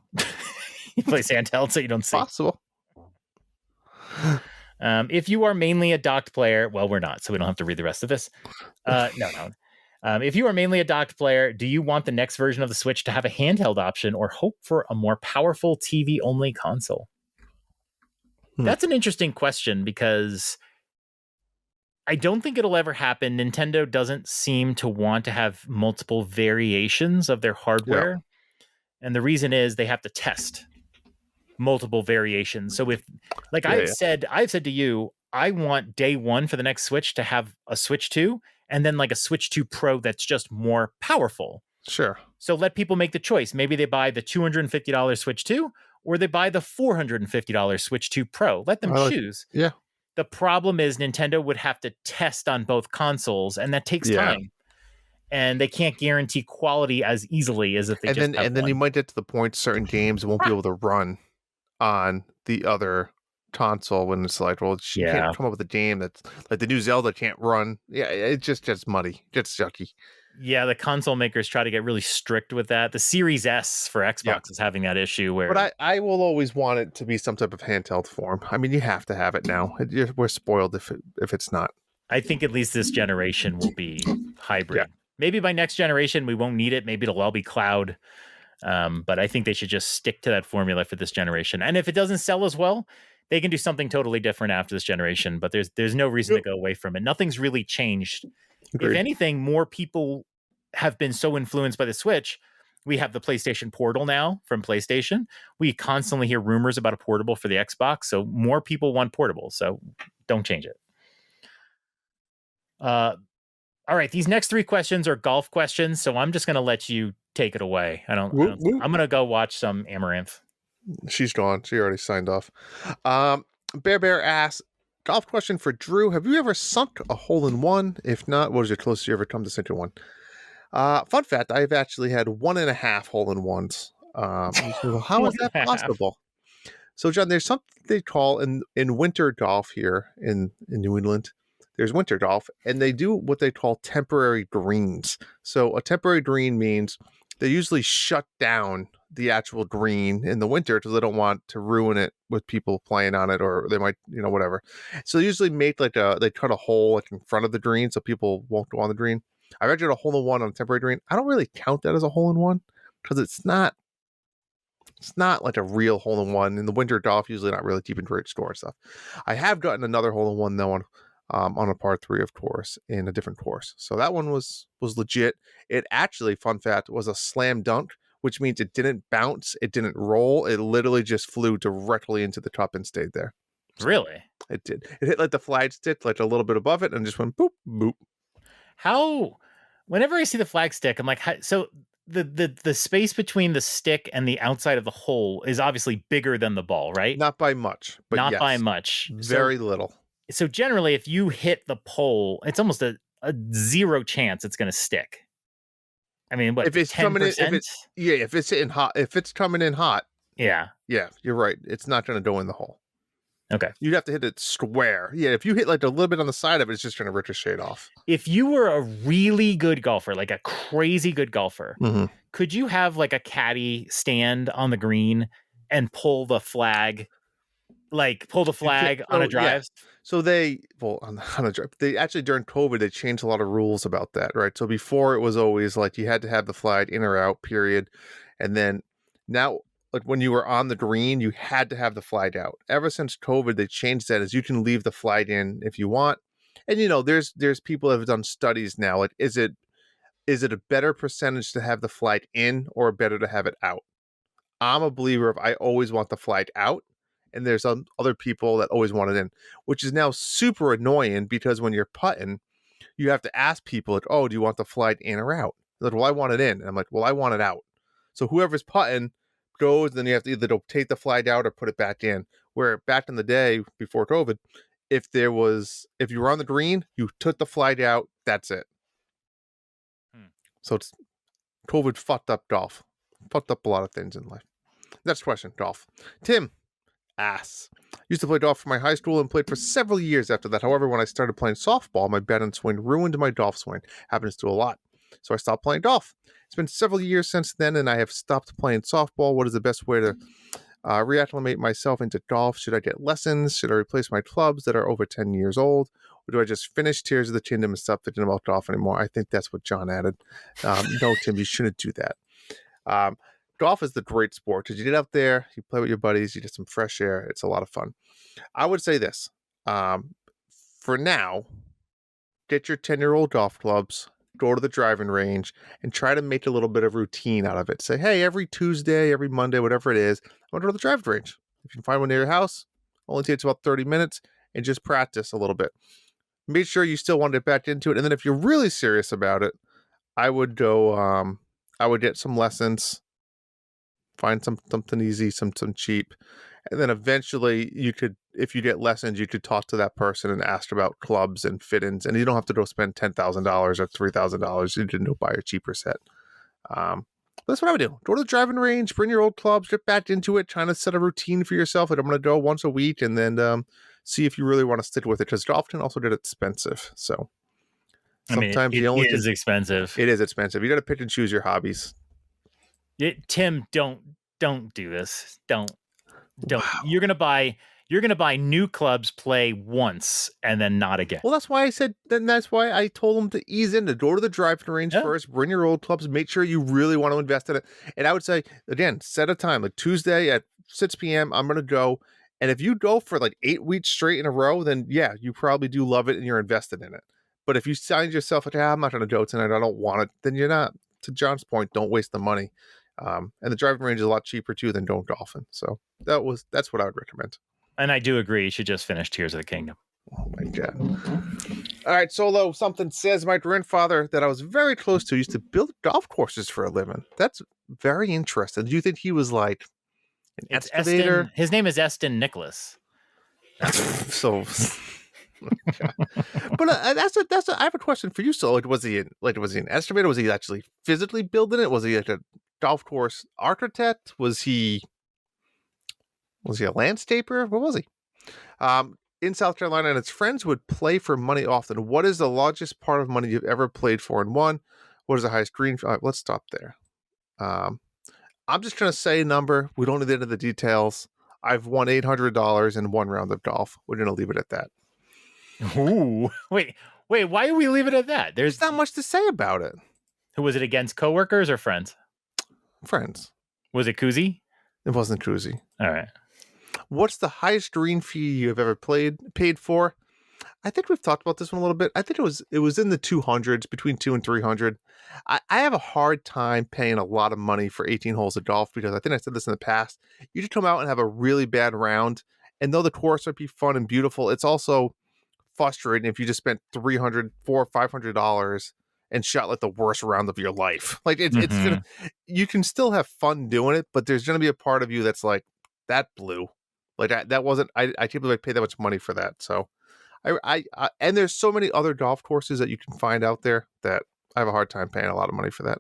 He plays handheld, so you don't see. Possible. If you are mainly a docked player, well, we're not, so we don't have to read the rest of this. No. If you are mainly a docked player, do you want the next version of the Switch to have a handheld option or hope for a more powerful TV-only console? That's an interesting question because I don't think it'll ever happen. Nintendo doesn't seem to want to have multiple variations of their hardware. Yeah. And the reason is they have to test multiple variations. So if like I've said to you, I want day one for the next Switch to have a Switch 2 and then like a Switch 2 Pro that's just more powerful. Sure. So let people make the choice. Maybe they buy the $250 Switch 2 or they buy the $450 Switch 2 Pro. Let them choose. Yeah. The problem is Nintendo would have to test on both consoles, and that takes time. And they can't guarantee quality as easily as if they then you might get to the point certain games won't be able to run on the other console when it's like, well, you can't come up with a game that's like the new Zelda can't run. Yeah, it just gets muddy, gets yucky. Yeah, the console makers try to get really strict with that. The Series S for Xbox is having that issue where... But I will always want it to be some type of handheld form. I mean, you have to have it now. We're spoiled if it's not. I think at least this generation will be hybrid. Yeah. Maybe by next generation, we won't need it. Maybe it'll all be cloud. But I think they should just stick to that formula for this generation. And if it doesn't sell as well, they can do something totally different after this generation. But there's no reason to go away from it. Nothing's really changed. Agreed. If anything, more people have been so influenced by the Switch. We have the PlayStation Portal now from PlayStation. We constantly hear rumors about a portable for the Xbox. So more people want portable. So don't change it. All right. These next three questions are golf questions. So I'm just going to let you take it away. I'm going to go watch some Amaranth. She's gone. She already signed off. Bear asks, golf question for Drew. Have you ever sunk a hole-in-one? If not, what is your closest you ever come to sinking one? Fun fact, I've actually had 1.5 hole-in-ones. How is that possible? So, John, there's something they call in winter golf here in New England. There's winter golf, and they do what they call temporary greens. So a temporary green means they usually shut down the actual green in the winter because they don't want to ruin it with people playing on it, or they might, whatever. So they usually make they cut a hole like in front of the green so people won't go on the green. I've actually had a hole-in-one on a temporary green. I don't really count that as a hole-in-one because it's not like a real hole-in-one. In the winter golf, usually not really keeping great score and stuff. I have gotten another hole-in-one though on a par 3, of course, in a different course. So that one was legit. It actually, fun fact, was a slam dunk, which means it didn't bounce, it didn't roll, it literally just flew directly into the cup and stayed there. So really? It did. It hit like the flag stick, like a little bit above it, and just went boop, boop. Whenever I see the flag stick, I'm like, so the space between the stick and the outside of the hole is obviously bigger than the ball, right? Not by much, but not by much. Very little. So generally, if you hit the pole, it's almost a 0 chance it's going to stick. I mean, what, if it's 10%? Coming in, if it's hitting hot, if it's coming in hot, yeah, you're right. It's not going to go in the hole. Okay, you'd have to hit it square. Yeah, if you hit like a little bit on the side of it, it's just going to ricochet off. If you were a really good golfer, like a crazy good golfer, could you have like a caddy stand on the green and pull the flag? Like pull the flag on a drive. Yeah. So on a drive, they actually during COVID they changed a lot of rules about that, right? So before it was always like you had to have the flag in or out, period, and then now like when you were on the green, you had to have the flag out. Ever since COVID, they changed that as you can leave the flag in if you want, and there's people that have done studies now. Like, is it a better percentage to have the flag in or better to have it out? I'm a believer of I always want the flag out. and there's other people that always want it in, which is now super annoying because when you're putting, you have to ask people, like, oh, do you want the flight in or out? They're like, well, I want it in. And I'm like, well, I want it out. So whoever's putting goes, then you have to either take the flight out or put it back in. Where back in the day before COVID, if you were on the green, you took the flight out, that's it. So it's COVID fucked up golf. Fucked up a lot of things in life. Next question, golf. Tim, ass. Used to play golf for my high school and played for several years after that. However, when I started playing softball, my bat and swing ruined my golf swing. Happens to a lot. So I stopped playing golf. It's been several years since then, and I have stopped playing softball. What is the best way to reacclimate myself into golf? Should I get lessons? Should I replace my clubs that are over 10 years old? Or do I just finish Tears of the Kingdom and stop thinking about golf anymore? I think that's what John added. No, Tim, you shouldn't do that. Golf is the great sport because you get out there, you play with your buddies, you get some fresh air. It's a lot of fun. I would say this. For now, get your 10-year-old golf clubs, go to the driving range, and try to make a little bit of routine out of it. Say, hey, every Tuesday, every Monday, whatever it is, I'm going to go to the driving range. If you can find one near your house, only takes about 30 minutes, and just practice a little bit. Make sure you still want to get back into it. And then if you're really serious about it, I would go, I would get some lessons, find something easy, something cheap. And then eventually you could, if you get lessons, you could talk to that person and ask about clubs and fittings. And you don't have to go spend $10,000 or $3,000. You can go buy a cheaper set. That's what I would do. Go to the driving range, bring your old clubs, get back into it, trying to set a routine for yourself. And I'm going to go once a week and then see if you really want to stick with it. Because golf can also get expensive. So sometimes it is expensive. It is expensive. You got to pick and choose your hobbies. Tim, don't do this. Don't. Wow. You're gonna buy new clubs, play once, and then not again. Well, that's why I said. Then that's why I told them to ease into, go to the driving range first, bring your old clubs, make sure you really want to invest in it. And I would say again, set a time like Tuesday at 6 p.m. I'm gonna go. And if you go for like 8 weeks straight in a row, then yeah, you probably do love it and you're invested in it. But if you find yourself like, I'm not gonna go tonight, I don't want it, then you're not. To John's point, don't waste the money. And the driving range is a lot cheaper too than going golfing. So that's what I would recommend. And I do agree. You should just finish Tears of the Kingdom. Oh my God. All right. Solo, something says my grandfather that I was very close to used to build golf courses for a living. That's very interesting. Do you think he was like an excavator? His name is Eston Nicholas. So, but I have a question for you. So, was he an excavator? Was he actually physically building it? Was he like a golf course architect? Was he a landscaper? What was he? In South Carolina, and his friends would play for money often. What is the largest part of money you've ever played for and won? What is the highest green? Let's stop there. I'm just going to say a number. We don't need to get into the details. I've won $800 in one round of golf. We're going to leave it at that. Ooh, wait. Why do we leave it at that? There's not much to say about it. Who was it against? Coworkers or friends? Friends. Was it koozie? It wasn't koozie. All right. What's the highest green fee you've ever paid for? I think we've talked about this one a little bit. I think it was in the 200s, between 200 and 300. I have a hard time paying a lot of money for 18 holes of golf because I think I said this in the past. You just come out and have a really bad round, and though the course might be fun and beautiful, it's also frustrating if you just spent $300, $400, $500 and shot like the worst round of your life. Like it's gonna, you can still have fun doing it, but there's gonna be a part of you that's like, that blew. Like that wasn't. I can't believe I paid that much money for that. So, I and there's so many other golf courses that you can find out there that I have a hard time paying a lot of money for that.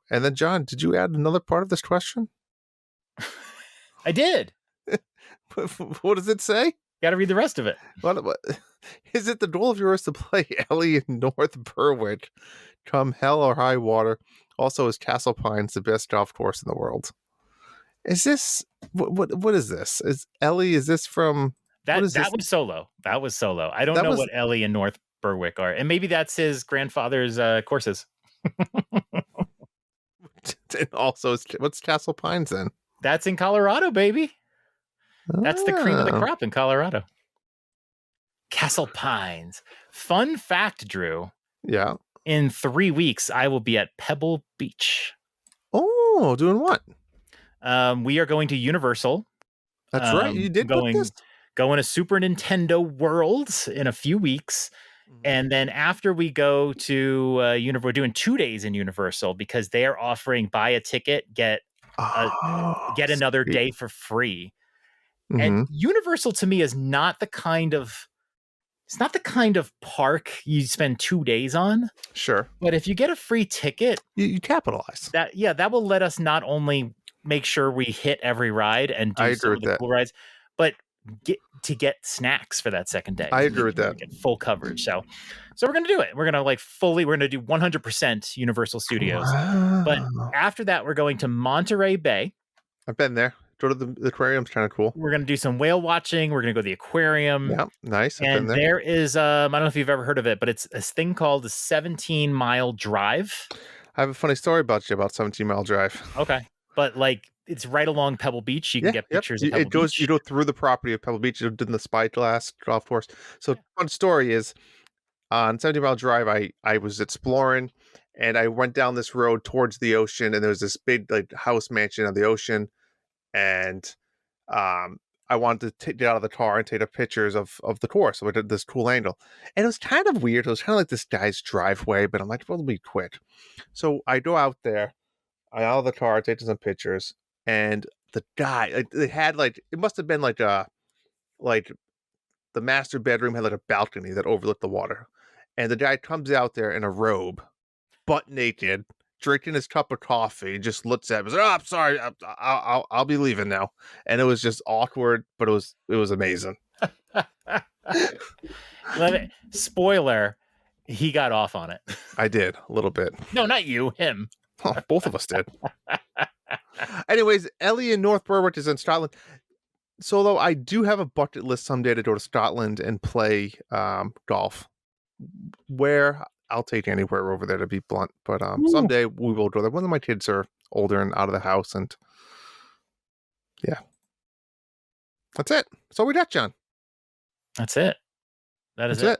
And then John, did you add another part of this question? I did. What does it say? Got to read the rest of it. What is it? The goal of yours to play Ellie in North Berwick, come hell or high water? Also, is Castle Pines the best golf course in the world? Is this what is this? Is Ellie? Is this from that? That was Solo. That was Solo. I don't know what Ellie and North Berwick are, and maybe that's his grandfather's courses. And also, what's Castle Pines then? That's in Colorado, baby. That's the cream of the crop in Colorado. Castle Pines. Fun fact, Drew. Yeah. In 3 weeks, I will be at Pebble Beach. Oh, doing what? We are going to Universal That's right. You did put this. Going to Super Nintendo World in a few weeks. And then after we go to Universal, we're doing 2 days in Universal because they are offering buy a ticket, get another Sweet. day for free. And Mm-hmm. Universal to me is not the kind of park you spend 2 days on. Sure. But if you get a free ticket, You capitalize. that will let us not only make sure we hit every ride and I do agree some of with the that. cool rides, but get snacks for that second day. I agree with that. Get full coverage. So we're gonna do it. We're gonna do 100% Universal Studios. But Wow. after that, we're going to Monterey Bay. I've been there. Go to the aquarium's kind of cool. We're gonna do some whale watching. We're gonna go to the aquarium. Yeah, nice. I've been And there. there is I don't know if you've ever heard of it, but it's a thing called the 17-mile drive. I have a funny story about 17 Mile Drive. Okay. But it's right along Pebble Beach. You can get pictures of Pebble Beach. You go through the property of Pebble Beach. You did the Spyglass golf course. So fun story is on 17 Mile Drive, I was exploring and I went down this road towards the ocean and there was this big house mansion on the ocean. And I wanted to get out of the car and take the pictures of the course. So I did this cool angle. And it was kind of weird. It was kind of like this guy's driveway, but I'm like, well, it'll be quick. So I go out there, I out of the car, take some pictures, and the guy, they had it must have been like the master bedroom had a balcony that overlooked the water. And the guy comes out there in a robe, butt naked, drinking his cup of coffee, just looks at me. Like, I'm sorry, I'll be leaving now. And it was just awkward, but it was amazing. Spoiler, he got off on it. I did a little bit. No, not you, him. Oh, both of us did. Anyways, Ellie in North Berwick is in Scotland. Solo, I do have a bucket list someday to go to Scotland and play golf. Where I'll take anywhere over there, to be blunt, but someday we will go there. One of my kids are older and out of the house, and yeah, that's it. So we got, John. That's it. That's it.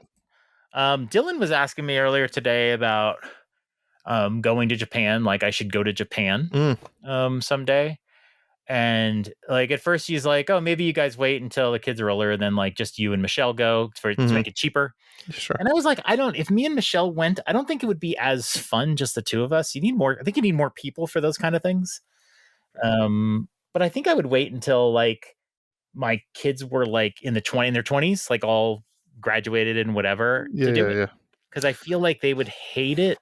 Dylan was asking me earlier today about going to Japan. Like I should go to Japan someday. And at first he's like, oh, maybe you guys wait until the kids are older and then just you and Michelle go to make it cheaper. Sure. And I was like, if me and Michelle went, I don't think it would be as fun, just the two of us. I think you need more people for those kind of things. But I think I would wait until my kids were in their 20s, all graduated and whatever. Yeah. Because I feel like they would hate it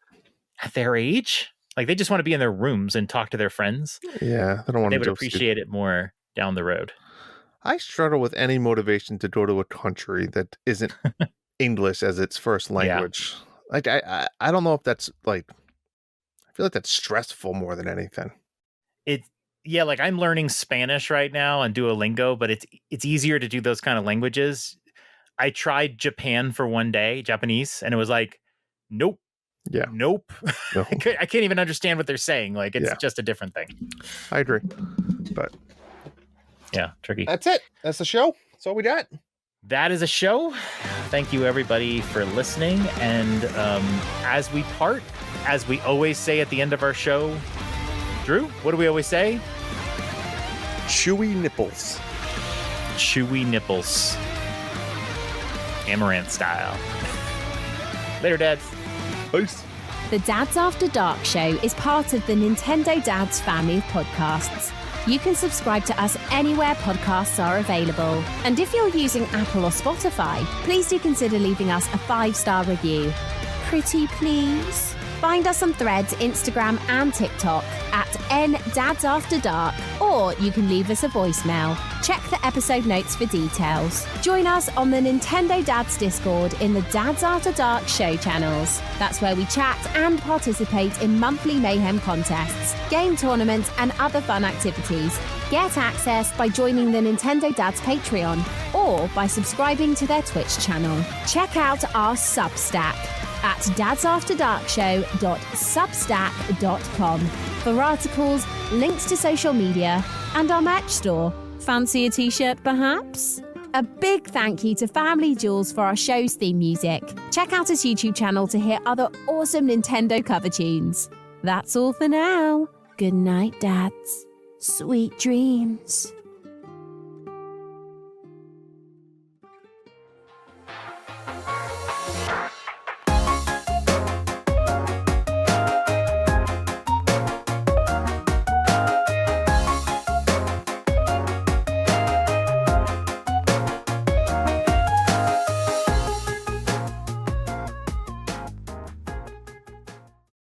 at their age. They just want to be in their rooms and talk to their friends. Yeah, they don't want to. They would appreciate it more down the road. I struggle with any motivation to go to a country that isn't English as its first language. Yeah. I don't know if that's I feel like that's stressful more than anything. I'm learning Spanish right now on Duolingo, but it's easier to do those kind of languages. I tried Japan for one day, Japanese, and it was nope. Yeah. Nope. No. I can't even understand what they're saying. It's just a different thing. I agree. But yeah, tricky. That's it. That's the show. That's all we got. That is a show. Thank you everybody for listening. And as we part, as we always say at the end of our show, Drew, what do we always say? Chewy nipples. Chewy nipples. Amaranth style. Later, dads. Peace. The Dads After Dark show is part of the Nintendo Dads family of podcasts. You can subscribe to us anywhere podcasts are available. And if you're using Apple or Spotify, please do consider leaving us a 5-star review. Pretty please? Find us on Threads, Instagram and TikTok at @NDadsAfterDark, or you can leave us a voicemail. Check the episode notes for details. Join us on the Nintendo Dads Discord in the Dads After Dark show channels. That's where we chat and participate in monthly Mayhem contests, game tournaments and other fun activities. Get access by joining the Nintendo Dads Patreon or by subscribing to their Twitch channel. Check out our Substack at dadsafterdarkshow.substack.com for articles, links to social media, and our merch store. Fancy a t-shirt, perhaps? A big thank you to Family Jewels for our show's theme music. Check out his YouTube channel to hear other awesome Nintendo cover tunes. That's all for now. Good night, Dads. Sweet dreams.